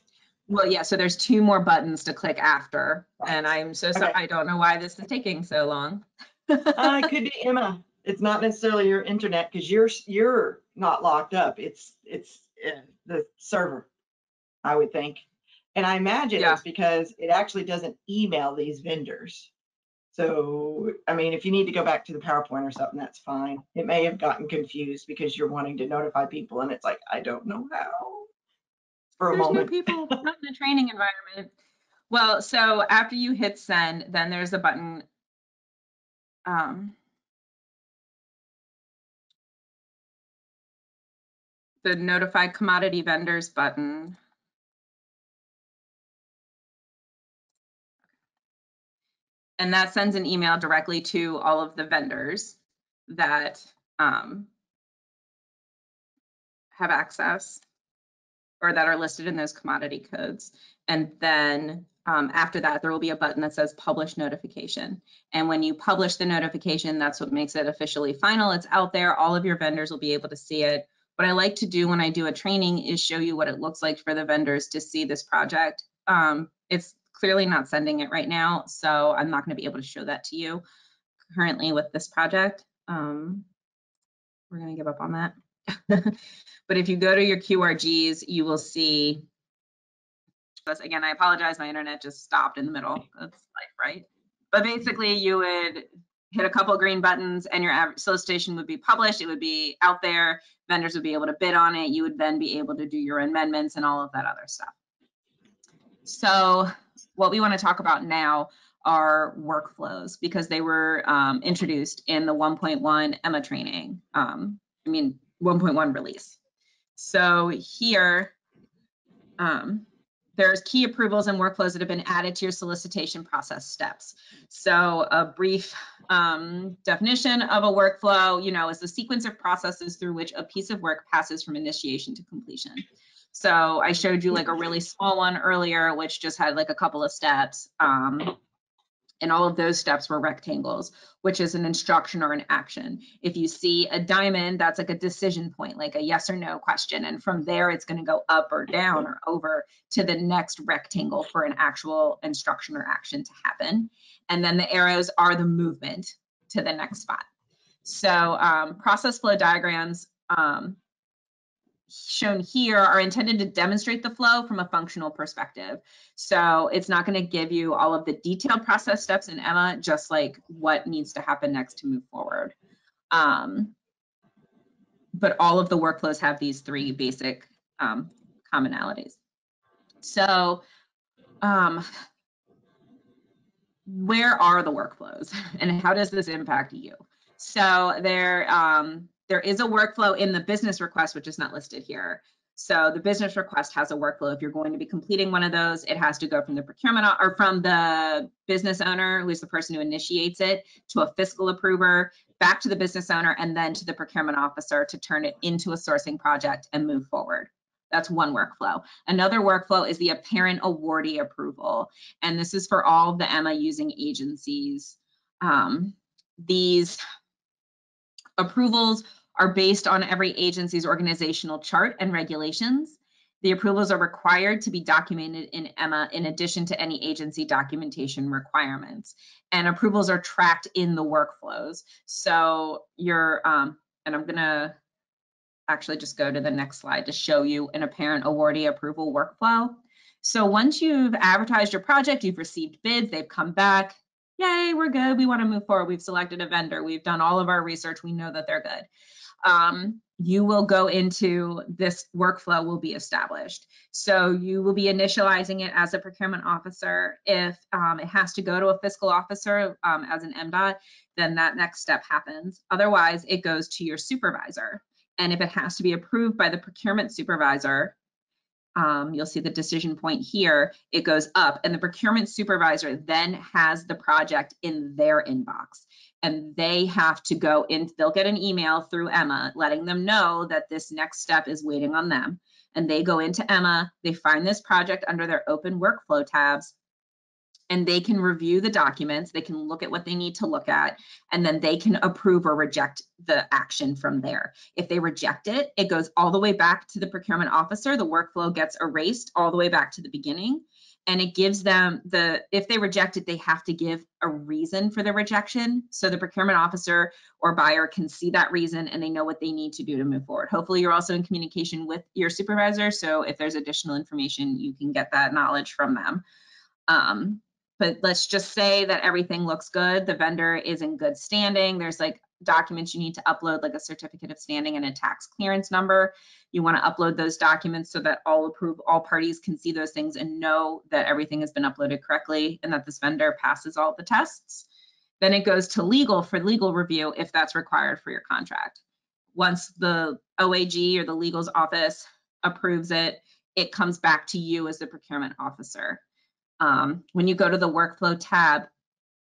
Well, yeah, so there's 2 more buttons to click after. Right. And I'm so sorry. I don't know why this is taking so long. It could be eMMA. It's not necessarily your internet, because you're not locked up. It's the server, I would think. And I imagine it's because it actually doesn't email these vendors. So, I mean, if you need to go back to the PowerPoint or something, that's fine. It may have gotten confused because you're wanting to notify people, and it's like, I don't know how. For a moment. There's no people, not in a training environment. Well, so after you hit send, then there's a button. The notify commodity vendors button. And that sends an email directly to all of the vendors that have access or that are listed in those commodity codes. And then After that, there will be a button that says publish notification. And when you publish the notification, that's what makes it officially final. It's out there. All of your vendors will be able to see it. What I like to do when I do a training is show you what it looks like for the vendors to see this project. It's clearly not sending it right now, so I'm not going to be able to show that to you currently with this project. We're going to give up on that. But if you go to your QRGs, you will see, again, I apologize, my internet just stopped in the middle. That's life, right? But basically you would hit a couple of green buttons and your solicitation would be published. It would be out there. Vendors would be able to bid on it. You would then be able to do your amendments and all of that other stuff. So what we want to talk about now are workflows, because they were introduced in the 1.1 eMMA training, 1.1 release. So here, there's key approvals and workflows that have been added to your solicitation process steps. So a brief definition of a workflow, is the sequence of processes through which a piece of work passes from initiation to completion. So I showed you like a really small one earlier, which just had like a couple of steps. And all of those steps were rectangles, which is an instruction or an action. If you see a diamond, that's like a decision point, like a yes or no question. And from there, it's going to go up or down or over to the next rectangle for an actual instruction or action to happen. And then the arrows are the movement to the next spot. So process flow diagrams shown here are intended to demonstrate the flow from a functional perspective. So it's not going to give you all of the detailed process steps in eMMA, just like what needs to happen next to move forward. But all of the workflows have these three basic commonalities. So where are the workflows and how does this impact you? So there is a workflow in the business request, which is not listed here. So the business request has a workflow. If you're going to be completing one of those, it has to go from the procurement or from the business owner, who is the person who initiates it, to a fiscal approver, back to the business owner, and then to the procurement officer to turn it into a sourcing project and move forward. That's one workflow. Another workflow is the apparent awardee approval. And this is for all the eMMA using agencies. These approvals are based on every agency's organizational chart and regulations. The approvals are required to be documented in eMMA in addition to any agency documentation requirements. And approvals are tracked in the workflows. So you're, and I'm gonna actually just go to the next slide to show you an apparent awardee approval workflow. So once you've advertised your project, you've received bids, they've come back, yay, we're good, we want to move forward, we've selected a vendor, we've done all of our research, we know that they're good. You will go into this workflow will be established. So you will be initializing it as a procurement officer. If it has to go to a fiscal officer as an MDOT, then that next step happens. Otherwise, it goes to your supervisor. And if it has to be approved by the procurement supervisor, you'll see the decision point here, it goes up, and the procurement supervisor then has the project in their inbox. And they have to go in, they'll get an email through eMMA letting them know that this next step is waiting on them. And they go into eMMA, they find this project under their open workflow tabs, and they can review the documents, they can look at what they need to look at, and then they can approve or reject the action from there. If they reject it, it goes all the way back to the procurement officer, the workflow gets erased all the way back to the beginning, and it gives them if they reject it, they have to give a reason for the rejection, so the procurement officer or buyer can see that reason and they know what they need to do to move forward. Hopefully you're also in communication with your supervisor, so if there's additional information, you can get that knowledge from them. But let's just say that everything looks good. The vendor is in good standing. There's like documents you need to upload, like a certificate of standing and a tax clearance number. You want to upload those documents so that all parties can see those things and know that everything has been uploaded correctly and that this vendor passes all the tests. Then it goes to legal for legal review if that's required for your contract. Once the OAG or the legal's office approves it, it comes back to you as the procurement officer. When you go to the workflow tab,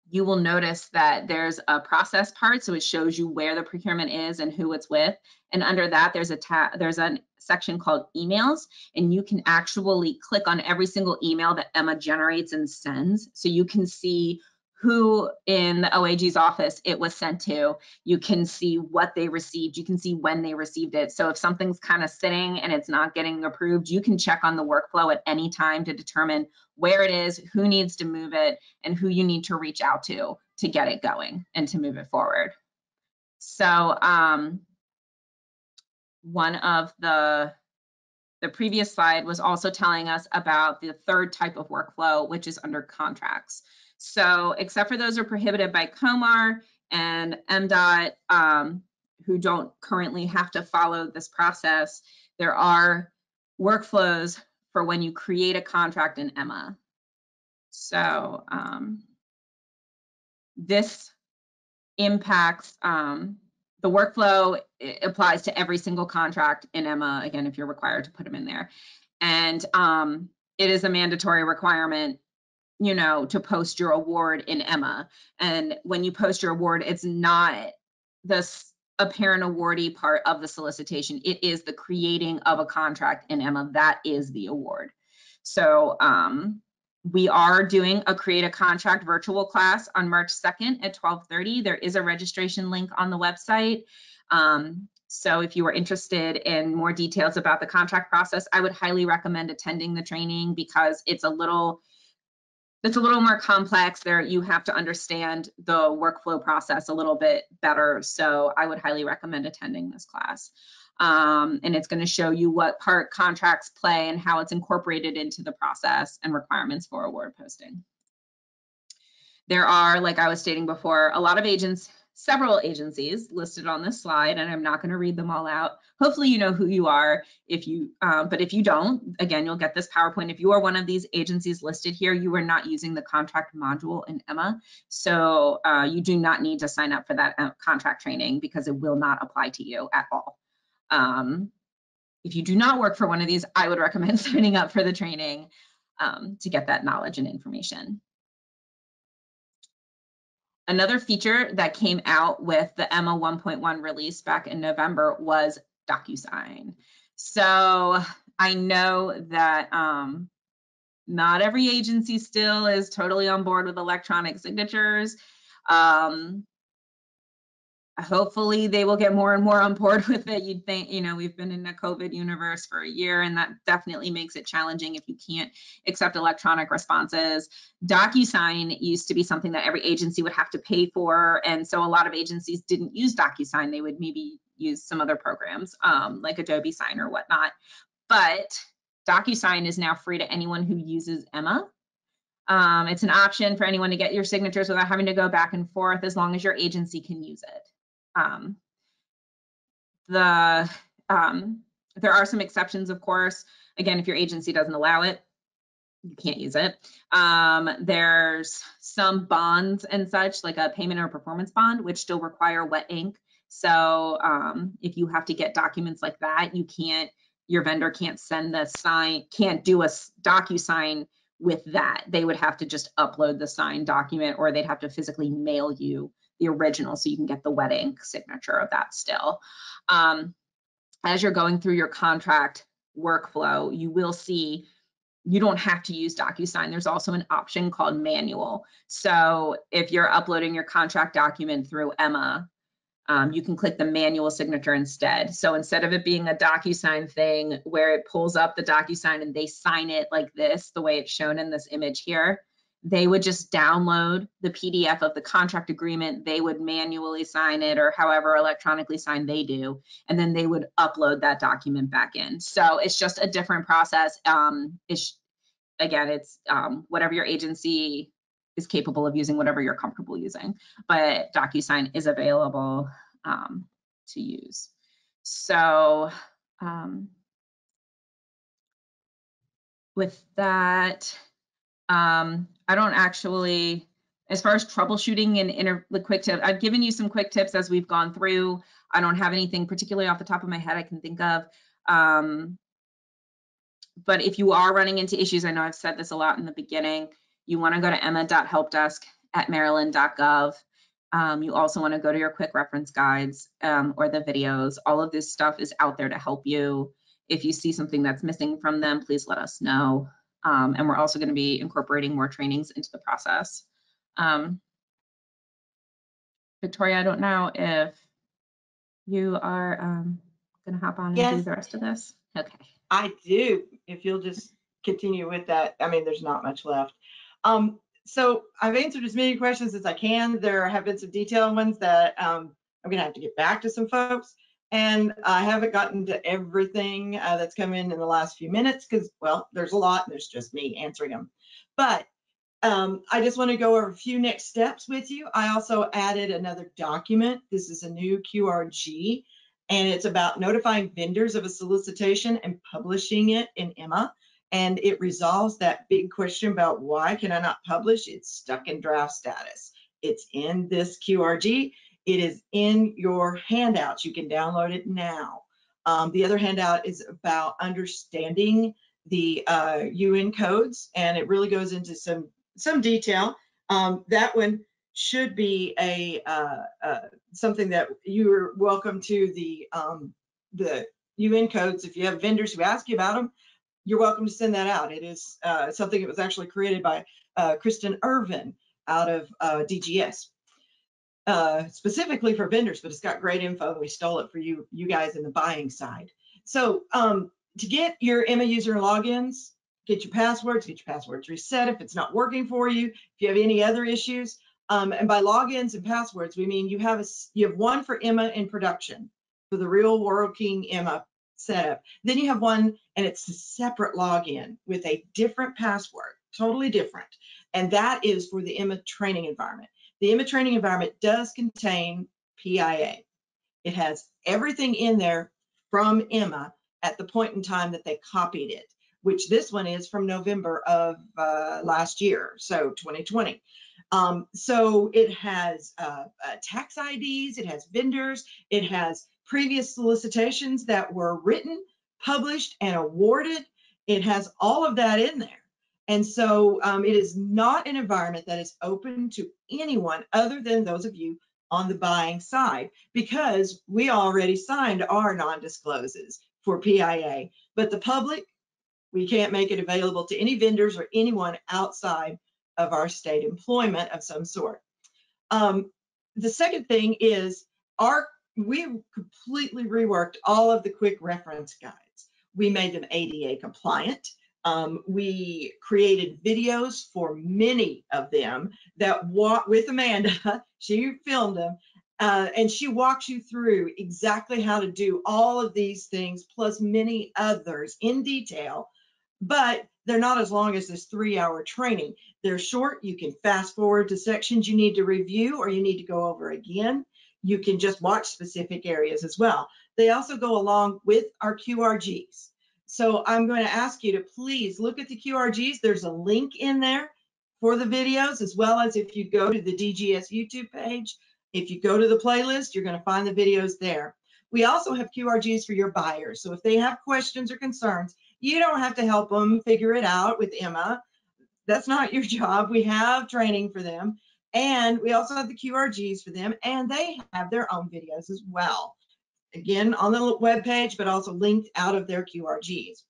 you will notice that there's a process part, so it shows you where the procurement is and who it's with. And under that, there's a section called emails, and you can actually click on every single email that eMMA generates and sends, so you can see who in the OAG's office it was sent to. You can see what they received. You can see when they received it. So if something's kind of sitting and it's not getting approved, you can check on the workflow at any time to determine where it is, who needs to move it, and who you need to reach out to get it going and to move it forward. So one of the previous slide was also telling us about the third type of workflow, which is under contracts. So except for those are prohibited by COMAR and MDOT, who don't currently have to follow this process, there are workflows for when you create a contract in eMMA. So this impacts the workflow. It applies to every single contract in eMMA, again, if you're required to put them in there. And it is a mandatory requirement, you know, to post your award in eMMA. And when you post your award, it's not the apparent awardee part of the solicitation. It is the creating of a contract in eMMA. That is the award. So we are doing a create a contract virtual class on March 2nd at 12:30. There is a registration link on the website. So if you are interested in more details about the contract process, I would highly recommend attending the training because it's a little more complex. There, you have to understand the workflow process a little bit better. So I would highly recommend attending this class. And it's going to show you what part contracts play and how it's incorporated into the process and requirements for award posting. There are, like I was stating before, a lot of several agencies listed on this slide, and I'm not going to read them all out. Hopefully you know who you are. But if you don't, again, you'll get this PowerPoint. If you are one of these agencies listed here, you are not using the contract module in eMMA. So you do not need to sign up for that contract training because it will not apply to you at all. If you do not work for one of these, I would recommend signing up for the training to get that knowledge and information. Another feature that came out with the eMMA 1.1 release back in November was DocuSign. So I know that not every agency still is totally on board with electronic signatures. Hopefully they will get more and more on board with it. You'd think, you know, we've been in a COVID universe for a year, and that definitely makes it challenging if you can't accept electronic responses. DocuSign used to be something that every agency would have to pay for, and so a lot of agencies didn't use DocuSign. They would maybe use some other programs like Adobe Sign or whatnot. But DocuSign is now free to anyone who uses eMMA. It's an option for anyone to get your signatures without having to go back and forth, as long as your agency can use it. There are some exceptions, of course. Again, if your agency doesn't allow it, you can't use it. There's some bonds and such, like a payment or performance bond, which still require wet ink. So if you have to get documents like that, your vendor can't can't do a DocuSign with that. They would have to just upload the signed document, or they'd have to physically mail you the original so you can get the wet ink signature of that still. As you're going through your contract workflow, you will see you don't have to use DocuSign. There's also an option called manual. So if you're uploading your contract document through eMMA, you can click the manual signature instead. So instead of it being a DocuSign thing where it pulls up the DocuSign and they sign it like this, the way it's shown in this image here, they would just download the PDF of the contract agreement. They would manually sign it, or however electronically signed they do, and then they would upload that document back in. So it's just a different process. It's whatever your agency is capable of using, whatever you're comfortable using, but DocuSign is available to use. So with that, I don't actually, as far as troubleshooting and the quick tip, I've given you some quick tips as we've gone through. I don't have anything particularly off the top of my head I can think of. But if you are running into issues, I know I've said this a lot in the beginning, you want to go to eMMA.helpdesk at maryland.gov. You also want to go to your quick reference guides or the videos. All of this stuff is out there to help you. If you see something that's missing from them, please let us know. And we're also going to be incorporating more trainings into the process. Victoria, I don't know if you are going to hop on and do the rest of this. Okay. I do, if you'll just continue with that. I mean, there's not much left. So I've answered as many questions as I can. There have been some detailed ones that I'm going to have to get back to some folks. And I haven't gotten to everything that's come in the last few minutes because, well, there's a lot and there's just me answering them. But I just want to go over a few next steps with you. I also added another document. This is a new QRG, and it's about notifying vendors of a solicitation and publishing it in eMMA. And it resolves that big question about why can I not publish? It's stuck in draft status. It's in this QRG. It is in your handouts. You can download it now. The other handout is about understanding the UN codes, and it really goes into some detail. That one should be a something that you're welcome to the UN codes. If you have vendors who ask you about them, you're welcome to send that out. It is something that was actually created by Kristen Irvin out of DGS, specifically for vendors, but it's got great info. We stole it for you guys in the buying side. So to get your eMMA user logins, get your passwords reset if it's not working for you. If you have any other issues, and by logins and passwords, we mean you have one for eMMA in production for the real working eMMA setup. Then you have one, and it's a separate login with a different password, totally different. And that is for the eMMA training environment. The eMMA training environment does contain PIA. It has everything in there from eMMA at the point in time that they copied it, which this one is from November of last year, so 2020. So it has tax IDs, it has vendors, it has previous solicitations that were written, published, and awarded. It has all of that in there. And so it is not an environment that is open to anyone other than those of you on the buying side, because we already signed our non-discloses for PIA. But the public, we can't make it available to any vendors or anyone outside of our state employment of some sort. The second thing is we completely reworked all of the quick reference guides. We made them ADA compliant. We created videos for many of them that with Amanda. She filmed them, and she walks you through exactly how to do all of these things, plus many others in detail. But they're not as long as this 3-hour training. They're short. You can fast forward to sections you need to review or you need to go over again. You can just watch specific areas as well. They also go along with our QRGs. So I'm going to ask you to please look at the QRGs. There's a link in there for the videos, as well as if you go to the DGS YouTube page. If you go to the playlist, you're going to find the videos there. We also have QRGs for your buyers. So if they have questions or concerns, you don't have to help them figure it out with eMMA. That's not your job. We have training for them. And we also have the QRGs for them, and they have their own videos as well. Again, on the webpage, but also linked out of their QRGs.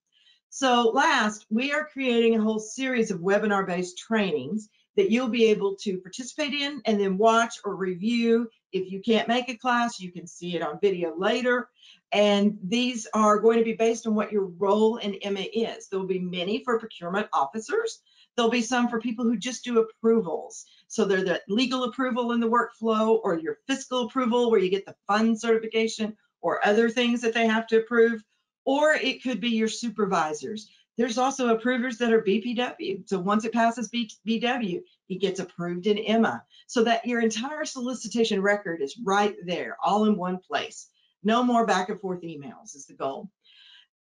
So last, we are creating a whole series of webinar-based trainings that you'll be able to participate in and then watch or review. If you can't make a class, you can see it on video later. And these are going to be based on what your role in eMMA is. There'll be many for procurement officers. There'll be some for people who just do approvals. So they're the legal approval in the workflow, or your fiscal approval where you get the fund certification or other things that they have to approve. Or it could be your supervisors. There's also approvers that are BPW. So once it passes BW, it gets approved in eMMA, so that your entire solicitation record is right there, all in one place. No more back and forth emails is the goal.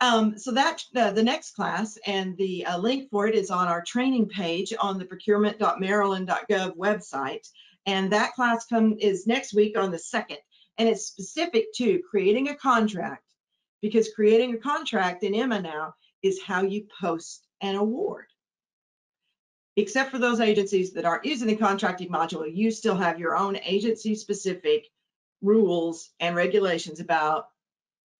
So that the next class, and the link for it is on our training page on the procurement.maryland.gov website. And that class is next week on the 2nd. And it's specific to creating a contract, because creating a contract in eMMA now is how you post an award. except for those agencies that aren't using the contracting module, you still have your own agency-specific rules and regulations about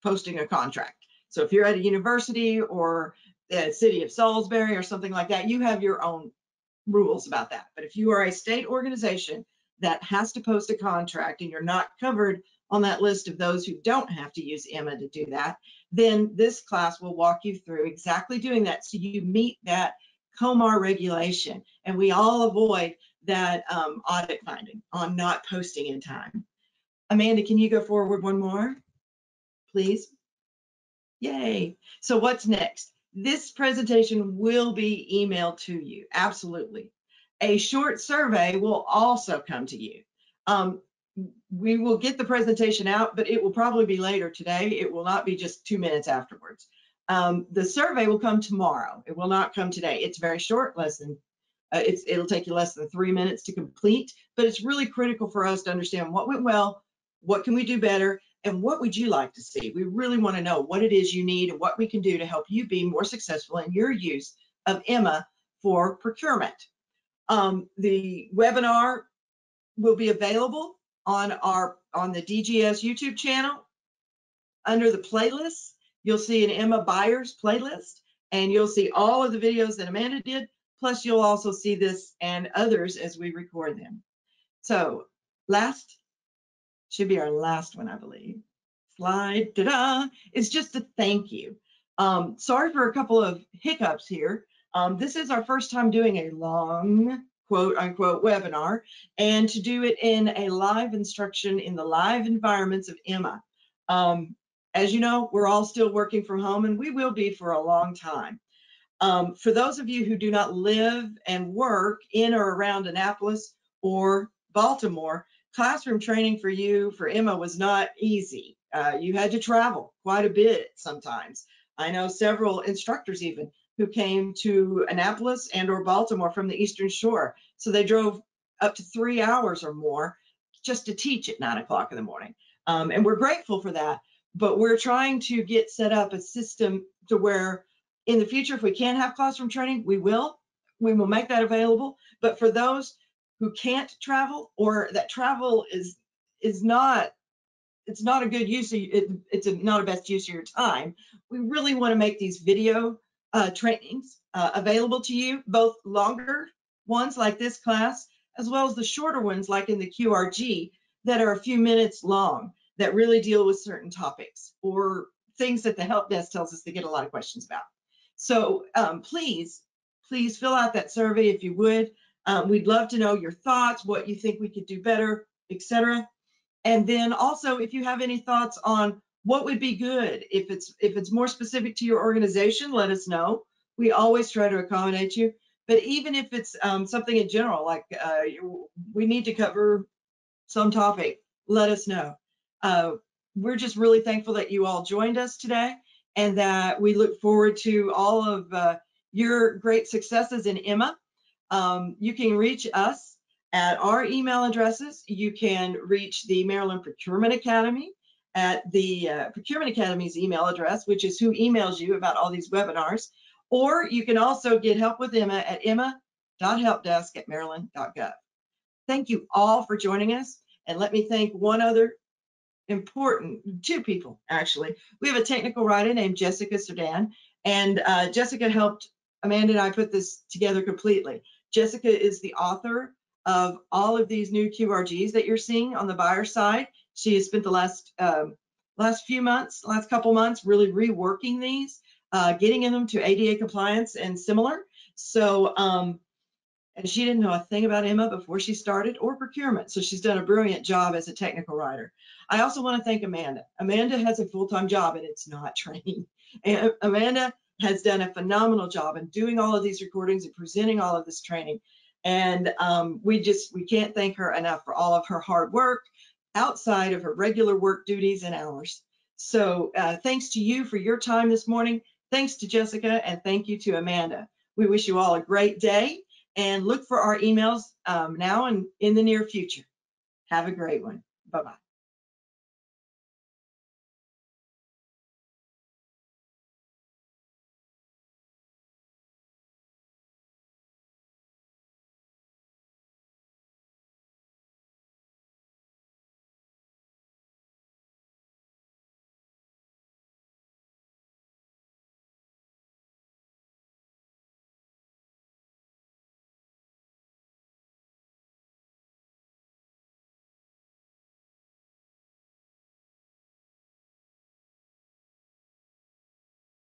posting a contract. So if you're at a university or the city of Salisbury or something like that, you have your own rules about that. But if you are a state organization that has to post a contract and you're not covered on that list of those who don't have to use eMMA to do that, then this class will walk you through exactly doing that so you meet that COMAR regulation and we all avoid that audit finding on not posting in time. Amanda, can you go forward one more, please? Yay. So what's next? This presentation will be emailed to you, absolutely. A short survey will also come to you. We will get the presentation out, but it will probably be later today. It will not be just 2 minutes afterwards. The survey will come tomorrow. It will not come today. It's very short, it'll take you less than 3 minutes to complete, but it's really critical for us to understand what went well, what can we do better, and what would you like to see? We really want to know what it is you need and what we can do to help you be more successful in your use of eMMA for procurement. The webinar will be available on the DGS YouTube channel. Under the playlist, you'll see an eMMA buyers playlist, and you'll see all of the videos that Amanda did, plus you'll also see this and others as we record them. So should be our last one, I believe. Slide, ta-da, it's just a thank you. Sorry for a couple of hiccups here. This is our first time doing a long quote unquote webinar, and to do it in a live instruction in the live environments of eMMA. As you know, we're all still working from home, and we will be for a long time. For those of you who do not live and work in or around Annapolis or Baltimore, classroom training for you for eMMA was not easy. You had to travel quite a bit sometimes. I know several instructors even who came to Annapolis and or Baltimore from the Eastern Shore. So they drove up to 3 hours or more just to teach at 9 o'clock in the morning. And we're grateful for that, but we're trying to get set up a system to where in the future, if we can have classroom training, we will make that available. But for those who can't travel, or that travel is not, it's not a good use of, it's not a best use of your time, we really want to make these video trainings available to you, both longer ones like this class, as well as the shorter ones like in the QRG that are a few minutes long that really deal with certain topics or things that the help desk tells us they get a lot of questions about. So please fill out that survey if you would. We'd love to know your thoughts, what you think we could do better, etc. And then also, if you have any thoughts on what would be good, if it's more specific to your organization, let us know. We always try to accommodate you. But even if it's something in general, like we need to cover some topic, let us know. We're just really thankful that you all joined us today, and that we look forward to all of your great successes in eMMA. You can reach us at our email addresses. You can reach the Maryland Procurement Academy at the Procurement Academy's email address, which is who emails you about all these webinars. Or you can also get help with eMMA at emma.helpdesk@maryland.gov. Thank you all for joining us. And let me thank two people, actually. We have a technical writer named Jessica Serdan, and Jessica helped Amanda and I put this together completely. Jessica is the author of all of these new QRGs that you're seeing on the buyer side. She has spent the last couple months really reworking these, getting them to ADA compliance and similar. So, and she didn't know a thing about eMMA before she started, or procurement. So she's done a brilliant job as a technical writer. I also want to thank Amanda. Amanda has a full-time job, and it's not training. And Amanda has done a phenomenal job in doing all of these recordings and presenting all of this training. And we can't thank her enough for all of her hard work outside of her regular work duties and hours. So thanks to you for your time this morning. Thanks to Jessica, and thank you to Amanda. We wish you all a great day, and look for our emails now and in the near future. Have a great one. Bye-bye.